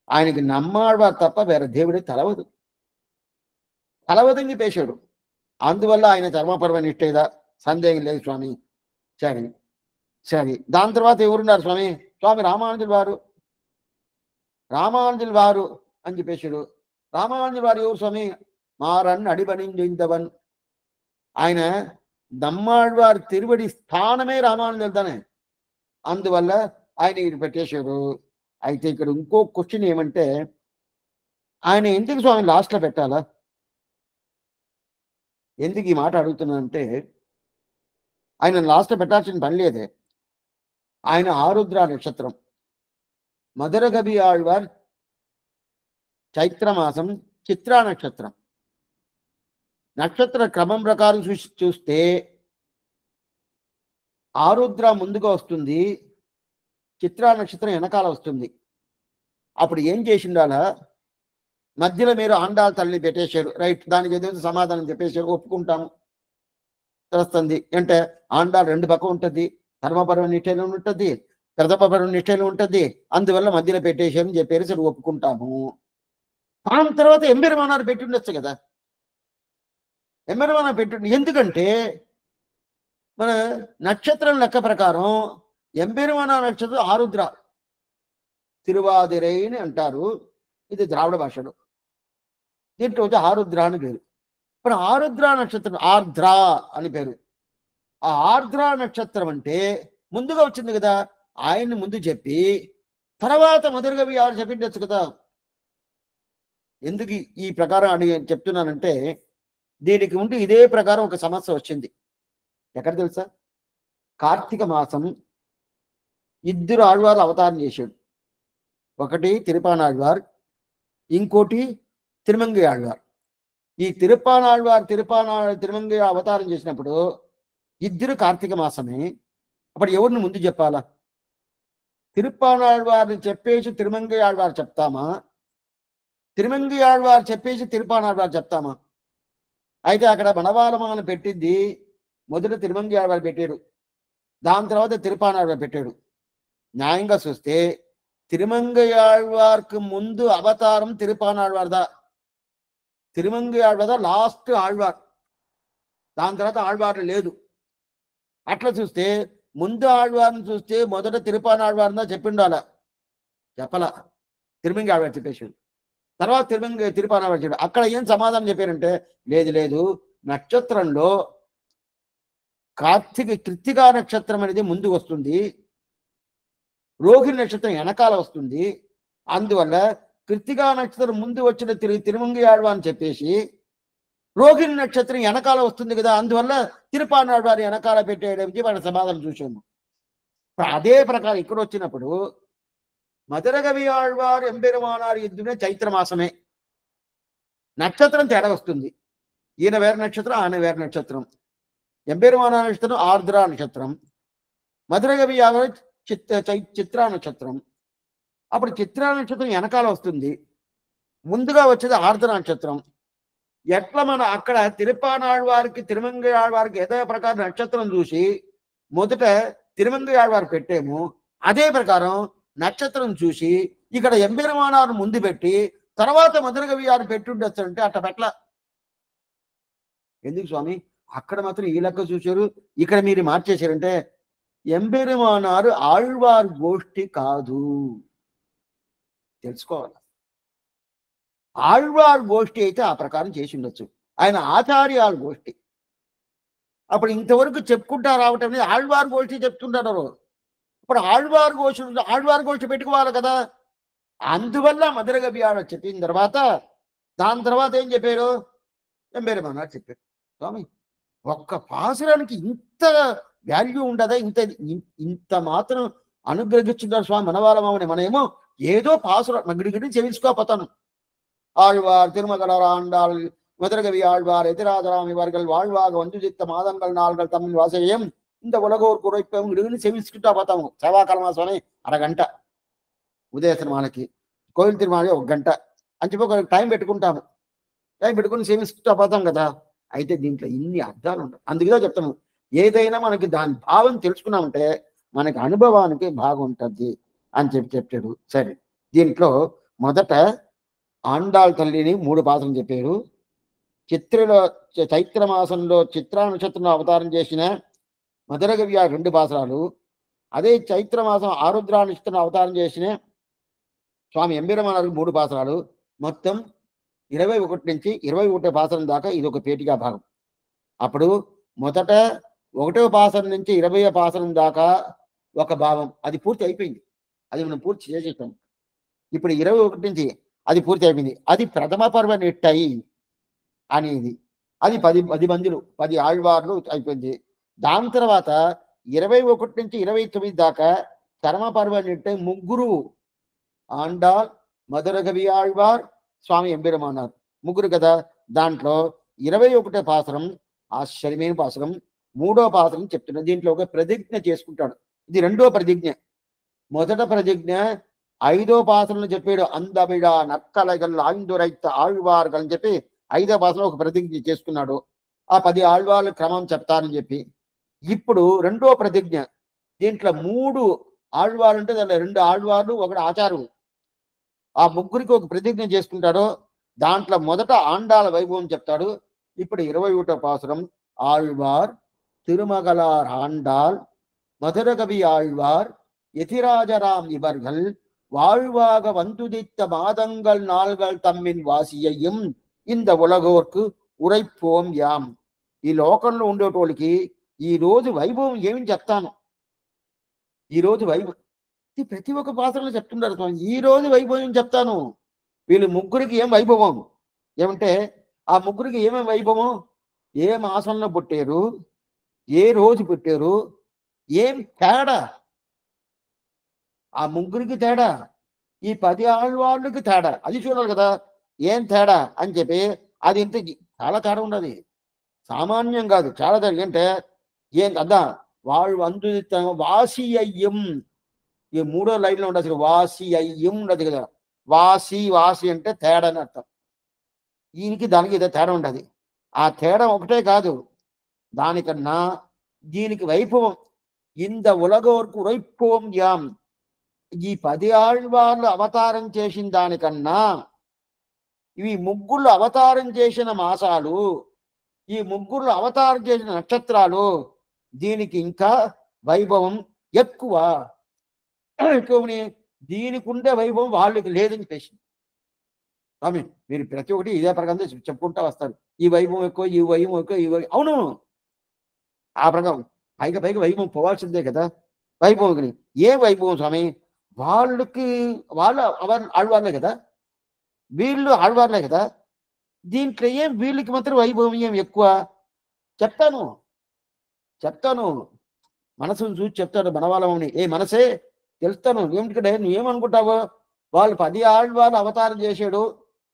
ఆయనకి నమ్మాళ్వారు తప్ప వేరే దేవుడి తలవదంగి పేశాడు. అందువల్ల ఆయన ధర్మపరమ నిష్టేదా, సందేహం లేదు స్వామి. సరే సరే. దాని తర్వాత ఎవరున్నారు స్వామి? స్వామి రామానుజుల వారు అని చెప్పేశాడు. రామానుజుల వారు ఎవరు స్వామి? మారన్ అడిబనిందవన్. ఆయన నమ్మాళ్వారి తిరువడి స్థానమే రామానుజులతోనే. అందువల్ల ఆయన ఇది పెట్టేశాడు. అయితే ఇక్కడ ఇంకో క్వశ్చన్ ఏమంటే, ఆయన ఎందుకు స్వామి లాస్ట్లో పెట్టాలా? ఎందుకు ఈ మాట అడుగుతున్నానంటే, ఆయన లాస్ట్లో పెట్టాల్సిన పని లేదే. ఆయన ఆరుద్ర నక్షత్రం, మధురగవి ఆళ్వార్ చైత్రమాసం చిత్రా నక్షత్రం. నక్షత్ర క్రమం ప్రకారం చూస్తే ఆరుద్ర ముందుగా వస్తుంది, చిత్రా నక్షత్రం వెనకాల వస్తుంది. అప్పుడు ఏం చేసిండాలా? మధ్యలో మీరు ఆండాల తల్లిని పెట్టేశారు, రైట్. దానికి ఏదైతే సమాధానం చెప్పేశారు, ఒప్పుకుంటాము, తెలుస్తుంది. అంటే ఆండాలు రెండు పక్క ఉంటుంది, ధర్మపరమ నిష్టలో ఉంటుంది, ప్రథమపరమ నిష్టలో ఉంటుంది. అందువల్ల మధ్యలో పెట్టేశారని చెప్పారు, సరే ఒప్పుకుంటాము. దాని తర్వాత ఎంబెరుమానారు పెట్టి ఉండొచ్చు కదా. ఎంబెరుమాన పెట్టి, ఎందుకంటే మన నక్షత్రం లెక్క ప్రకారం ఎంబెరుమాన నక్షత్రం ఆరుద్ర, తిరువాదిరైని అంటారు. ఇది ద్రావిడ భాషలో. దీంట్లో వచ్చి ఆరుద్ర అని పేరు. ఇప్పుడు ఆరుద్ర నక్షత్రం ఆర్ద్ర అని పేరు. ఆ ఆర్ద్ర నక్షత్రం అంటే ముందుగా వచ్చింది కదా, ఆయన్ని ముందు చెప్పి తర్వాత మొదలుగా ఎవరు చెప్పిండొచ్చు కదా. ఎందుకు ఈ ప్రకారం అని చెప్తున్నానంటే, దీనికి ముందు ఇదే ప్రకారం ఒక సమస్య వచ్చింది. ఎక్కడ తెలుసా? కార్తీక మాసం ఇద్దరు ఆళ్వారు అవతారం చేశాడు. ఒకటి తిరుపానాళ్వార్, ఇంకోటి తిరుమంగి ఆళ్వార్. ఈ తిరుమంగి అవతారం చేసినప్పుడు ఇద్దరు కార్తీక మాసమే. అప్పుడు ఎవరిని ముందు చెప్పాలా? తిరుపానాళ్వారిని చెప్పేసి తిరుమంగి ఆళ్వారు చెప్తామా? తిరుమంగి ఆళ్వారు చెప్పేసి తిరుపానాళ్వారు చెప్తామా? అయితే అక్కడ మనవాలమాన పెట్టింది మొదట తిరుమంగి ఆళ్వారు పెట్టాడు, దాని తర్వాత తిరుపానాళ్వారు పెట్టాడు. న్యాయంగా చూస్తే తిరుమంగి ఆళ్వార్కు ముందు అవతారం తిరుపానాళ్వార్దా, తిరుమంగి ఆళ్వార్దా లాస్ట్ ఆళ్వార్, దాని తర్వాత ఆళ్వారు లేదు. అట్లా చూస్తే ముందు ఆళ్వారిని చూస్తే మొదట తిరుపానాళ్వార్దా చెప్పిండాలా? చెప్పలా, తిరుమంగి ఆళ్వారు చెప్పేసాడు. తర్వాత తిరుపానాళ్వారు చెప్పాడు. అక్కడ ఏం సమాధానం చెప్పారంటే, లేదు నక్షత్రంలో కృత్తికా నక్షత్రం అనేది ముందు వస్తుంది, రోహిణి నక్షత్రం వెనకాల వస్తుంది. అందువల్ల కృత్తికా నక్షత్రం ముందు వచ్చిన తిరుమంగి ఆళ్వారు అని చెప్పేసి రోహిణి నక్షత్రం వెనకాల వస్తుంది కదా, అందువల్ల తిరుపానాళ్వారు వెనకాల పెట్టేయడానికి వాళ్ళ సమాధానం చూసాము. అదే ప్రకారం ఇక్కడ వచ్చినప్పుడు మధురగవి ఆళ్వారు ఎంబెరుమానారు ఇద్దరునే చైత్ర మాసమే, నక్షత్రం తేడా వస్తుంది. ఈయన వేరే నక్షత్రం, ఆయన వేరే నక్షత్రం. ఎంబెరుమాన నక్షత్రం ఆర్ద్ర నక్షత్రం, మధురగవి ఆళ్వారు చిత్రా నక్షత్రం. అప్పుడు చిత్రా నక్షత్రం వెనకాల వస్తుంది, ముందుగా వచ్చేది ఆర్ద్ర నక్షత్రం. ఎట్లా మన అక్కడ తిరుపానాళ్వారికి తిరుమంగి ఆళ్వారికి యథా ప్రకారం నక్షత్రం చూసి మొదట తిరుమంగి ఆళ్వారు పెట్టేము, అదే ప్రకారం నక్షత్రం చూసి ఇక్కడ ఎంబెరుమానారు ముందు పెట్టి తర్వాత మధురగవి ఆరు పెట్టుండొచ్చు అంటే అట్ట పెట్ల. ఎందుకు స్వామి? అక్కడ మాత్రం ఈ లెక్క చూశారు, ఇక్కడ మీరు మార్చేశారంటే ఎంబెరుమానారు ఆళ్వార్ గోష్ఠి కాదు, తెలుసుకోవాలి. ఆళ్వార్ గోష్ఠి అయితే ఆ ప్రకారం చేసి ఉండొచ్చు, ఆయన ఆచార్యాల గోష్ఠి. అప్పుడు ఇంతవరకు చెప్పుకుంటా రావటం అనేది ఆళ్వార్ గోష్ఠి చెప్తుంటారు. ఇప్పుడు ఆళ్వార్ గోష్ఠి పెట్టుకోవాలి కదా. అందువల్ల మధురగవి ఆడ చెప్పిన తర్వాత దాని తర్వాత ఏం చెప్పారు? ఎంబెరుమానారు చెప్పారు. స్వామి, ఒక్క పాసురానికి ఇంత వాల్యూ ఉండదా? ఇంత మాత్రం అనుగ్రహించుంటారు స్వామి మనవాళ్ళమని. మనమేమో ఏదో పాసురం నగిడిగిడి చెవించుకోపోతాను. ஆழ்வார் திருமகளார் ஆண்டாள் மதுரகவி ஆழ்வார் எதிராதராம் இவர்கள் வாழ்வாக வந்துஜித்த மாதங்கள் நாள்கள் தமிழ் வாசையும் இந்த உலகோர் குறைப்பం ఇడుగుని చెవించుకుంటా పోతాము. సేవాకాలమా స్వామి అరగంట, ఉదయశ్రమాలకి కోయిల తిరుమల 1 గంట అని చెప్పి ఒక టైం పెట్టుకుంటాము. టైం పెట్టుకుని సేవించుకుంటా పోతాం కదా. అయితే దీంట్లో ఇన్ని అర్థాలు ఉంటాయి. అందుకే చెప్తాము, ఏదైనా మనకి దాని భావం తెలుసుకున్నామంటే మనకి అనుభవానికి బాగుంటుంది అని చెప్పాడు. సరే, దీంట్లో మొదట ఆండాళ్ తల్లిని 3 పాత్రలు చెప్పారు. చైత్ర మాసంలో చిత్రా నక్షత్రంలో అవతారం చేసిన మధురగవ్య 2 పాత్రాలు, అదే చైత్ర మాసం ఆరుద్ర నక్షత్రంలో అవతారం చేసిన స్వామి ఎంబీరమణారు 3 పాత్రాలు, మొత్తం 21 నుంచి 21 పాత్రం దాకా ఇది ఒక పేటిగా భాగం. అప్పుడు మొదట 1వ పాత్రం నుంచి 20వ పాత్రం దాకా ఒక భావం, అది పూర్తి అయిపోయింది. అది మనం పూర్తి చేసేసాం. ఇప్పుడు 21 నుంచి అది పూర్తి అయిపోయింది. అది ప్రథమ పర్వ నెట్టాయి అనేది, అది 10 మందులు 10 ఆళ్వార్లు అయిపోయింది. దాని తర్వాత 21 నుంచి 29 దాకా చరమ పర్వ నెట్టాయి 3 ఆండాళ్, మధురగవి ఆళ్వార్, స్వామి ఎంబెరుమానార్ 3 కదా. దాంట్లో 21వ పాత్రం ఆశ్చర్యమైన పాత్రం, 3వ పాత్రం చెప్తున్నాడు. దీంట్లో ఒక ప్రతిజ్ఞ చేసుకుంటాడు. ఇది 2వ ప్రతిజ్ఞ. మొదట ప్రతిజ్ఞ 5వ పాత్రను చెప్పాడు. అందమిడ నక్కలగల్ ఆందురైత ఆళ్వార్గల్ అని చెప్పి 5వ పాత్రలో ఒక ప్రతిజ్ఞ చేసుకున్నాడు. ఆ 10 ఆళ్వార్ల క్రమం చెప్తానని చెప్పి. ఇప్పుడు 2వ ప్రతిజ్ఞ, దీంట్లో 3 ఆళ్వార్లు అంటే దాంట్లో 2 ఆళ్వార్లు 1 ఆచార్యుడు, ఆ 3కి ఒక ప్రతిజ్ఞ చేసుకుంటాడు. దాంట్లో మొదట ఆండాళ వైభవం చెప్తాడు. ఇప్పుడు 21వ పాసురం ఆళ్వార్ తిరుమగలార్ ఆండాళ్ மதுரகவி ஆழ்வார் எதிராஜராம் இவர்கள் வாழ்வாக வந்துதித்த மாதங்கள் நாள்கள் தம்மின் వాసియయం ఇంద ఉలగోర్కు ఉరైపోం యాం. ఈ లోకంలో ఉండేటోళ్ళకి ఈ రోజు వైభవం ఏమని చెప్తాను. ఈ రోజు వైభవం ఇది ప్రతి ఒక్క పాత్రలో చెప్తున్నారు. ఈ రోజు వైభవం చెప్తాను. వీళ్ళు 3కి ఏం వైభవం ఏమంటే, ఆ 3కి ఏమేమి వైభవం, ఏ మాసంలో పుట్టారు, ఏ రోజు పుట్టారు, ఏం తేడా, ఆ 3కి తేడా, ఈ 10 ఆళ్వార్లకి తేడా, అది చూడాలి కదా. ఏం తేడా అని చెప్పి అది ఇంత చాలా తేడా ఉండదు, సామాన్యం కాదు, చాలా తేడా. అంటే ఏం కదా, వాళ్ళు అందు వాసి అయ్యం, ఈ 3వ లైన్లో ఉండదు వాసి అయ్యం ఉండదు కదా. వాసి వాసి అంటే తేడా అని అర్థం. దీనికి దానికి ఏదో తేడా ఉండదు. ఆ తేడా ఒకటే కాదు, దానికన్నా దీనికి వైభవం ఇంద ఉలగోర్కు ఉరైపోం యాం. ఈ 10 ఆళ్వార్లు అవతారం చేసిన దానికన్నా ఇవి 3 అవతారం చేసిన మాసాలు, ఈ 3 అవతారం చేసిన నక్షత్రాలు, దీనికి ఇంకా వైభవం ఎక్కువ. ఎక్కువని దీనికి ఉండే వైభవం వాళ్ళకి లేదని పేసింది. స్వామి మీరు ప్రతి ఒక్కటి ఇదే ప్రకారం చెప్పుకుంటా వస్తారు. ఈ వైభవం ఎక్కువ, ఈ వైభవం ఎక్కువ, ఈ వైభవం. అవును, ఆ ప్రకారం పైగా వైభవం పోవాల్సిందే కదా. వైభవం ఏ వైభవం స్వామి, వాళ్ళకి వాళ్ళు ఆళ్వార్లే కదా, వీళ్ళు ఆళ్వార్లే కదా. దీంట్లో ఏం వీళ్ళకి మాత్రం వైభవం ఏం ఎక్కువ చెప్తాను. మనసును చూసి చెప్తాడు మనవాళ్ళమని. ఏ మనసే తెలుస్తాను. ఏమిటికంటే నువ్వేమనుకుంటావు, వాళ్ళు 10 ఆళ్వార్లు అవతారం చేశాడు,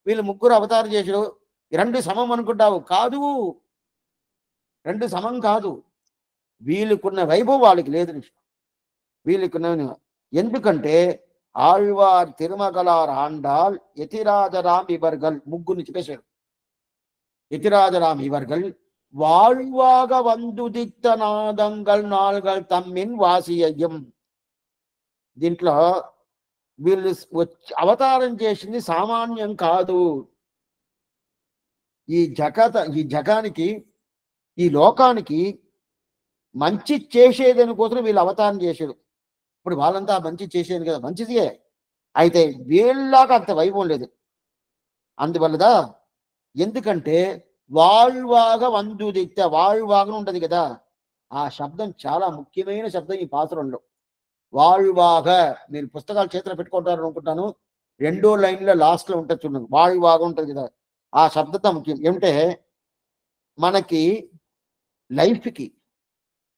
వీళ్ళు 3 అవతారం చేశాడు, 2 సమం అనుకుంటావు. కాదు, 2 సమం కాదు. వీళ్ళకున్న వైభవం వాళ్ళకి లేదు. వీళ్ళకున్న ఎందుకంటే ఆళ్వార్ తిరుమగలార్ ఆండాళ్ యతిరాజరామ్ ఇవర్గల్ 3 చెప్పేశాడు. యతిరాజరామ్ ఇవర్గల్ வாழ்வாக வந்துதித்த நாதங்கள் நாள்கள் தம்மின் வாசியம். దీంట్లో వీళ్ళు అవతారం చేసింది సామాన్యం కాదు. ఈ జగానికి, ఈ లోకానికి మంచి చేసేదని కోసం వీళ్ళు అవతారం చేశారు. ఇప్పుడు వాళ్ళంతా మంచి చేసేది కదా, మంచిదే. అయితే వీళ్ళలాగా అంత వైభవం లేదు. అందువల్లదా, ఎందుకంటే வாழ்வாக வந்துதித்த, வாழ்వాగను ఉంటది కదా, ఆ శబ్దం చాలా ముఖ్యమైన శబ్దం ఈ పాత్రలో. வாழ்வாக మీరు పుస్తకాలు చేతిలో పెట్టుకుంటారు అనుకుంటాను, 2వ లైన్లో లాస్ట్లో ఉంటుంది చూడండి, வாழ்வாக ఉంటుంది కదా. ఆ శబ్దత ముఖ్యం. ఏమిటంటే మనకి లైఫ్కి,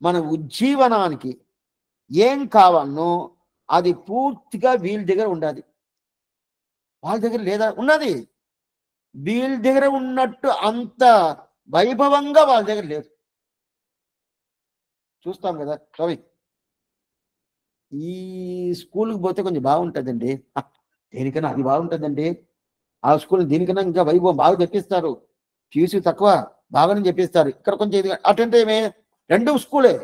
మన ఉజ్జీవనానికి ఏం కావాలనో అది పూర్తిగా వీళ్ళ దగ్గర ఉండాలి. వాళ్ళ దగ్గర లేదా, ఉన్నది వీళ్ళ దగ్గర ఉన్నట్టు అంత వైభవంగా వాళ్ళ దగ్గర లేదు. చూస్తాం కదా స్వామి, ఈ స్కూల్కి పోతే కొంచెం బాగుంటుందండి, దేనికన్నా అది బాగుంటుందండి, ఆ స్కూల్ దీనికన్నా ఇంకా వైభవం బాగా తెప్పిస్తారు, ఫీజు తక్కువ బాగానే చెప్పిస్తారు. ఇక్కడ కొంచెం ఇది అటెంట్ ఏమే రెండు స్కూలే.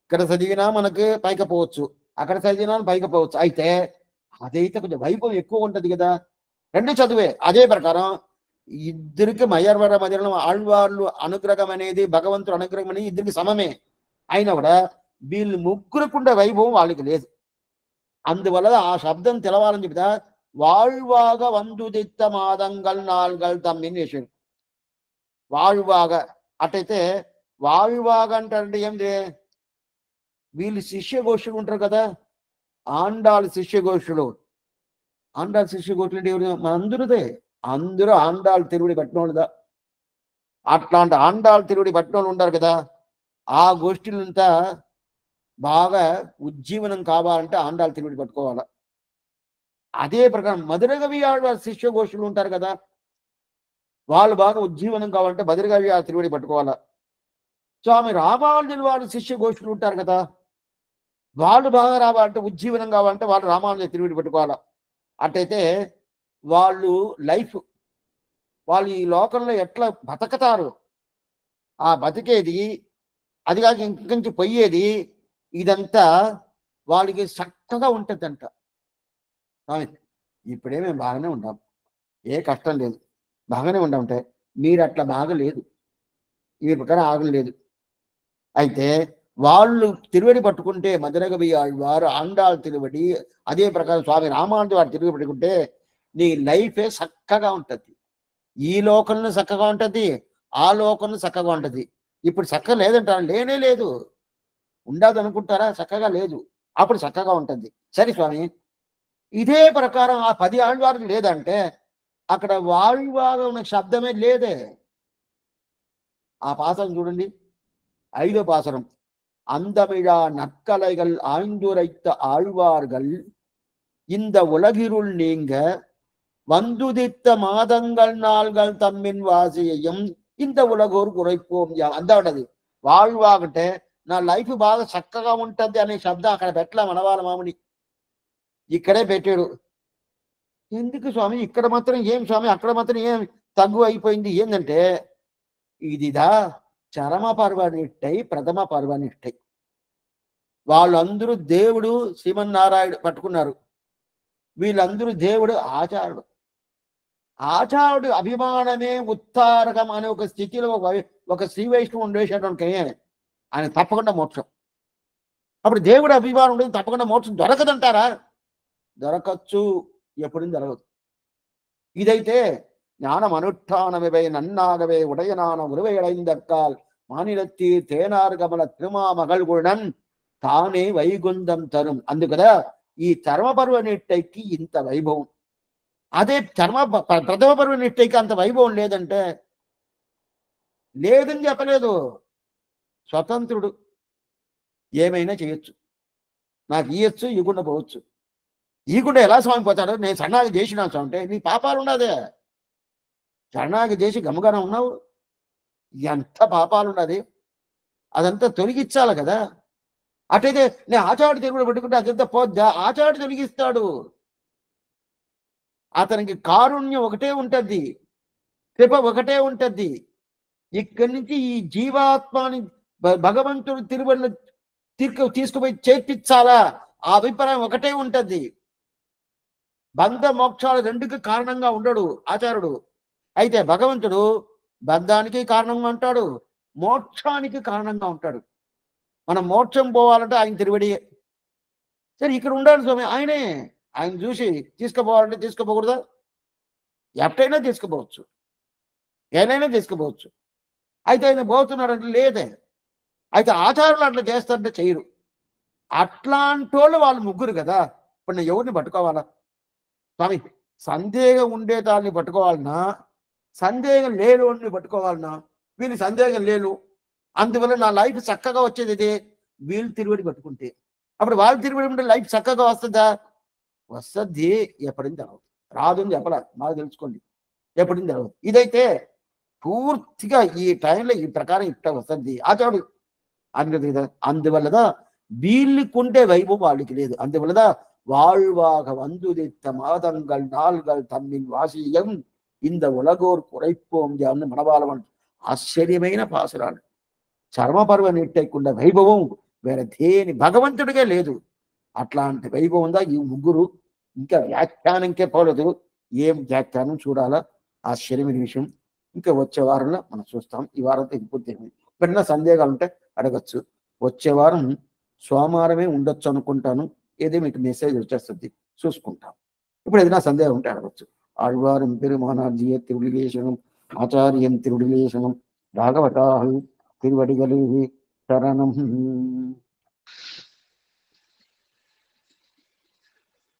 ఇక్కడ చదివినా మనకి పైకపోవచ్చు, అక్కడ చదివినా పైకపోవచ్చు. అయితే అదైతే కొంచెం వైభవం ఎక్కువ ఉంటుంది కదా. రెండు చదువే. అదే ప్రకారం ఇద్దరికి మయర్వర మధ్యలో ఆళ్వార్లు అనుగ్రహం అనేది, భగవంతుడు అనుగ్రహం అనేది ఇద్దరికి సమమే అయినా కూడా వీళ్ళు ముగ్గురుకుండే వైభవం వాళ్ళకి లేదు. అందువల్ల ఆ శబ్దం తెలవాలని చెప్తా வாழ்வாக வந்துதித்த மாதங்கள் நாள்கள் తమ్మిని వేసాడు. வாழ்வாக అటైతే வாழ்వాగ అంటే ఏంటి, వీళ్ళు శిష్యగోష్ఠులు ఉంటారు కదా, ఆండాళ్ళ శిష్యగోష్ఠులు. ఆండాళ్ళ శిష్యగోష్ఠులు అంటే ఎవరు? మన అందరిదే. అందరూ ఆండాళ్ళ తిరువుడి పట్టినోళ్ళుదా. అట్లాంటి ఆండాళ్ళ తిరువుడి పట్టినోళ్ళు ఉంటారు కదా, ఆ గోష్ఠులంతా బాగా ఉజ్జీవనం కావాలంటే ఆండాళ్ళ తిరువుడి పట్టుకోవాలా. అదే ప్రకారం మధురగవి ఆళ్వార్ శిష్య గోష్ఠులు ఉంటారు కదా, వాళ్ళు బాగా ఉజ్జీవనం కావాలంటే మధురగవి ఆ తిరువుడి పట్టుకోవాలా. స్వామి రామానుజుల వారి శిష్య గోష్ఠులు ఉంటారు కదా, వాళ్ళు బాగా రావాలంటే ఉజ్జీవనం కావాలంటే వాళ్ళు రామానుజ తిరువుడి పట్టుకోవాలా. అట్టయితే వాళ్ళు లైఫ్, వాళ్ళు ఈ లోకంలో ఎట్లా బతకతారు, ఆ బతికేది, అది కాక ఇంకొంచెం పోయేది, ఇదంతా వాళ్ళకి చక్కగా ఉంటుందంట. ఇప్పుడే మేము బాగానే ఉంటాం, ఏ కష్టం లేదు, బాగానే ఉంటామంటే మీరు అట్లా బాగలేదు, ఈ ప్రకారం ఆగలేదు. అయితే వాళ్ళు తిరువడి పట్టుకుంటే మధురగవి వారు ఆండాళ్ళు తిరువడి, అదే ప్రకారం స్వామి రామానుజు వారు తిరువడి పట్టుకుంటే నీ లైఫే చక్కగా ఉంటుంది. ఈ లోకంలో చక్కగా ఉంటుంది, ఆ లోకంలో చక్కగా ఉంటుంది. ఇప్పుడు చక్కగా లేదంటారా? లేనే లేదు. ఉండదు అనుకుంటారా? చక్కగా లేదు, అప్పుడు చక్కగా ఉంటుంది. సరే స్వామి, ఇదే ప్రకారం ఆ 10 ఆళ్వార్లు లేదంటే అక్కడ వాళ్వాగా ఉన్న శబ్దమే లేదే. ఆ పాసరం చూడండి, 5వ పాసరం. అందమిழா நற்கலைகள் ஆய்ந்துரைத்த ஆழ்வார்கள் இந்த உலகிருள் நீங்க வந்துதித்த మాదంగల్ నాల్గల్ తమ్మిన్ వాసియం ఇంత ఉలగోరు కురైపోం. అందాడది వాళ్వాగంటే నా లైఫ్ బాగా చక్కగా ఉంటుంది అనే శబ్దం అక్కడ పెట్టలే మనవాళ్ళ మామిడి, ఇక్కడే పెట్టాడు. ఎందుకు స్వామి ఇక్కడ మాత్రం ఏం స్వామి, అక్కడ మాత్రం ఏం తగ్గు అయిపోయింది ఏంటంటే, ఇదిదా చరమ పర్వనిష్టై ప్రథమ పర్వనిష్టై. వాళ్ళందరూ దేవుడు శ్రీమన్నారాయణ పట్టుకున్నారు, వీళ్ళందరూ దేవుడు ఆచారుడు. ఆచారుడు అభిమానమే ఉత్తారకం అనే ఒక స్థితిలో ఒక శ్రీ వైష్ణవం ఉండేసేటువంటి ఆయన తప్పకుండా మోక్షం. అప్పుడు దేవుడు అభిమానం ఉండేది, తప్పకుండా మోక్షం దొరకదంటారా? దొరకచ్చు, ఎప్పుడు జరగదు. ఇదైతే ஞானம் அனுஷ்டானமிவை நன்னாகவே உடையனான உருவையடைந்தற்கால் மாநிலத்தி தேனார் கமல திருமாமகள்குடன் తానే వైగుంధం తరం. అందుకదా ఈ చర్మపర్వ నిట్టైకి ఇంత వైభవం. అదే ప్రథమ పర్వ నిట్టైకి అంత వైభవం లేదంటే లేదని చెప్పలేదు. స్వతంత్రుడు, ఏమైనా చేయొచ్చు, నాకు ఇయ్యొచ్చు, ఇవ్వకుండా పోవచ్చు. ఇవ్వకుండా ఎలా స్వామి పోతాడు? నేను సన్నాగి చేసినా స్వామి అంటే నీ పాపాలు ఉన్నదే. శరణాగి చేసి గమగన ఉన్నావు, ఎంత పాపాలు ఉన్నది, అదంతా తొలగించాలి కదా. అటైతే నేను ఆచార్య తిరుగుడు పెట్టుకుంటే అదంతా పోద్దా? ఆచార్య తొలగిస్తాడు. అతనికి కారుణ్యం ఒకటే ఉంటుంది, కృప ఒకటే ఉంటుంది. ఇక్కడి నుంచి ఈ జీవాత్మని భగవంతుడు తిరువడిని తీసుకుపోయి చేర్పించాలా, ఆ అభిప్రాయం ఒకటే ఉంటుంది. బంధ మోక్షాలు రెండుకి కారణంగా ఉండడు ఆచార్యుడు. అయితే భగవంతుడు బంధానికి కారణంగా ఉంటాడు, మోక్షానికి కారణంగా ఉంటాడు. మనం మోక్షం పోవాలంటే ఆయన తిరువడియే. సరే ఇక్కడ ఉండాలి స్వామి, ఆయనే. ఆయన చూసి తీసుకుపోవాలంటే తీసుకుపోకూడదా? ఎప్పుడైనా తీసుకుపోవచ్చు, ఏదైనా తీసుకుపోవచ్చు. అయితే ఆయన పోతున్నాడంటే లేదే. అయితే ఆచారాలు అట్లా చేస్తారంటే చేయరు. అట్లాంటి వాళ్ళు ముగ్గురు కదా. ఇప్పుడు నేను ఎవరిని పట్టుకోవాలా స్వామి? సందేహం ఉండేదాన్ని పట్టుకోవాలన్నా, సందేహం లేని పట్టుకోవాలన్నా? వీళ్ళు సందేహం లేను, అందువల్ల నా లైఫ్ చక్కగా వచ్చేది ఇదే. వీళ్ళు తిరువడి పట్టుకుంటే అప్పుడు వాళ్ళు తిరువడి ఉంటే లైఫ్ చక్కగా వస్తుందా? వస్తుంది, ఎప్పటిని తెలవదు. రాదు అని చెప్పలే, మాకు తెలుసుకోండి, ఎప్పటిని తెలవదు. ఇదైతే పూర్తిగా ఈ టైంలో ఈ ప్రకారం ఇట్ట వస్తుంది ఆచారుడు అన్నది. అందువల్లదా వీళ్ళకుంటే వైభవం వాళ్ళకి లేదు. అందువల్లదా வாழ்வாக வந்துதித்த மாதங்கள் நாள்கள் தம்மின் வாசியம் இந்த உலகோர் குறைப்போம் అని మనవాళ్ళం. ఆశ్చర్యమైన పాసురాలు. చర్మపర్వం నెట్టేయకుండా వైభవం వేరే దేని భగవంతుడికే లేదు. అట్లాంటి వైభవం ఉందా ఈ ముగ్గురు. ఇంకా వ్యాఖ్యానంకే పోలేదు. ఏం వ్యాఖ్యానం చూడాలా ఆశ్చర్యమైన విషయం. ఇంకా వచ్చే వారంలో మనం చూస్తాం. ఈ వారంతో ఇంకొద్ది ఎప్పుడైనా సందేహాలు ఉంటే అడగచ్చు. వచ్చే వారం సోమవారమే ఉండొచ్చు అనుకుంటాను. ఏదో మీకు మెసేజ్ వచ్చేస్తుంది, చూసుకుంటాం. ఇప్పుడు ఏదైనా సందేహం ఉంటే అడగచ్చు. ఆళ్వారం పెరుమానార్జియ తిరుడిలేశనం ఆచార్యం తిరుడిలేశనం భాగవతా తిరువడిగలు శరణం.